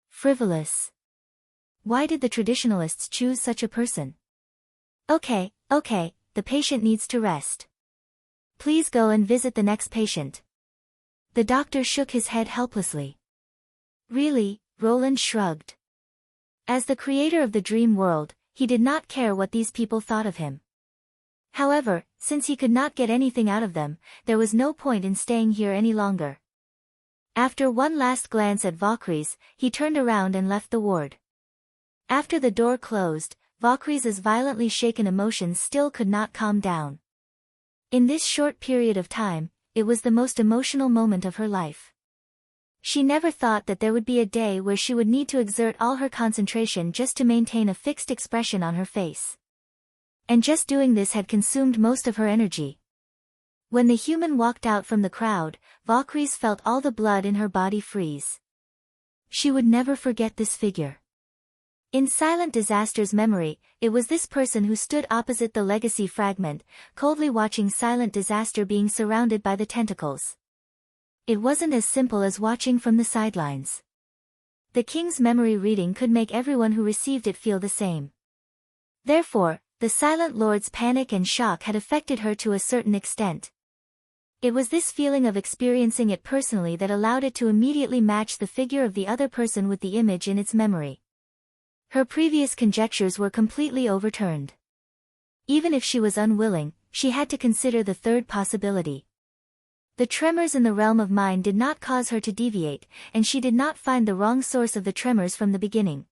Frivolous. Why did the traditionalists choose such a person? Okay, the patient needs to rest. Please go and visit the next patient. The doctor shook his head helplessly. Really? Roland shrugged. As the creator of the dream world, he did not care what these people thought of him. However, since he could not get anything out of them, there was no point in staying here any longer. After one last glance at Valkyries, he turned around and left the ward. After the door closed, Valkyries' violently shaken emotions still could not calm down. In this short period of time, it was the most emotional moment of her life. She never thought that there would be a day where she would need to exert all her concentration just to maintain a fixed expression on her face. And just doing this had consumed most of her energy. When the human walked out from the crowd, Valkyries felt all the blood in her body freeze. She would never forget this figure. In Silent Disaster's memory, it was this person who stood opposite the legacy fragment, coldly watching Silent Disaster being surrounded by the tentacles. It wasn't as simple as watching from the sidelines. The king's memory reading could make everyone who received it feel the same. Therefore, the Silent Lord's panic and shock had affected her to a certain extent. It was this feeling of experiencing it personally that allowed it to immediately match the figure of the other person with the image in its memory. Her previous conjectures were completely overturned. Even if she was unwilling, she had to consider the third possibility. The tremors in the realm of mind did not cause her to deviate, and she did not find the wrong source of the tremors from the beginning.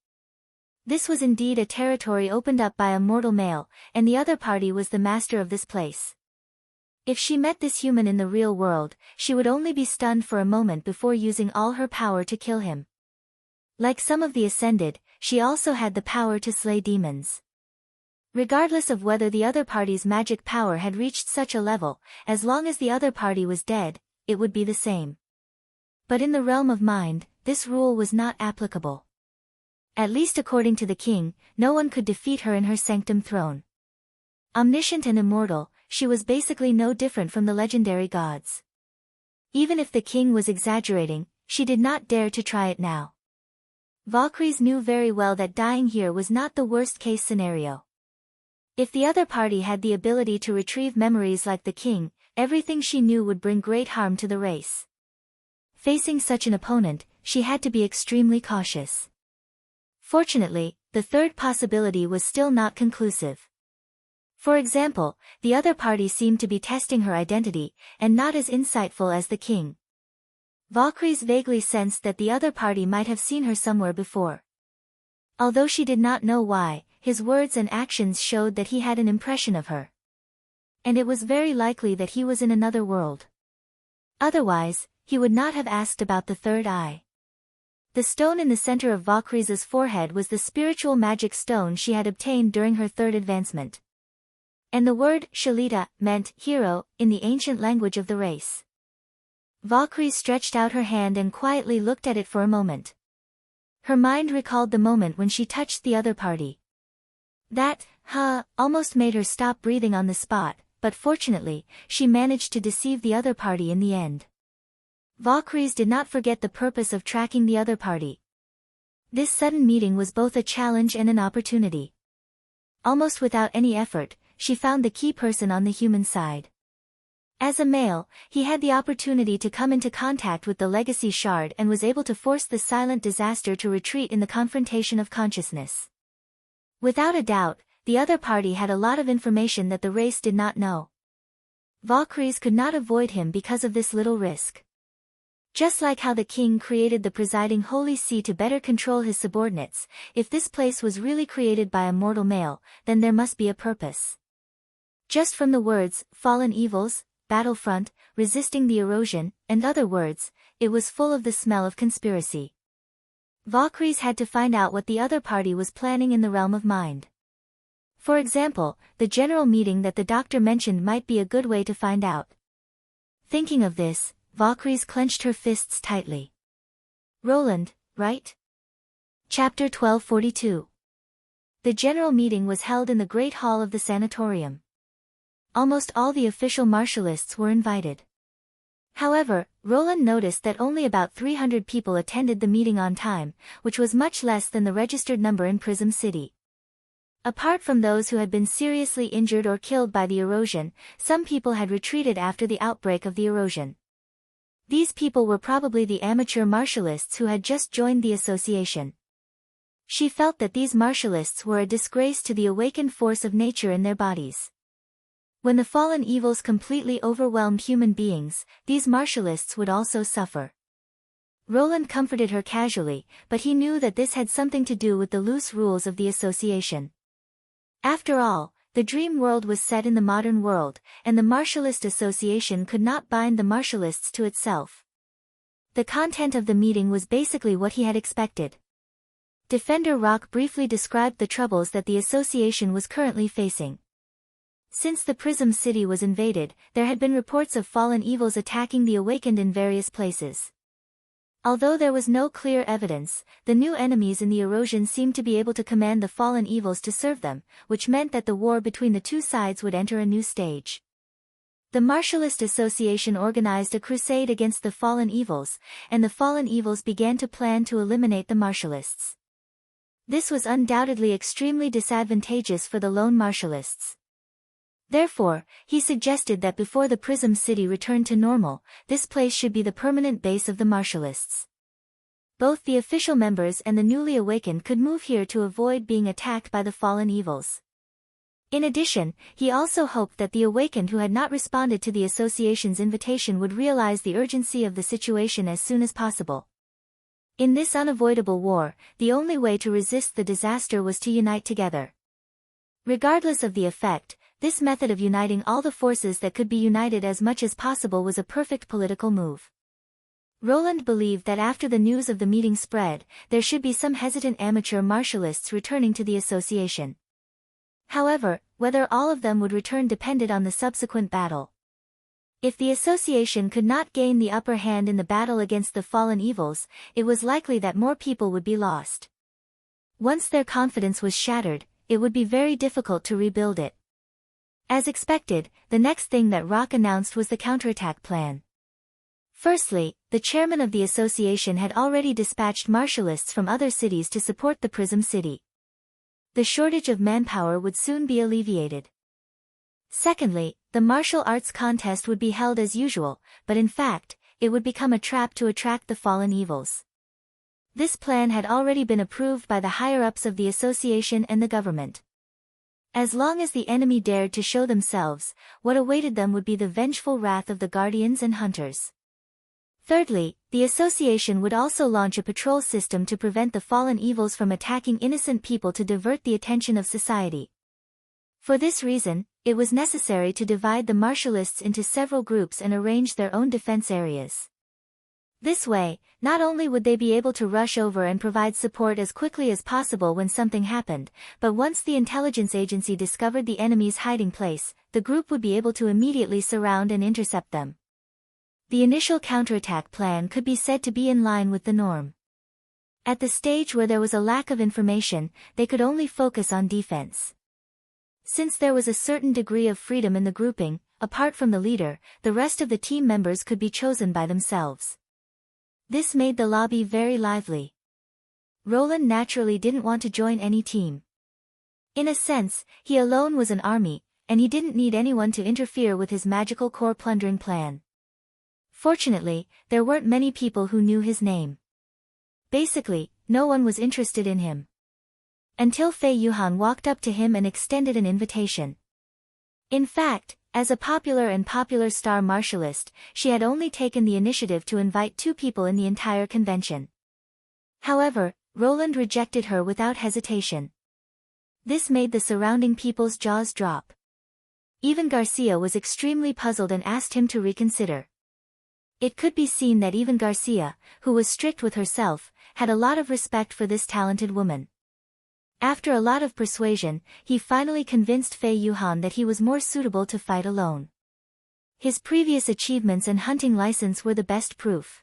This was indeed a territory opened up by a mortal male, and the other party was the master of this place. If she met this human in the real world, she would only be stunned for a moment before using all her power to kill him. Like some of the Ascended, she also had the power to slay demons. Regardless of whether the other party's magic power had reached such a level, as long as the other party was dead, it would be the same. But in the realm of mind, this rule was not applicable. At least according to the king, no one could defeat her in her sanctum throne. Omniscient and immortal, she was basically no different from the legendary gods. Even if the king was exaggerating, she did not dare to try it now. Valkyries knew very well that dying here was not the worst-case scenario. If the other party had the ability to retrieve memories like the king, everything she knew would bring great harm to the race. Facing such an opponent, she had to be extremely cautious. Fortunately, the third possibility was still not conclusive. For example, the other party seemed to be testing her identity, and not as insightful as the king. Valkyries vaguely sensed that the other party might have seen her somewhere before. Although she did not know why, his words and actions showed that he had an impression of her. And it was very likely that he was in another world. Otherwise, he would not have asked about the third eye. The stone in the center of Valkyries' forehead was the spiritual magic stone she had obtained during her third advancement. And the word Shalita meant hero in the ancient language of the race. Valkyries stretched out her hand and quietly looked at it for a moment. Her mind recalled the moment when she touched the other party. That, almost made her stop breathing on the spot, but fortunately, she managed to deceive the other party in the end. Valkyries did not forget the purpose of tracking the other party. This sudden meeting was both a challenge and an opportunity. Almost without any effort, she found the key person on the human side. As a male, he had the opportunity to come into contact with the legacy shard and was able to force the silent disaster to retreat in the confrontation of consciousness. Without a doubt, the other party had a lot of information that the race did not know. Valkyries could not avoid him because of this little risk. Just like how the king created the presiding holy see to better control his subordinates, if this place was really created by a mortal male, then there must be a purpose. Just from the words, fallen evils, battlefront, resisting the erosion, and other words, it was full of the smell of conspiracy. Valkyries had to find out what the other party was planning in the realm of mind. For example, the general meeting that the doctor mentioned might be a good way to find out. Thinking of this, Valkyries clenched her fists tightly. Roland, right? Chapter 1242. The general meeting was held in the Great Hall of the sanatorium. Almost all the official martialists were invited. However, Roland noticed that only about 300 people attended the meeting on time, which was much less than the registered number in Prism City. Apart from those who had been seriously injured or killed by the erosion, some people had retreated after the outbreak of the erosion. These people were probably the amateur martialists who had just joined the association. She felt that these martialists were a disgrace to the awakened force of nature in their bodies. When the fallen evils completely overwhelmed human beings, these martialists would also suffer. Roland comforted her casually, but he knew that this had something to do with the loose rules of the association. After all, the dream world was set in the modern world, and the Martialist Association could not bind the martialists to itself. The content of the meeting was basically what he had expected. Defender Rock briefly described the troubles that the association was currently facing. Since the Prism City was invaded, there had been reports of fallen evils attacking the awakened in various places. Although there was no clear evidence, the new enemies in the erosion seemed to be able to command the fallen evils to serve them, which meant that the war between the two sides would enter a new stage. The Martialist Association organized a crusade against the fallen evils, and the fallen evils began to plan to eliminate the martialists. This was undoubtedly extremely disadvantageous for the lone martialists. Therefore, he suggested that before the Prism City returned to normal, this place should be the permanent base of the martialists. Both the official members and the newly awakened could move here to avoid being attacked by the fallen evils. In addition, he also hoped that the awakened who had not responded to the association's invitation would realize the urgency of the situation as soon as possible. In this unavoidable war, the only way to resist the disaster was to unite together. Regardless of the effect, this method of uniting all the forces that could be united as much as possible was a perfect political move. Roland believed that after the news of the meeting spread, there should be some hesitant amateur martialists returning to the association. However, whether all of them would return depended on the subsequent battle. If the association could not gain the upper hand in the battle against the fallen evils, it was likely that more people would be lost. Once their confidence was shattered, it would be very difficult to rebuild it. As expected, the next thing that Rock announced was the counterattack plan. Firstly, the chairman of the association had already dispatched martialists from other cities to support the Prism City. The shortage of manpower would soon be alleviated. Secondly, the martial arts contest would be held as usual, but in fact, it would become a trap to attract the fallen evils. This plan had already been approved by the higher-ups of the association and the government. As long as the enemy dared to show themselves, what awaited them would be the vengeful wrath of the guardians and hunters. Thirdly, the association would also launch a patrol system to prevent the fallen evils from attacking innocent people to divert the attention of society. For this reason, it was necessary to divide the martialists into several groups and arrange their own defense areas. This way, not only would they be able to rush over and provide support as quickly as possible when something happened, but once the intelligence agency discovered the enemy's hiding place, the group would be able to immediately surround and intercept them. The initial counterattack plan could be said to be in line with the norm. At the stage where there was a lack of information, they could only focus on defense. Since there was a certain degree of freedom in the grouping, apart from the leader, the rest of the team members could be chosen by themselves. This made the lobby very lively. Roland naturally didn't want to join any team. In a sense, he alone was an army, and he didn't need anyone to interfere with his magical core plundering plan. Fortunately, there weren't many people who knew his name. Basically, no one was interested in him. Until Fei Yuhan walked up to him and extended an invitation. In fact, as a popular star martialist, she had only taken the initiative to invite 2 people in the entire convention. However, Roland rejected her without hesitation. This made the surrounding people's jaws drop. Even Garcia was extremely puzzled and asked him to reconsider. It could be seen that even Garcia, who was strict with herself, had a lot of respect for this talented woman. After a lot of persuasion, he finally convinced Fei Yuhan that he was more suitable to fight alone. His previous achievements and hunting license were the best proof.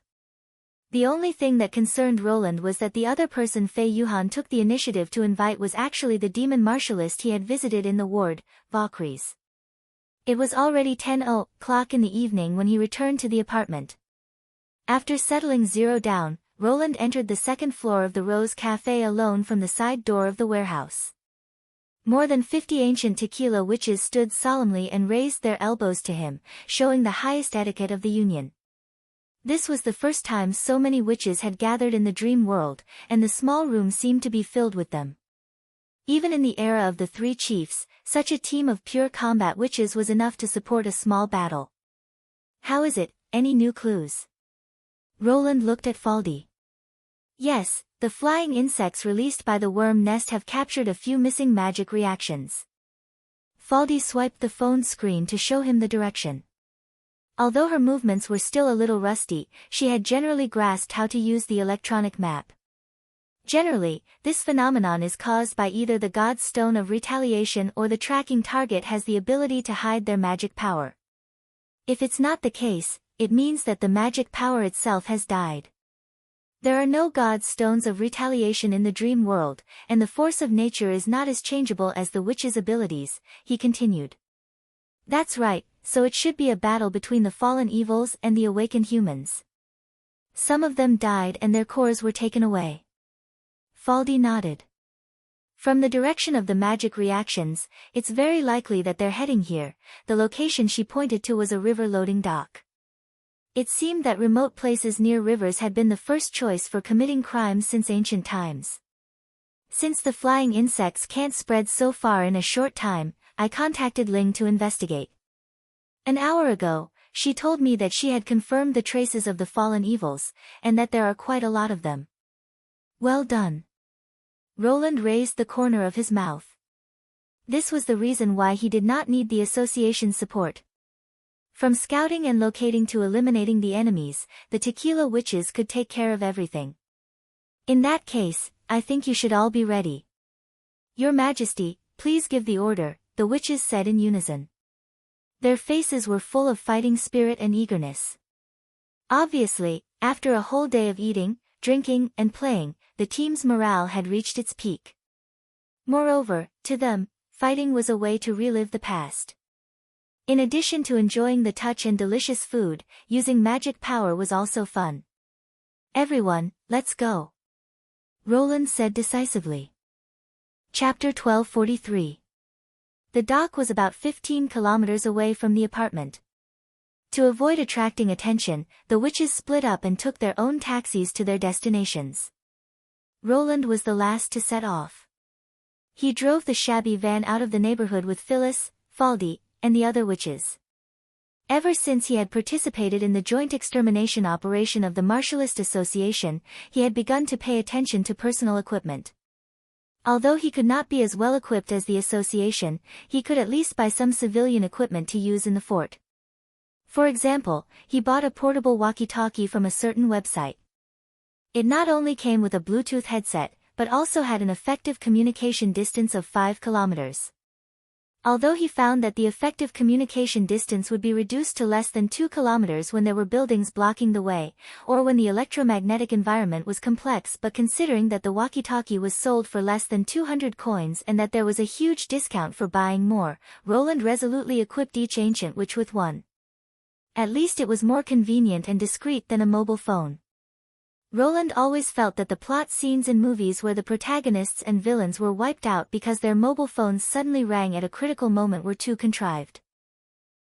The only thing that concerned Roland was that the other person Fei Yuhan took the initiative to invite was actually the demon martialist he had visited in the ward, Valkyries. It was already 10:00 in the evening when he returned to the apartment. After settling zero down, Roland entered the 2nd floor of the Rose Café alone from the side door of the warehouse. More than 50 ancient tequila witches stood solemnly and raised their elbows to him, showing the highest etiquette of the Union. This was the first time so many witches had gathered in the dream world, and the small room seemed to be filled with them. Even in the era of the 3 chiefs, such a team of pure combat witches was enough to support a small battle. How is it, any new clues? Roland looked at Faldi. Yes, the flying insects released by the worm nest have captured a few missing magic reactions. Faldi swiped the phone screen to show him the direction. Although her movements were still a little rusty, she had generally grasped how to use the electronic map. Generally, this phenomenon is caused by either the god's stone of retaliation or the tracking target has the ability to hide their magic power. If it's not the case, it means that the magic power itself has died. There are no god's stones of retaliation in the dream world, and the force of nature is not as changeable as the witch's abilities, he continued. That's right, so it should be a battle between the fallen evils and the awakened humans. Some of them died and their cores were taken away. Faldi nodded. From the direction of the magic reactions, it's very likely that they're heading here. The location she pointed to was a river loading dock. It seemed that remote places near rivers had been the first choice for committing crimes since ancient times. Since the flying insects can't spread so far in a short time, I contacted Ling to investigate. An hour ago, she told me that she had confirmed the traces of the fallen evils, and that there are quite a lot of them. Well done. Roland raised the corner of his mouth. This was the reason why he did not need the association's support. From scouting and locating to eliminating the enemies, the tequila witches could take care of everything. In that case, I think you should all be ready. Your Majesty, please give the order, the witches said in unison. Their faces were full of fighting spirit and eagerness. Obviously, after a whole day of eating, drinking, and playing, the team's morale had reached its peak. Moreover, to them, fighting was a way to relive the past. In addition to enjoying the touch and delicious food, using magic power was also fun. Everyone, let's go. Roland said decisively. Chapter 1243. The dock was about 15 kilometers away from the apartment. To avoid attracting attention, the witches split up and took their own taxis to their destinations. Roland was the last to set off. He drove the shabby van out of the neighborhood with Phyllis, Faldi, and the other witches. Ever since he had participated in the joint extermination operation of the Martialist Association, he had begun to pay attention to personal equipment. Although he could not be as well equipped as the association, he could at least buy some civilian equipment to use in the fort. For example, he bought a portable walkie-talkie from a certain website. It not only came with a Bluetooth headset, but also had an effective communication distance of 5 kilometers. Although he found that the effective communication distance would be reduced to less than 2 kilometers when there were buildings blocking the way, or when the electromagnetic environment was complex, but considering that the walkie-talkie was sold for less than 200 coins and that there was a huge discount for buying more, Roland resolutely equipped each ancient witch with one. At least it was more convenient and discreet than a mobile phone. Roland always felt that the plot scenes in movies where the protagonists and villains were wiped out because their mobile phones suddenly rang at a critical moment were too contrived.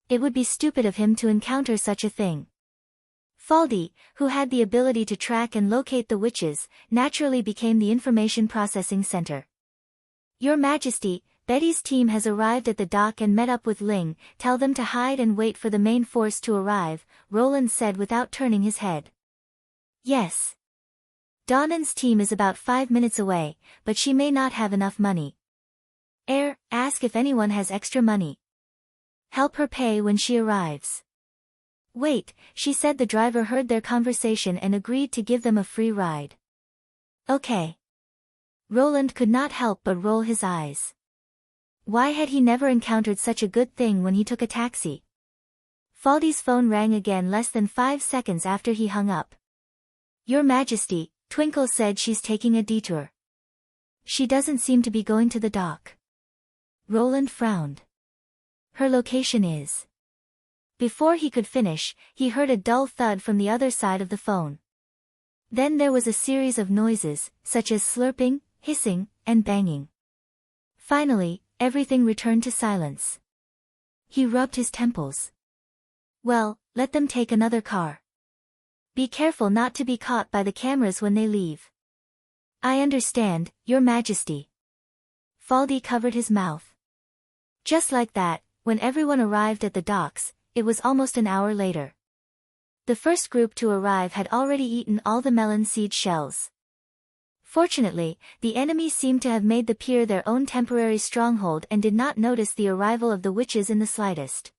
It would be stupid of him to encounter such a thing. Faldy, who had the ability to track and locate the witches, naturally became the information processing center. Your Majesty, Betty's team has arrived at the dock and met up with Ling. Tell them to hide and wait for the main force to arrive, Roland said without turning his head. Yes. Donnan's team is about 5 minutes away, but she may not have enough money. Ask if anyone has extra money. Help her pay when she arrives. Wait, she said. The driver heard their conversation and agreed to give them a free ride. Okay. Roland could not help but roll his eyes. Why had he never encountered such a good thing when he took a taxi? Faldy's phone rang again less than 5 seconds after he hung up. Your Majesty, Twinkle said she's taking a detour. She doesn't seem to be going to the dock. Roland frowned. Her location is... Before he could finish, he heard a dull thud from the other side of the phone. Then there was a series of noises, such as slurping, hissing, and banging. Finally, everything returned to silence. He rubbed his temples. Well, let them take another car. Be careful not to be caught by the cameras when they leave. I understand, Your Majesty. Faldy covered his mouth. Just like that, when everyone arrived at the docks, it was almost an hour later. The first group to arrive had already eaten all the melon seed shells. Fortunately, the enemy seemed to have made the pier their own temporary stronghold and did not notice the arrival of the witches in the slightest.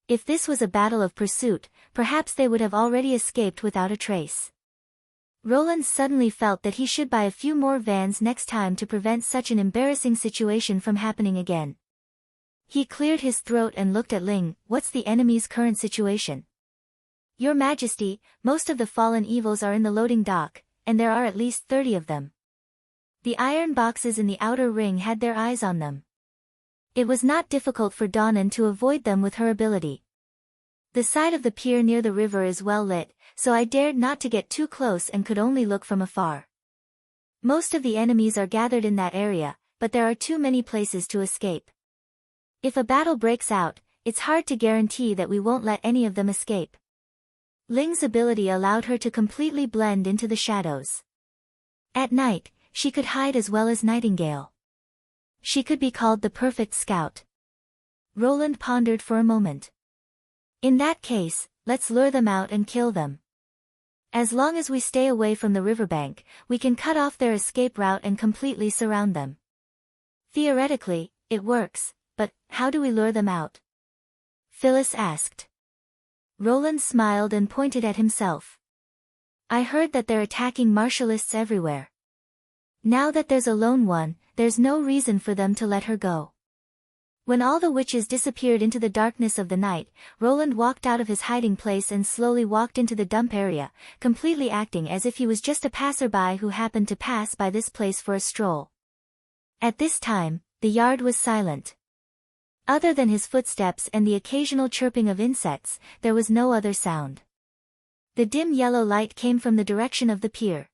If this was a battle of pursuit, perhaps they would have already escaped without a trace. Roland suddenly felt that he should buy a few more vans next time to prevent such an embarrassing situation from happening again. He cleared his throat and looked at Ling. What's the enemy's current situation? Your Majesty, most of the fallen evils are in the loading dock, and there are at least 30 of them. The iron boxes in the outer ring had their eyes on them. It was not difficult for Donnan to avoid them with her ability. The side of the pier near the river is well lit, so I dared not to get too close and could only look from afar. Most of the enemies are gathered in that area, but there are too many places to escape. If a battle breaks out, it's hard to guarantee that we won't let any of them escape. Ling's ability allowed her to completely blend into the shadows. At night, she could hide as well as Nightingale. She could be called the perfect scout. Roland pondered for a moment. In that case, let's lure them out and kill them. As long as we stay away from the riverbank, we can cut off their escape route and completely surround them. Theoretically, it works, but how do we lure them out? Phyllis asked. Roland smiled and pointed at himself. I heard that they're attacking martialists everywhere. Now that there's a lone one, there's no reason for them to let her go. When all the witches disappeared into the darkness of the night, Roland walked out of his hiding place and slowly walked into the dump area, completely acting as if he was just a passerby who happened to pass by this place for a stroll. At this time, the yard was silent. Other than his footsteps and the occasional chirping of insects, there was no other sound. The dim yellow light came from the direction of the pier.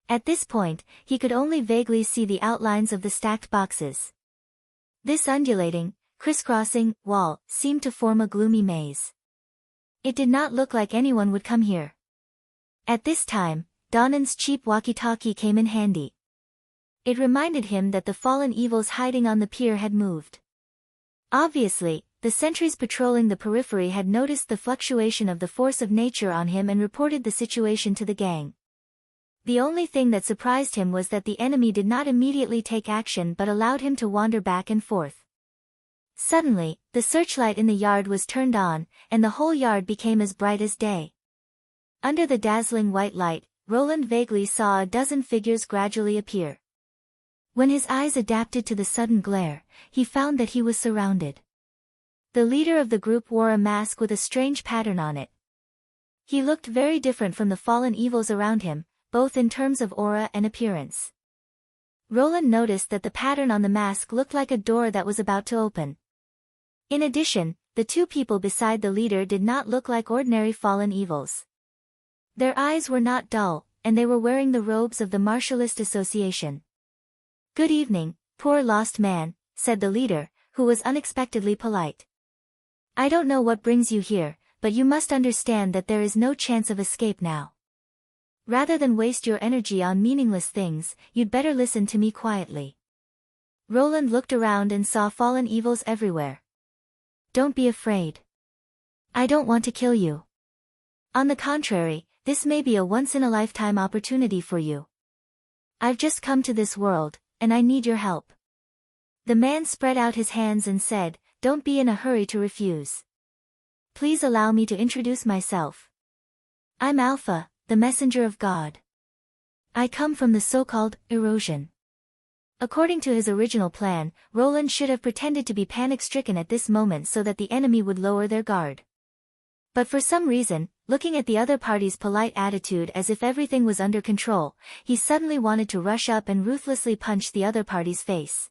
At this point, he could only vaguely see the outlines of the stacked boxes. This undulating, crisscrossing wall seemed to form a gloomy maze. It did not look like anyone would come here. At this time, Donnan's cheap walkie-talkie came in handy. It reminded him that the fallen evils hiding on the pier had moved. Obviously, the sentries patrolling the periphery had noticed the fluctuation of the force of nature on him and reported the situation to the gang. The only thing that surprised him was that the enemy did not immediately take action but allowed him to wander back and forth. Suddenly, the searchlight in the yard was turned on, and the whole yard became as bright as day. Under the dazzling white light, Roland vaguely saw a dozen figures gradually appear. When his eyes adapted to the sudden glare, he found that he was surrounded. The leader of the group wore a mask with a strange pattern on it. He looked very different from the fallen evils around him, both in terms of aura and appearance. Roland noticed that the pattern on the mask looked like a door that was about to open. In addition, the two people beside the leader did not look like ordinary fallen evils. Their eyes were not dull, and they were wearing the robes of the Martialist Association. "Good evening, poor lost man," said the leader, who was unexpectedly polite. "I don't know what brings you here, but you must understand that there is no chance of escape now. Rather than waste your energy on meaningless things, you'd better listen to me quietly." Roland looked around and saw fallen evils everywhere. "Don't be afraid. I don't want to kill you. On the contrary, this may be a once-in-a-lifetime opportunity for you. I've just come to this world, and I need your help." The man spread out his hands and said, "Don't be in a hurry to refuse. Please allow me to introduce myself. I'm Alpha, the messenger of God. I come from the so-called erosion." According to his original plan, Roland should have pretended to be panic-stricken at this moment so that the enemy would lower their guard. But for some reason, looking at the other party's polite attitude as if everything was under control, he suddenly wanted to rush up and ruthlessly punch the other party's face.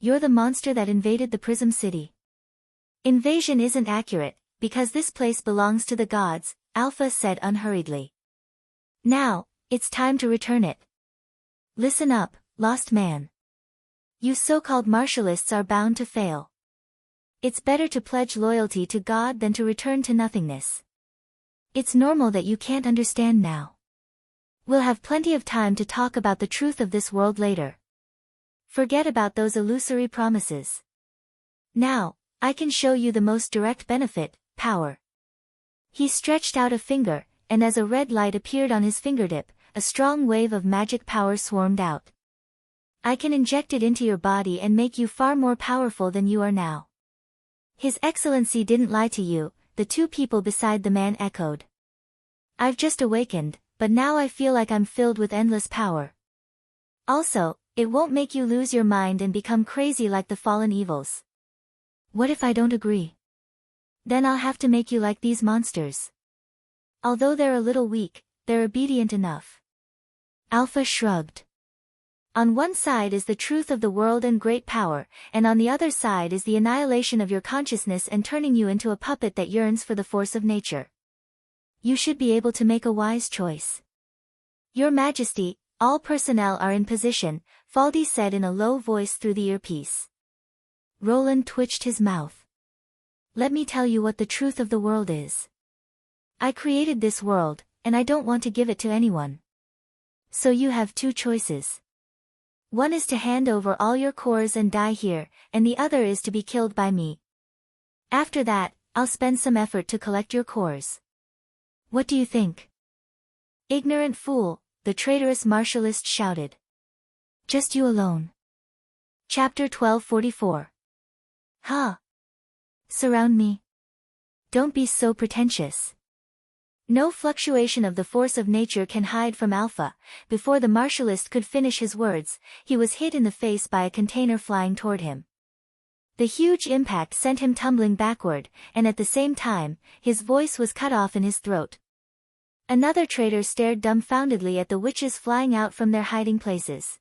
"You're the monster that invaded the Prism City." "Invasion isn't accurate, because this place belongs to the gods," Alpha said unhurriedly. "Now, it's time to return it. Listen up, lost man. You so-called martialists are bound to fail. It's better to pledge loyalty to God than to return to nothingness. It's normal that you can't understand now. We'll have plenty of time to talk about the truth of this world later. Forget about those illusory promises. Now, I can show you the most direct benefit, power." He stretched out a finger, and as a red light appeared on his fingertip, a strong wave of magic power swarmed out. "I can inject it into your body and make you far more powerful than you are now." "His Excellency didn't lie to you," the two people beside the man echoed. "I've just awakened, but now I feel like I'm filled with endless power. Also, it won't make you lose your mind and become crazy like the fallen evils." "What if I don't agree? Then I'll have to make you like these monsters. Although they're a little weak, they're obedient enough." Alpha shrugged. "On one side is the truth of the world and great power, and on the other side is the annihilation of your consciousness and turning you into a puppet that yearns for the force of nature. You should be able to make a wise choice." "Your Majesty, all personnel are in position," Faldi said in a low voice through the earpiece. Roland twitched his mouth. "Let me tell you what the truth of the world is. I created this world, and I don't want to give it to anyone. So you have two choices. One is to hand over all your cores and die here, and the other is to be killed by me. After that, I'll spend some effort to collect your cores. What do you think?" "Ignorant fool," the traitorous martialist shouted. "Just you alone." Chapter 1244. "Huh? Surround me? Don't be so pretentious." No fluctuation of the force of nature can hide from Alpha. Before the martialist could finish his words, he was hit in the face by a container flying toward him. The huge impact sent him tumbling backward, and at the same time, his voice was cut off in his throat. Another traitor stared dumbfoundedly at the witches flying out from their hiding places.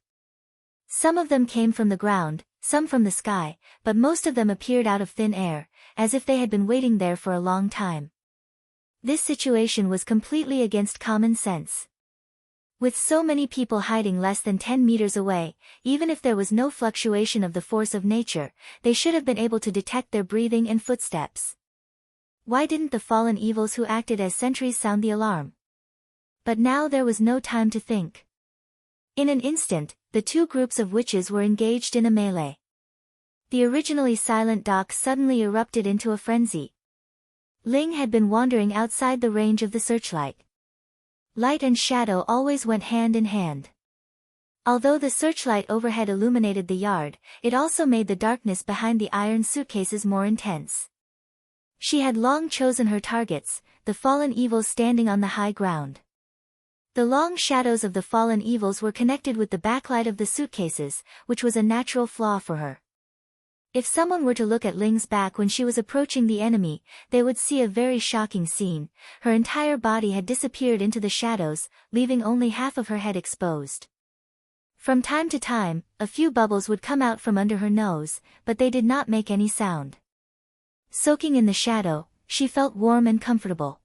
Some of them came from the ground, some from the sky, but most of them appeared out of thin air, as if they had been waiting there for a long time. This situation was completely against common sense. With so many people hiding less than 10 meters away, even if there was no fluctuation of the force of nature, they should have been able to detect their breathing and footsteps. Why didn't the fallen evils who acted as sentries sound the alarm? But now there was no time to think. In an instant, the two groups of witches were engaged in a melee. The originally silent Doc suddenly erupted into a frenzy. Ling had been wandering outside the range of the searchlight. Light and shadow always went hand in hand. Although the searchlight overhead illuminated the yard, it also made the darkness behind the iron suitcases more intense. She had long chosen her targets, the fallen evils standing on the high ground. The long shadows of the fallen evils were connected with the backlight of the suitcases, which was a natural flaw for her. If someone were to look at Ling's back when she was approaching the enemy, they would see a very shocking scene. Her entire body had disappeared into the shadows, leaving only half of her head exposed. From time to time, a few bubbles would come out from under her nose, but they did not make any sound. Soaking in the shadow, she felt warm and comfortable.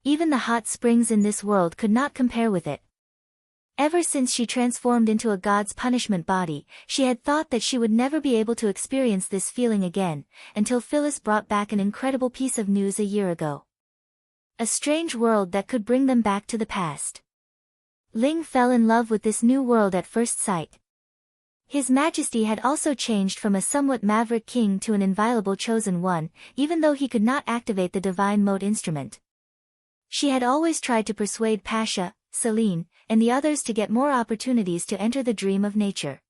Even the hot springs in this world could not compare with it. Ever since she transformed into a god's punishment body, she had thought that she would never be able to experience this feeling again, until Phyllis brought back an incredible piece of news a year ago. A strange world that could bring them back to the past. Ling fell in love with this new world at first sight. His Majesty had also changed from a somewhat maverick king to an inviolable chosen one, even though he could not activate the divine mode instrument. She had always tried to persuade Pasha, Celine, and the others to get more opportunities to enter the dream of nature.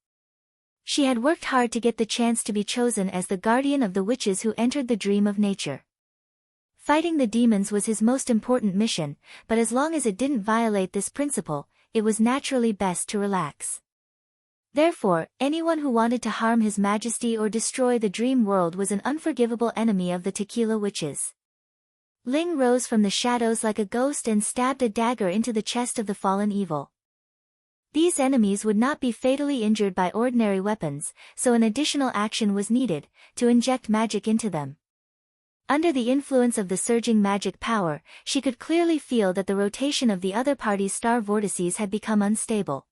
She had worked hard to get the chance to be chosen as the guardian of the witches who entered the dream of nature. Fighting the demons was his most important mission, but as long as it didn't violate this principle, it was naturally best to relax. Therefore, anyone who wanted to harm His Majesty or destroy the dream world was an unforgivable enemy of the Tequila Witches. Ling rose from the shadows like a ghost and stabbed a dagger into the chest of the fallen evil. These enemies would not be fatally injured by ordinary weapons, so an additional action was needed, to inject magic into them. Under the influence of the surging magic power, she could clearly feel that the rotation of the other party's star vortices had become unstable.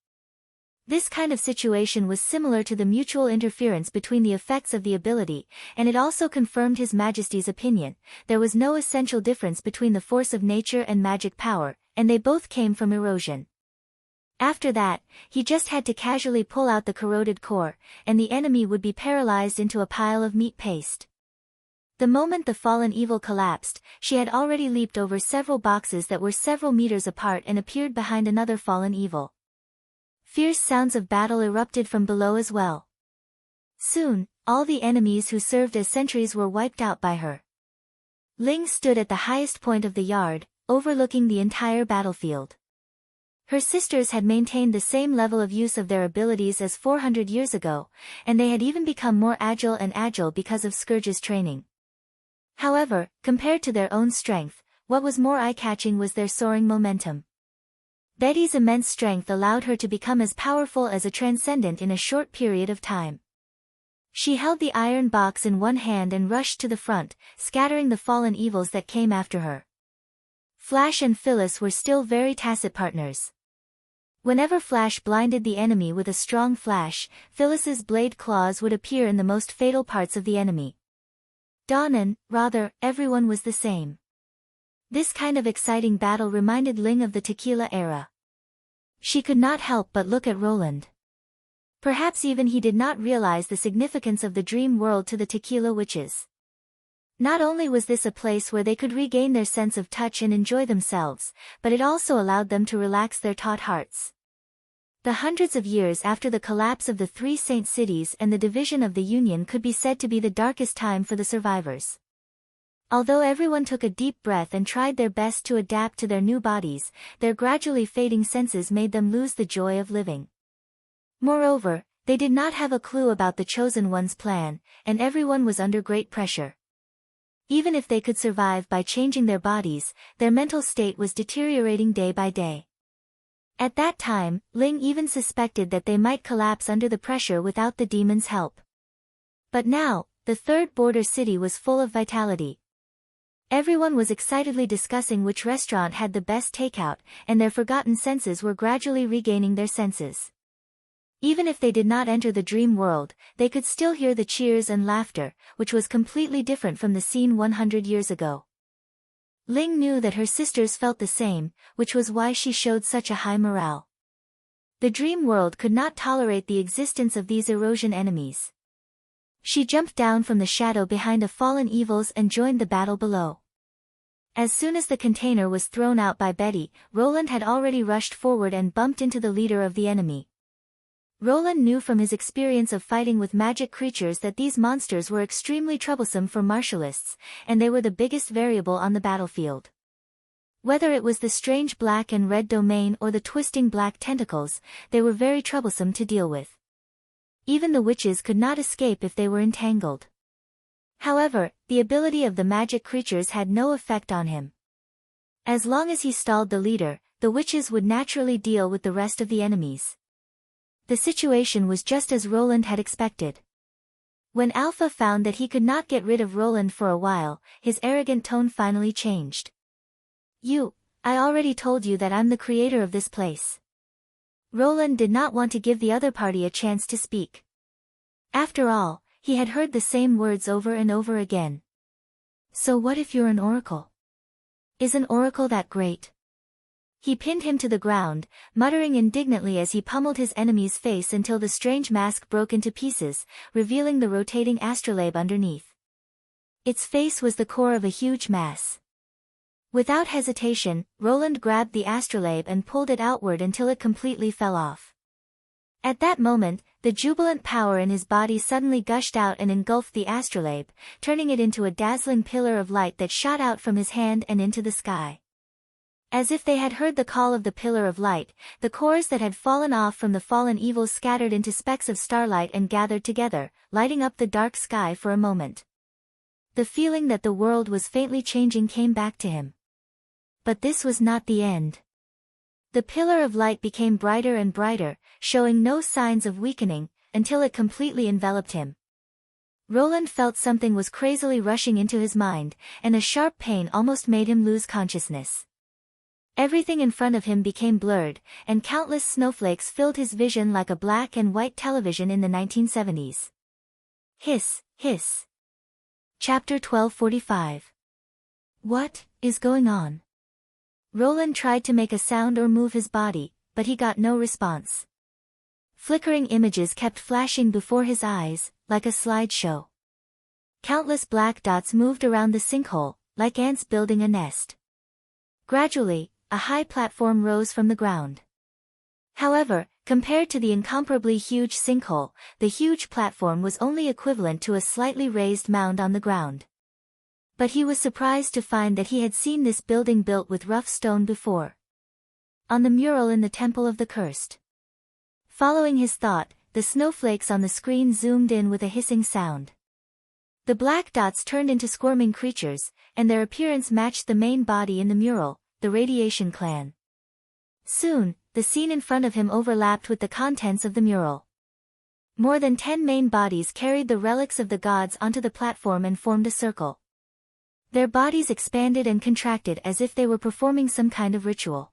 This kind of situation was similar to the mutual interference between the effects of the ability, and it also confirmed His Majesty's opinion. There was no essential difference between the force of nature and magic power, and they both came from erosion. After that, he just had to casually pull out the corroded core, and the enemy would be paralyzed into a pile of meat paste. The moment the fallen evil collapsed, she had already leaped over several boxes that were several meters apart and appeared behind another fallen evil. Fierce sounds of battle erupted from below as well. Soon, all the enemies who served as sentries were wiped out by her. Ling stood at the highest point of the yard, overlooking the entire battlefield. Her sisters had maintained the same level of use of their abilities as 400 years ago, and they had even become more agile because of Scourge's training. However, compared to their own strength, what was more eye-catching was their soaring momentum. Betty's immense strength allowed her to become as powerful as a transcendent in a short period of time. She held the iron box in one hand and rushed to the front, scattering the fallen evils that came after her. Flash and Phyllis were still very tacit partners. Whenever Flash blinded the enemy with a strong flash, Phyllis's blade claws would appear in the most fatal parts of the enemy. Everyone was the same. This kind of exciting battle reminded Ling of the Tequila era. She could not help but look at Roland. Perhaps even he did not realize the significance of the dream world to the Tequila Witches. Not only was this a place where they could regain their sense of touch and enjoy themselves, but it also allowed them to relax their taut hearts. The hundreds of years after the collapse of the three saint cities and the division of the Union could be said to be the darkest time for the survivors. Although everyone took a deep breath and tried their best to adapt to their new bodies, their gradually fading senses made them lose the joy of living. Moreover, they did not have a clue about the Chosen One's plan, and everyone was under great pressure. Even if they could survive by changing their bodies, their mental state was deteriorating day by day. At that time, Ling even suspected that they might collapse under the pressure without the demon's help. But now, the third border city was full of vitality. Everyone was excitedly discussing which restaurant had the best takeout, and their forgotten senses were gradually regaining their senses. Even if they did not enter the dream world, they could still hear the cheers and laughter, which was completely different from the scene 100 years ago. Ling knew that her sisters felt the same, which was why she showed such a high morale. The dream world could not tolerate the existence of these erosion enemies. She jumped down from the shadow behind a fallen evils and joined the battle below. As soon as the container was thrown out by Betty, Roland had already rushed forward and bumped into the leader of the enemy. Roland knew from his experience of fighting with magic creatures that these monsters were extremely troublesome for martialists, and they were the biggest variable on the battlefield. Whether it was the strange black and red domain or the twisting black tentacles, they were very troublesome to deal with. Even the witches could not escape if they were entangled. However, the ability of the magic creatures had no effect on him. As long as he stalled the leader, the witches would naturally deal with the rest of the enemies. The situation was just as Roland had expected. When Alpha found that he could not get rid of Roland for a while, his arrogant tone finally changed. I already told you that I'm the creator of this place. Roland did not want to give the other party a chance to speak. After all, he had heard the same words over and over again. So what if you're an oracle? Is an oracle that great? He pinned him to the ground, muttering indignantly as he pummeled his enemy's face until the strange mask broke into pieces, revealing the rotating astrolabe underneath. Its face was the core of a huge mass. Without hesitation, Roland grabbed the astrolabe and pulled it outward until it completely fell off. At that moment, the jubilant power in his body suddenly gushed out and engulfed the astrolabe, turning it into a dazzling pillar of light that shot out from his hand and into the sky. As if they had heard the call of the pillar of light, the cores that had fallen off from the fallen evils scattered into specks of starlight and gathered together, lighting up the dark sky for a moment. The feeling that the world was faintly changing came back to him. But this was not the end. The pillar of light became brighter and brighter, showing no signs of weakening, until it completely enveloped him. Roland felt something was crazily rushing into his mind, and a sharp pain almost made him lose consciousness. Everything in front of him became blurred, and countless snowflakes filled his vision like a black and white television in the 1970s. Hiss, hiss. Chapter 1245. What is going on? Roland tried to make a sound or move his body, but he got no response. Flickering images kept flashing before his eyes, like a slideshow. Countless black dots moved around the sinkhole, like ants building a nest. Gradually, a high platform rose from the ground. However, compared to the incomparably huge sinkhole, the huge platform was only equivalent to a slightly raised mound on the ground. But he was surprised to find that he had seen this building built with rough stone before. On the mural in the Temple of the Cursed. Following his thought, the snowflakes on the screen zoomed in with a hissing sound. The black dots turned into squirming creatures, and their appearance matched the main body in the mural, the Radiation Clan. Soon, the scene in front of him overlapped with the contents of the mural. More than 10 main bodies carried the relics of the gods onto the platform and formed a circle. Their bodies expanded and contracted as if they were performing some kind of ritual.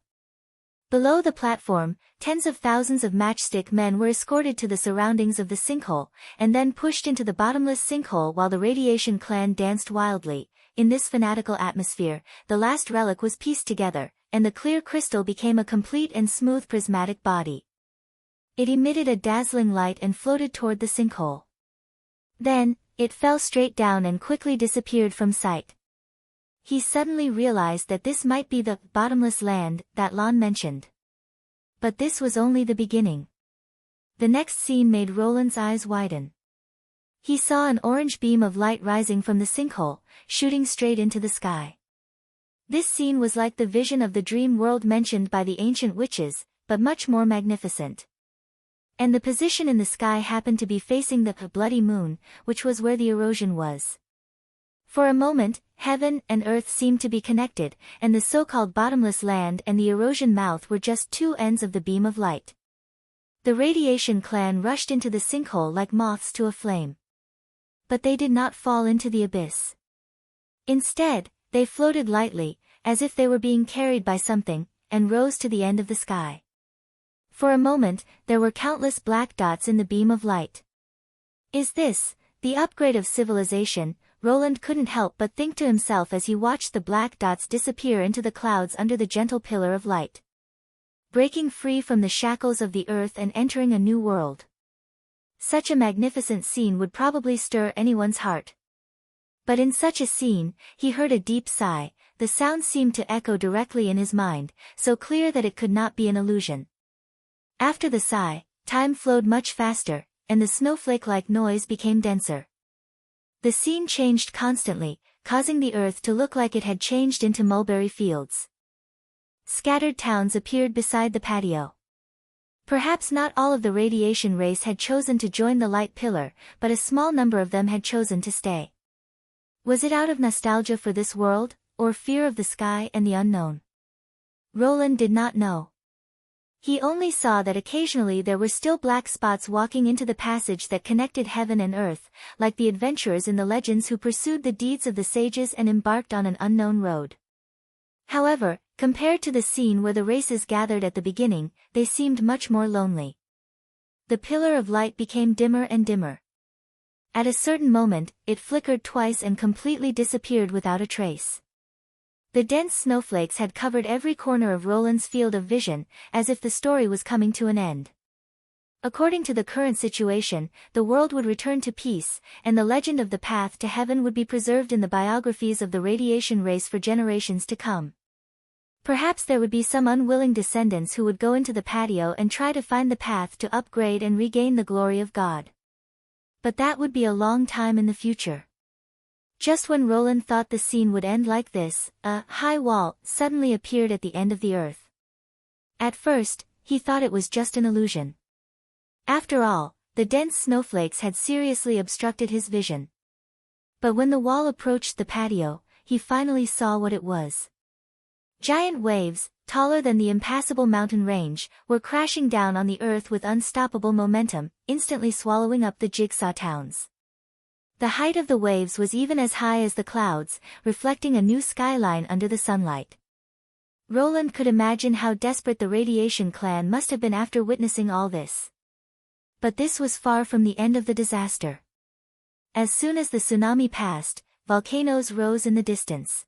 Below the platform, tens of thousands of matchstick men were escorted to the surroundings of the sinkhole, and then pushed into the bottomless sinkhole while the Radiation Clan danced wildly. In this fanatical atmosphere, the last relic was pieced together, and the clear crystal became a complete and smooth prismatic body. It emitted a dazzling light and floated toward the sinkhole. Then, it fell straight down and quickly disappeared from sight. He suddenly realized that this might be the bottomless land that Lon mentioned. But this was only the beginning. The next scene made Roland's eyes widen. He saw an orange beam of light rising from the sinkhole, shooting straight into the sky. This scene was like the vision of the dream world mentioned by the ancient witches, but much more magnificent. And the position in the sky happened to be facing the bloody moon, which was where the erosion was. For a moment, heaven and earth seemed to be connected, and the so-called bottomless land and the erosion mouth were just two ends of the beam of light. The Radiation Clan rushed into the sinkhole like moths to a flame. But they did not fall into the abyss. Instead, they floated lightly, as if they were being carried by something, and rose to the end of the sky. For a moment, there were countless black dots in the beam of light. Is this the upgrade of civilization? Roland couldn't help but think to himself as he watched the black dots disappear into the clouds under the gentle pillar of light. Breaking free from the shackles of the earth and entering a new world. Such a magnificent scene would probably stir anyone's heart. But in such a scene, he heard a deep sigh. The sound seemed to echo directly in his mind, so clear that it could not be an illusion. After the sigh, time flowed much faster, and the snowflake-like noise became denser. The scene changed constantly, causing the earth to look like it had changed into mulberry fields. Scattered towns appeared beside the patio. Perhaps not all of the radiation race had chosen to join the light pillar, but a small number of them had chosen to stay. Was it out of nostalgia for this world, or fear of the sky and the unknown? Roland did not know. He only saw that occasionally there were still black spots walking into the passage that connected heaven and earth, like the adventurers in the legends who pursued the deeds of the sages and embarked on an unknown road. However, compared to the scene where the races gathered at the beginning, they seemed much more lonely. The pillar of light became dimmer and dimmer. At a certain moment, it flickered twice and completely disappeared without a trace. The dense snowflakes had covered every corner of Roland's field of vision, as if the story was coming to an end. According to the current situation, the world would return to peace, and the legend of the path to heaven would be preserved in the biographies of the radiation race for generations to come. Perhaps there would be some unwilling descendants who would go into the patio and try to find the path to upgrade and regain the glory of God. But that would be a long time in the future. Just when Roland thought the scene would end like this, a high wall suddenly appeared at the end of the earth. At first, he thought it was just an illusion. After all, the dense snowflakes had seriously obstructed his vision. But when the wall approached the patio, he finally saw what it was. Giant waves, taller than the impassable mountain range, were crashing down on the earth with unstoppable momentum, instantly swallowing up the jigsaw towns. The height of the waves was even as high as the clouds, reflecting a new skyline under the sunlight. Roland could imagine how desperate the Radiation Clan must have been after witnessing all this. But this was far from the end of the disaster. As soon as the tsunami passed, volcanoes rose in the distance.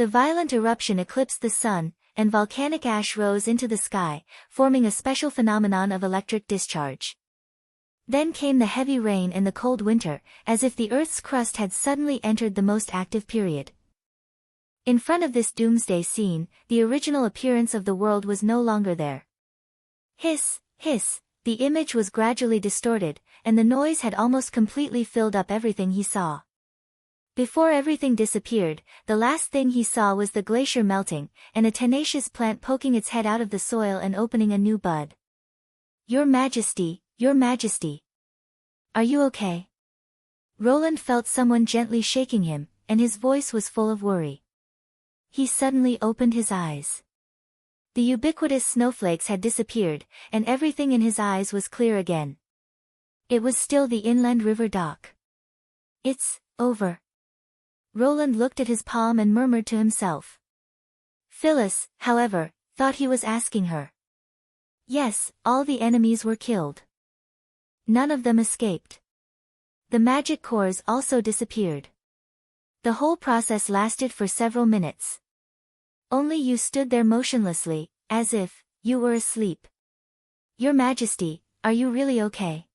The violent eruption eclipsed the sun, and volcanic ash rose into the sky, forming a special phenomenon of electric discharge. Then came the heavy rain and the cold winter, as if the Earth's crust had suddenly entered the most active period. In front of this doomsday scene, the original appearance of the world was no longer there. Hiss, hiss, the image was gradually distorted, and the noise had almost completely filled up everything he saw. Before everything disappeared, the last thing he saw was the glacier melting, and a tenacious plant poking its head out of the soil and opening a new bud. Your Majesty, Your Majesty. Are you okay? Roland felt someone gently shaking him, and his voice was full of worry. He suddenly opened his eyes. The ubiquitous snowflakes had disappeared, and everything in his eyes was clear again. It was still the inland river dock. It's over. Roland looked at his palm and murmured to himself. Phyllis, however, thought he was asking her. Yes, all the enemies were killed. None of them escaped. The magic cores also disappeared. The whole process lasted for several minutes. Only you stood there motionlessly, as if you were asleep. Your Majesty, are you really okay?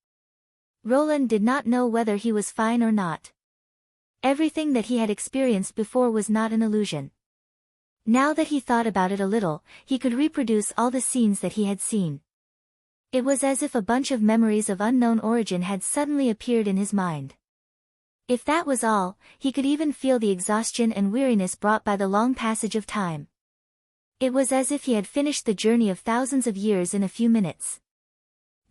Roland did not know whether he was fine or not. Everything that he had experienced before was not an illusion. Now that he thought about it a little, he could reproduce all the scenes that he had seen. It was as if a bunch of memories of unknown origin had suddenly appeared in his mind. If that was all, he could even feel the exhaustion and weariness brought by the long passage of time. It was as if he had finished the journey of thousands of years in a few minutes.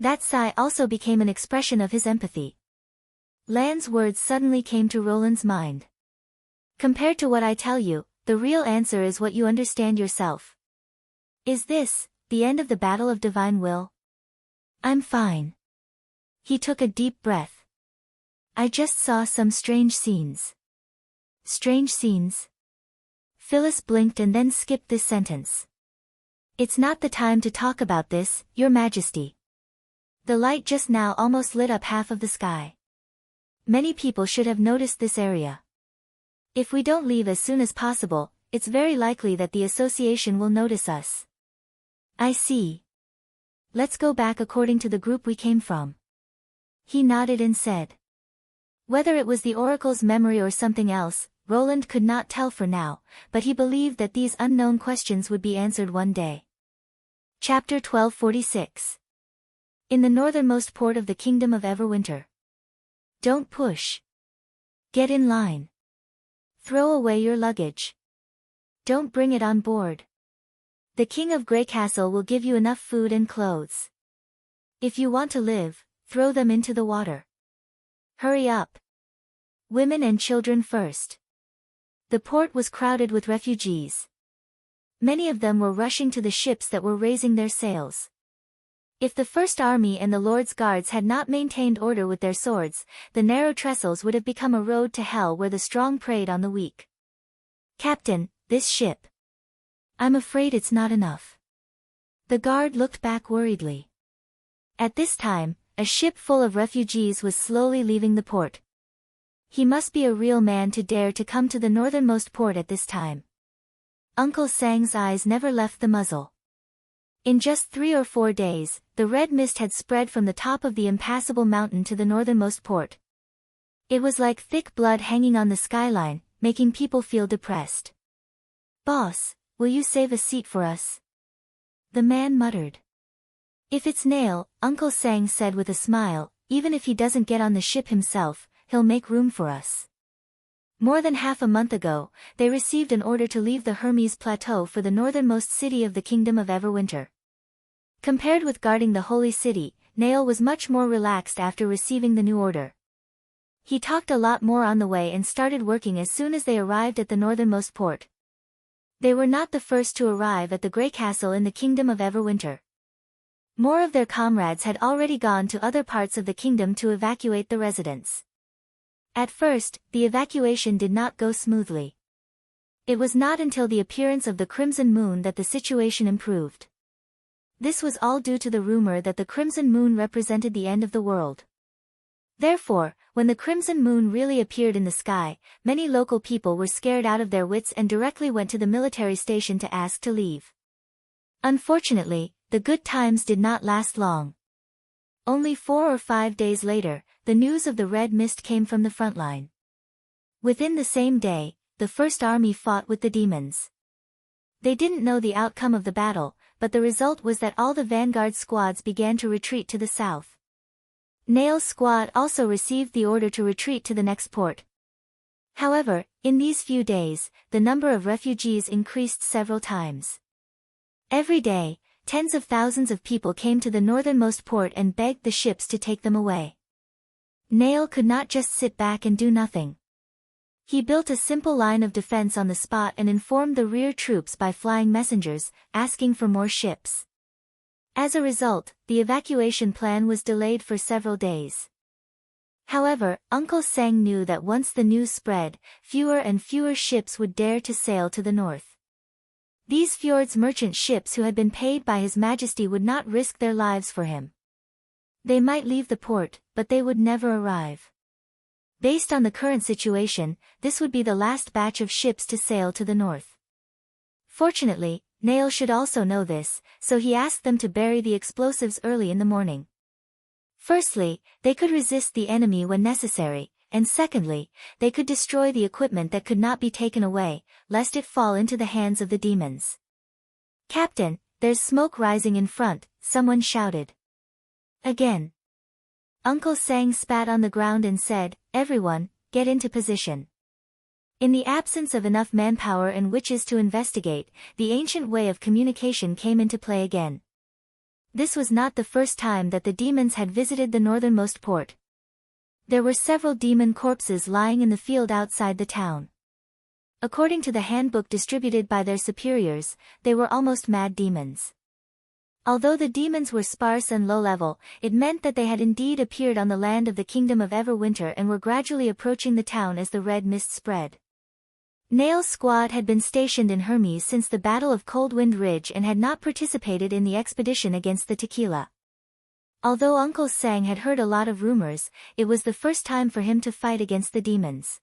That sigh also became an expression of his empathy. Lan's words suddenly came to Roland's mind. Compared to what I tell you, the real answer is what you understand yourself. Is this the end of the battle of divine will? I'm fine. He took a deep breath. I just saw some strange scenes. Strange scenes? Phyllis blinked and then skipped this sentence. It's not the time to talk about this, Your Majesty. The light just now almost lit up half of the sky. Many people should have noticed this area. If we don't leave as soon as possible, it's very likely that the association will notice us. I see. Let's go back according to the group we came from. He nodded and said. Whether it was the oracle's memory or something else, Roland could not tell for now, but he believed that these unknown questions would be answered one day. Chapter 1246. In the northernmost port of the Kingdom of Everwinter. Don't push. Get in line. Throw away your luggage. Don't bring it on board. The King of Greycastle will give you enough food and clothes. If you want to live, throw them into the water. Hurry up. Women and children first. The port was crowded with refugees. Many of them were rushing to the ships that were raising their sails. If the First Army and the Lord's Guards had not maintained order with their swords, the narrow trestles would have become a road to hell where the strong preyed on the weak. Captain, this ship. I'm afraid it's not enough. The guard looked back worriedly. At this time, a ship full of refugees was slowly leaving the port. He must be a real man to dare to come to the northernmost port at this time. Uncle Sang's eyes never left the muzzle. In just 3 or 4 days, the red mist had spread from the top of the impassable mountain to the northernmost port. It was like thick blood hanging on the skyline, making people feel depressed. "Boss, will you save a seat for us?" the man muttered. "If it's Nail," Uncle Sang said with a smile, "even if he doesn't get on the ship himself, he'll make room for us." More than half a month ago, they received an order to leave the Hermes Plateau for the northernmost city of the Kingdom of Everwinter. Compared with guarding the Holy City, Nail was much more relaxed after receiving the new order. He talked a lot more on the way and started working as soon as they arrived at the northernmost port. They were not the first to arrive at the Grey Castle in the Kingdom of Everwinter. More of their comrades had already gone to other parts of the kingdom to evacuate the residents. At first, the evacuation did not go smoothly. It was not until the appearance of the Crimson Moon that the situation improved. This was all due to the rumor that the Crimson Moon represented the end of the world. Therefore, when the Crimson Moon really appeared in the sky, many local people were scared out of their wits and directly went to the military station to ask to leave. Unfortunately, the good times did not last long. Only 4 or 5 days later, the news of the red mist came from the front line. Within the same day, the first army fought with the demons. They didn't know the outcome of the battle, but the result was that all the vanguard squads began to retreat to the south. Nail's squad also received the order to retreat to the next port. However, in these few days, the number of refugees increased several times. Every day, tens of thousands of people came to the northernmost port and begged the ships to take them away. Nail could not just sit back and do nothing. He built a simple line of defense on the spot and informed the rear troops by flying messengers, asking for more ships. As a result, the evacuation plan was delayed for several days. However, Uncle Sang knew that once the news spread, fewer and fewer ships would dare to sail to the north. These fjords merchant ships who had been paid by His Majesty would not risk their lives for him. They might leave the port, but they would never arrive. Based on the current situation, this would be the last batch of ships to sail to the north. Fortunately, Nail should also know this, so he asked them to bury the explosives early in the morning. Firstly, they could resist the enemy when necessary, and secondly, they could destroy the equipment that could not be taken away, lest it fall into the hands of the demons. "Captain, there's smoke rising in front," someone shouted. Again. Uncle Sang spat on the ground and said, "Everyone, get into position." In the absence of enough manpower and witches to investigate, the ancient way of communication came into play again. This was not the first time that the demons had visited the northernmost port. There were several demon corpses lying in the field outside the town. According to the handbook distributed by their superiors, they were almost mad demons. Although the demons were sparse and low-level, it meant that they had indeed appeared on the land of the Kingdom of Everwinter and were gradually approaching the town as the red mist spread. Nail's squad had been stationed in Hermes since the Battle of Coldwind Ridge and had not participated in the expedition against the Tequila. Although Uncle Sang had heard a lot of rumors, it was the first time for him to fight against the demons.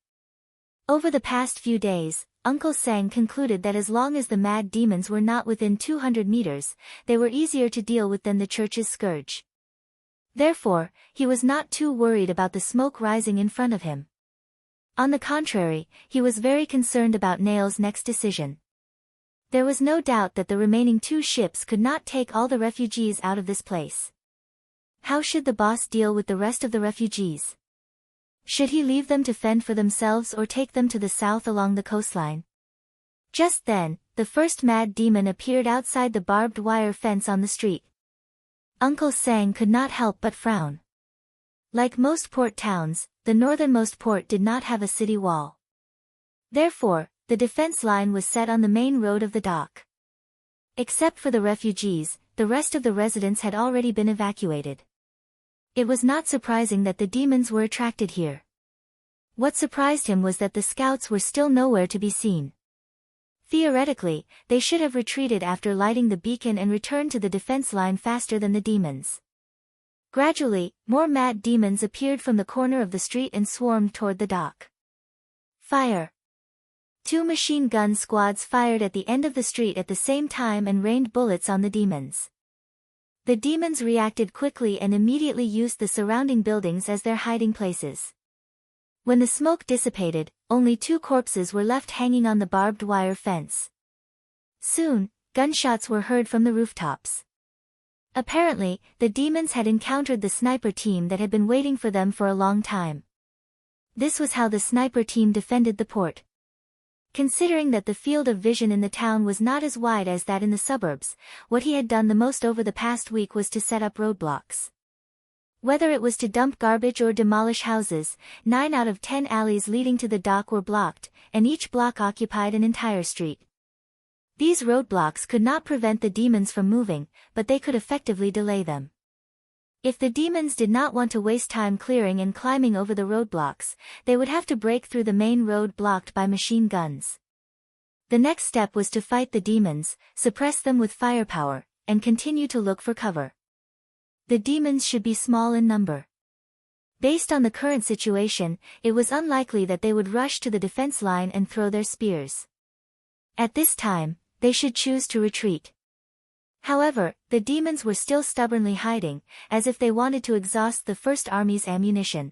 Over the past few days, Uncle Sang concluded that as long as the mad demons were not within 200 meters, they were easier to deal with than the church's scourge. Therefore, he was not too worried about the smoke rising in front of him. On the contrary, he was very concerned about Nail's next decision. There was no doubt that the remaining 2 ships could not take all the refugees out of this place. How should the boss deal with the rest of the refugees? Should he leave them to fend for themselves or take them to the south along the coastline? Just then, the first mad demon appeared outside the barbed wire fence on the street. Uncle Sang could not help but frown. Like most port towns, the northernmost port did not have a city wall. Therefore, the defense line was set on the main road of the dock. Except for the refugees, the rest of the residents had already been evacuated. It was not surprising that the demons were attracted here. What surprised him was that the scouts were still nowhere to be seen. Theoretically, they should have retreated after lighting the beacon and returned to the defense line faster than the demons. Gradually, more mad demons appeared from the corner of the street and swarmed toward the dock. Fire! 2 machine gun squads fired at the end of the street at the same time and rained bullets on the demons. The demons reacted quickly and immediately used the surrounding buildings as their hiding places. When the smoke dissipated, only 2 corpses were left hanging on the barbed wire fence. Soon, gunshots were heard from the rooftops. Apparently, the demons had encountered the sniper team that had been waiting for them for a long time. This was how the sniper team defended the port. Considering that the field of vision in the town was not as wide as that in the suburbs, what he had done the most over the past week was to set up roadblocks. Whether it was to dump garbage or demolish houses, 9 out of 10 alleys leading to the dock were blocked, and each block occupied an entire street. These roadblocks could not prevent the demons from moving, but they could effectively delay them. If the demons did not want to waste time clearing and climbing over the roadblocks, they would have to break through the main road blocked by machine guns. The next step was to fight the demons, suppress them with firepower, and continue to look for cover. The demons should be small in number. Based on the current situation, it was unlikely that they would rush to the defense line and throw their spears. At this time, they should choose to retreat. However, the demons were still stubbornly hiding, as if they wanted to exhaust the First Army's ammunition.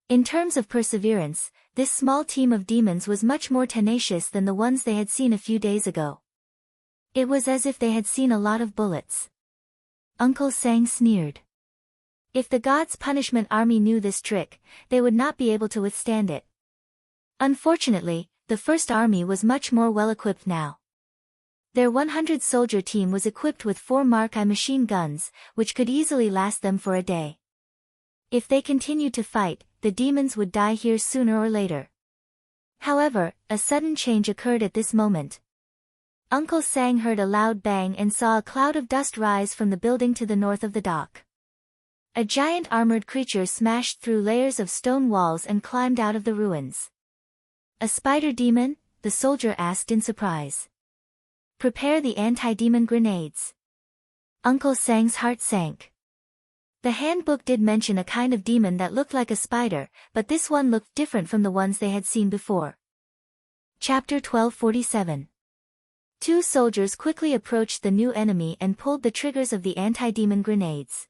In terms of perseverance, this small team of demons was much more tenacious than the ones they had seen a few days ago. It was as if they had seen a lot of bullets. Uncle Sang sneered. If the God's Punishment Army knew this trick, they would not be able to withstand it. Unfortunately, the First Army was much more well-equipped now. Their 100-soldier team was equipped with 4 Mark I machine guns, which could easily last them for a day. If they continued to fight, the demons would die here sooner or later. However, a sudden change occurred at this moment. Uncle Sang heard a loud bang and saw a cloud of dust rise from the building to the north of the dock. A giant armored creature smashed through layers of stone walls and climbed out of the ruins. A spider demon? The soldier asked in surprise. Prepare the anti-demon grenades. Uncle Sang's heart sank. The handbook did mention a kind of demon that looked like a spider, but this one looked different from the ones they had seen before. Chapter 1247. 2 soldiers quickly approached the new enemy and pulled the triggers of the anti-demon grenades.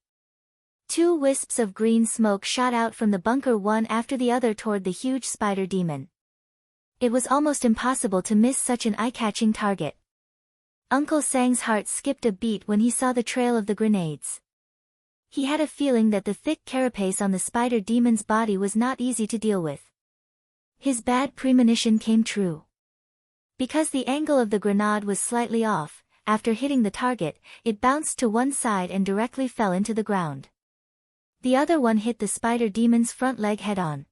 2 wisps of green smoke shot out from the bunker one after the other toward the huge spider demon. It was almost impossible to miss such an eye-catching target. Uncle Sang's heart skipped a beat when he saw the trail of the grenades. He had a feeling that the thick carapace on the spider demon's body was not easy to deal with. His bad premonition came true. Because the angle of the grenade was slightly off, after hitting the target, it bounced to one side and directly fell into the ground. The other one hit the spider demon's front leg head-on.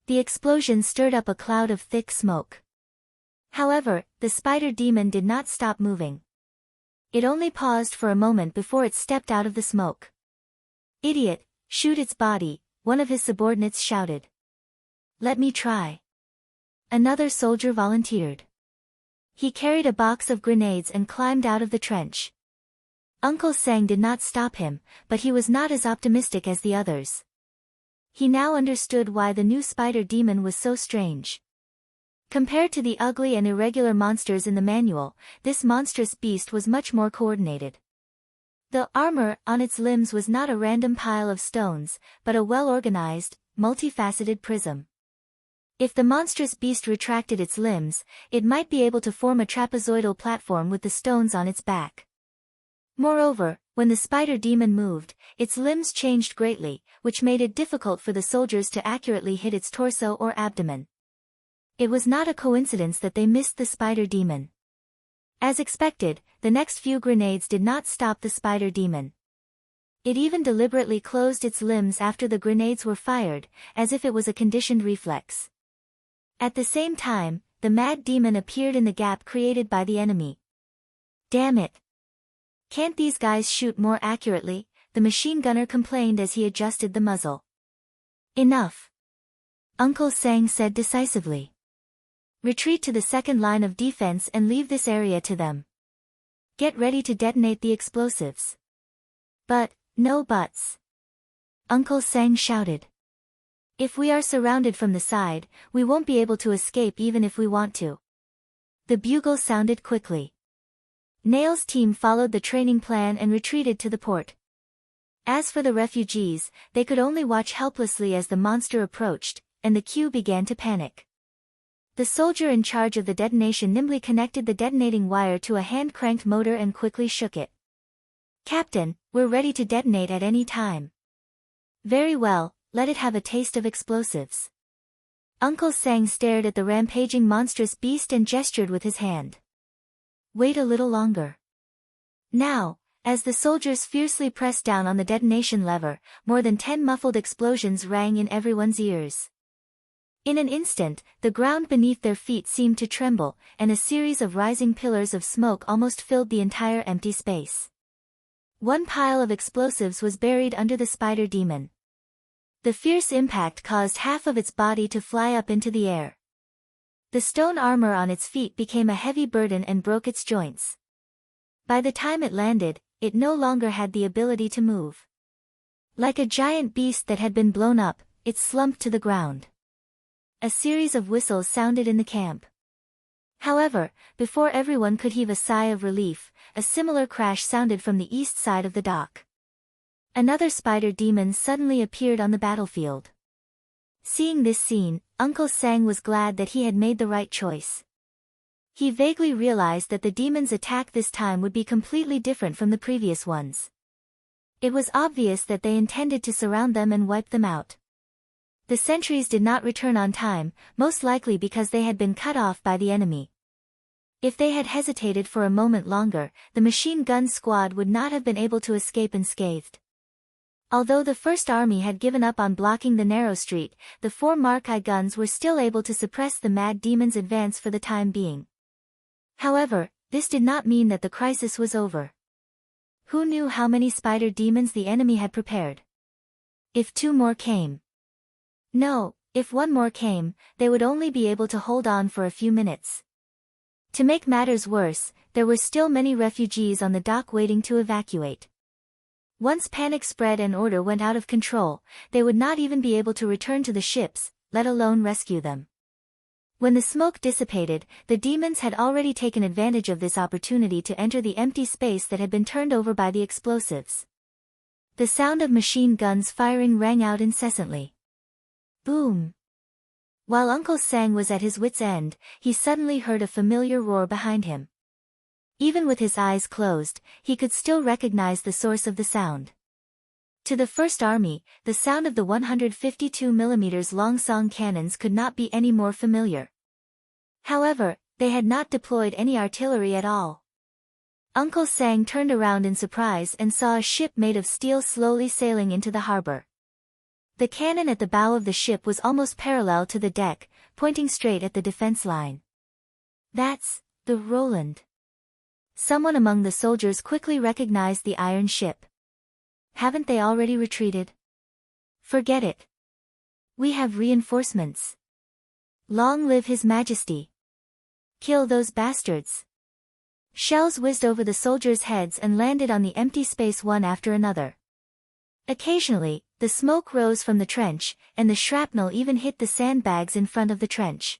The explosion stirred up a cloud of thick smoke. However, the spider demon did not stop moving. It only paused for a moment before it stepped out of the smoke. "Idiot, shoot its body," one of his subordinates shouted. "Let me try." Another soldier volunteered. He carried a box of grenades and climbed out of the trench. Uncle Sang did not stop him, but he was not as optimistic as the others. He now understood why the new spider demon was so strange. Compared to the ugly and irregular monsters in the manual, this monstrous beast was much more coordinated. The armor on its limbs was not a random pile of stones, but a well-organized, multifaceted prism. If the monstrous beast retracted its limbs, it might be able to form a trapezoidal platform with the stones on its back. Moreover, when the spider demon moved, its limbs changed greatly, which made it difficult for the soldiers to accurately hit its torso or abdomen. It was not a coincidence that they missed the spider demon. As expected, the next few grenades did not stop the spider demon. It even deliberately closed its limbs after the grenades were fired, as if it was a conditioned reflex. At the same time, the mad demon appeared in the gap created by the enemy. "Damn it! Can't these guys shoot more accurately?" the machine gunner complained as he adjusted the muzzle. "Enough," Uncle Sang said decisively. Retreat to the second line of defense and leave this area to them. Get ready to detonate the explosives. But, no buts. Uncle Sang shouted. If we are surrounded from the side, we won't be able to escape even if we want to. The bugle sounded quickly. Nail's team followed the training plan and retreated to the port. As for the refugees, they could only watch helplessly as the monster approached, and the queue began to panic. The soldier in charge of the detonation nimbly connected the detonating wire to a hand-cranked motor and quickly shook it. Captain, we're ready to detonate at any time. Very well, let it have a taste of explosives. Uncle Sang stared at the rampaging monstrous beast and gestured with his hand. Wait a little longer. Now, as the soldiers fiercely pressed down on the detonation lever, more than 10 muffled explosions rang in everyone's ears. In an instant, the ground beneath their feet seemed to tremble, and a series of rising pillars of smoke almost filled the entire empty space. One pile of explosives was buried under the spider demon. The fierce impact caused half of its body to fly up into the air. The stone armor on its feet became a heavy burden and broke its joints. By the time it landed, it no longer had the ability to move. Like a giant beast that had been blown up, it slumped to the ground. A series of whistles sounded in the camp. However, before everyone could heave a sigh of relief, a similar crash sounded from the east side of the dock. Another spider demon suddenly appeared on the battlefield. Seeing this scene, Uncle Sang was glad that he had made the right choice. He vaguely realized that the demon's attack this time would be completely different from the previous ones. It was obvious that they intended to surround them and wipe them out. The sentries did not return on time, most likely because they had been cut off by the enemy. If they had hesitated for a moment longer, the machine gun squad would not have been able to escape unscathed. Although the First Army had given up on blocking the narrow street, the 4 Mark I guns were still able to suppress the mad demon's advance for the time being. However, this did not mean that the crisis was over. Who knew how many spider demons the enemy had prepared? If 2 more came. No, if 1 more came, they would only be able to hold on for a few minutes. To make matters worse, there were still many refugees on the dock waiting to evacuate. Once panic spread and order went out of control, they would not even be able to return to the ships, let alone rescue them. When the smoke dissipated, the demons had already taken advantage of this opportunity to enter the empty space that had been turned over by the explosives. The sound of machine guns firing rang out incessantly. Boom! While Uncle Sang was at his wit's end, he suddenly heard a familiar roar behind him. Even with his eyes closed, he could still recognize the source of the sound. To the First Army, the sound of the 152 mm long-song cannons could not be any more familiar. However, they had not deployed any artillery at all. Uncle Sang turned around in surprise and saw a ship made of steel slowly sailing into the harbor. The cannon at the bow of the ship was almost parallel to the deck, pointing straight at the defense line. That's the Roland. Someone among the soldiers quickly recognized the iron ship. Haven't they already retreated? Forget it. We have reinforcements. Long live His Majesty. Kill those bastards. Shells whizzed over the soldiers' heads and landed on the empty space one after another. Occasionally, the smoke rose from the trench, and the shrapnel even hit the sandbags in front of the trench.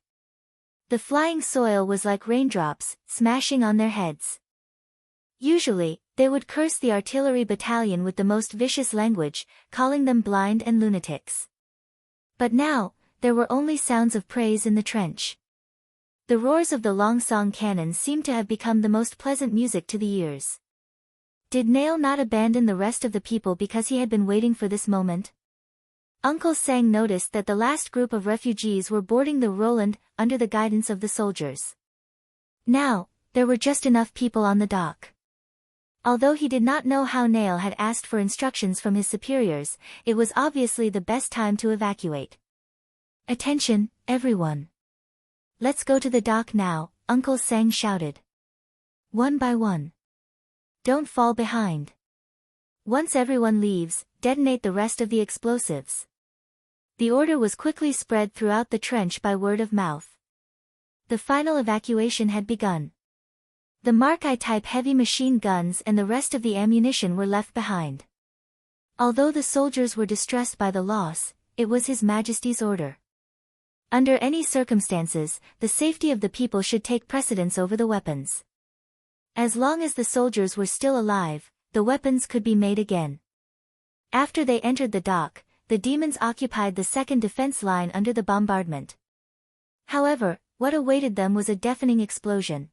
The flying soil was like raindrops, smashing on their heads. Usually, they would curse the artillery battalion with the most vicious language, calling them blind and lunatics. But now, there were only sounds of praise in the trench. The roars of the long-song cannon seemed to have become the most pleasant music to the ears. Did Nail not abandon the rest of the people because he had been waiting for this moment? Uncle Sang noticed that the last group of refugees were boarding the Roland under the guidance of the soldiers. Now, there were just enough people on the dock. Although he did not know how Nail had asked for instructions from his superiors, it was obviously the best time to evacuate. Attention, everyone. Let's go to the dock now, Uncle Sang shouted. One by one. Don't fall behind. Once everyone leaves, detonate the rest of the explosives. The order was quickly spread throughout the trench by word of mouth. The final evacuation had begun. The Mark I-type heavy machine guns and the rest of the ammunition were left behind. Although the soldiers were distressed by the loss, it was His Majesty's order. Under any circumstances, the safety of the people should take precedence over the weapons. As long as the soldiers were still alive, the weapons could be made again. After they entered the dock, the demons occupied the second defense line under the bombardment. However, what awaited them was a deafening explosion.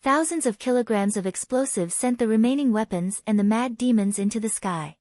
Thousands of kilograms of explosives sent the remaining weapons and the mad demons into the sky.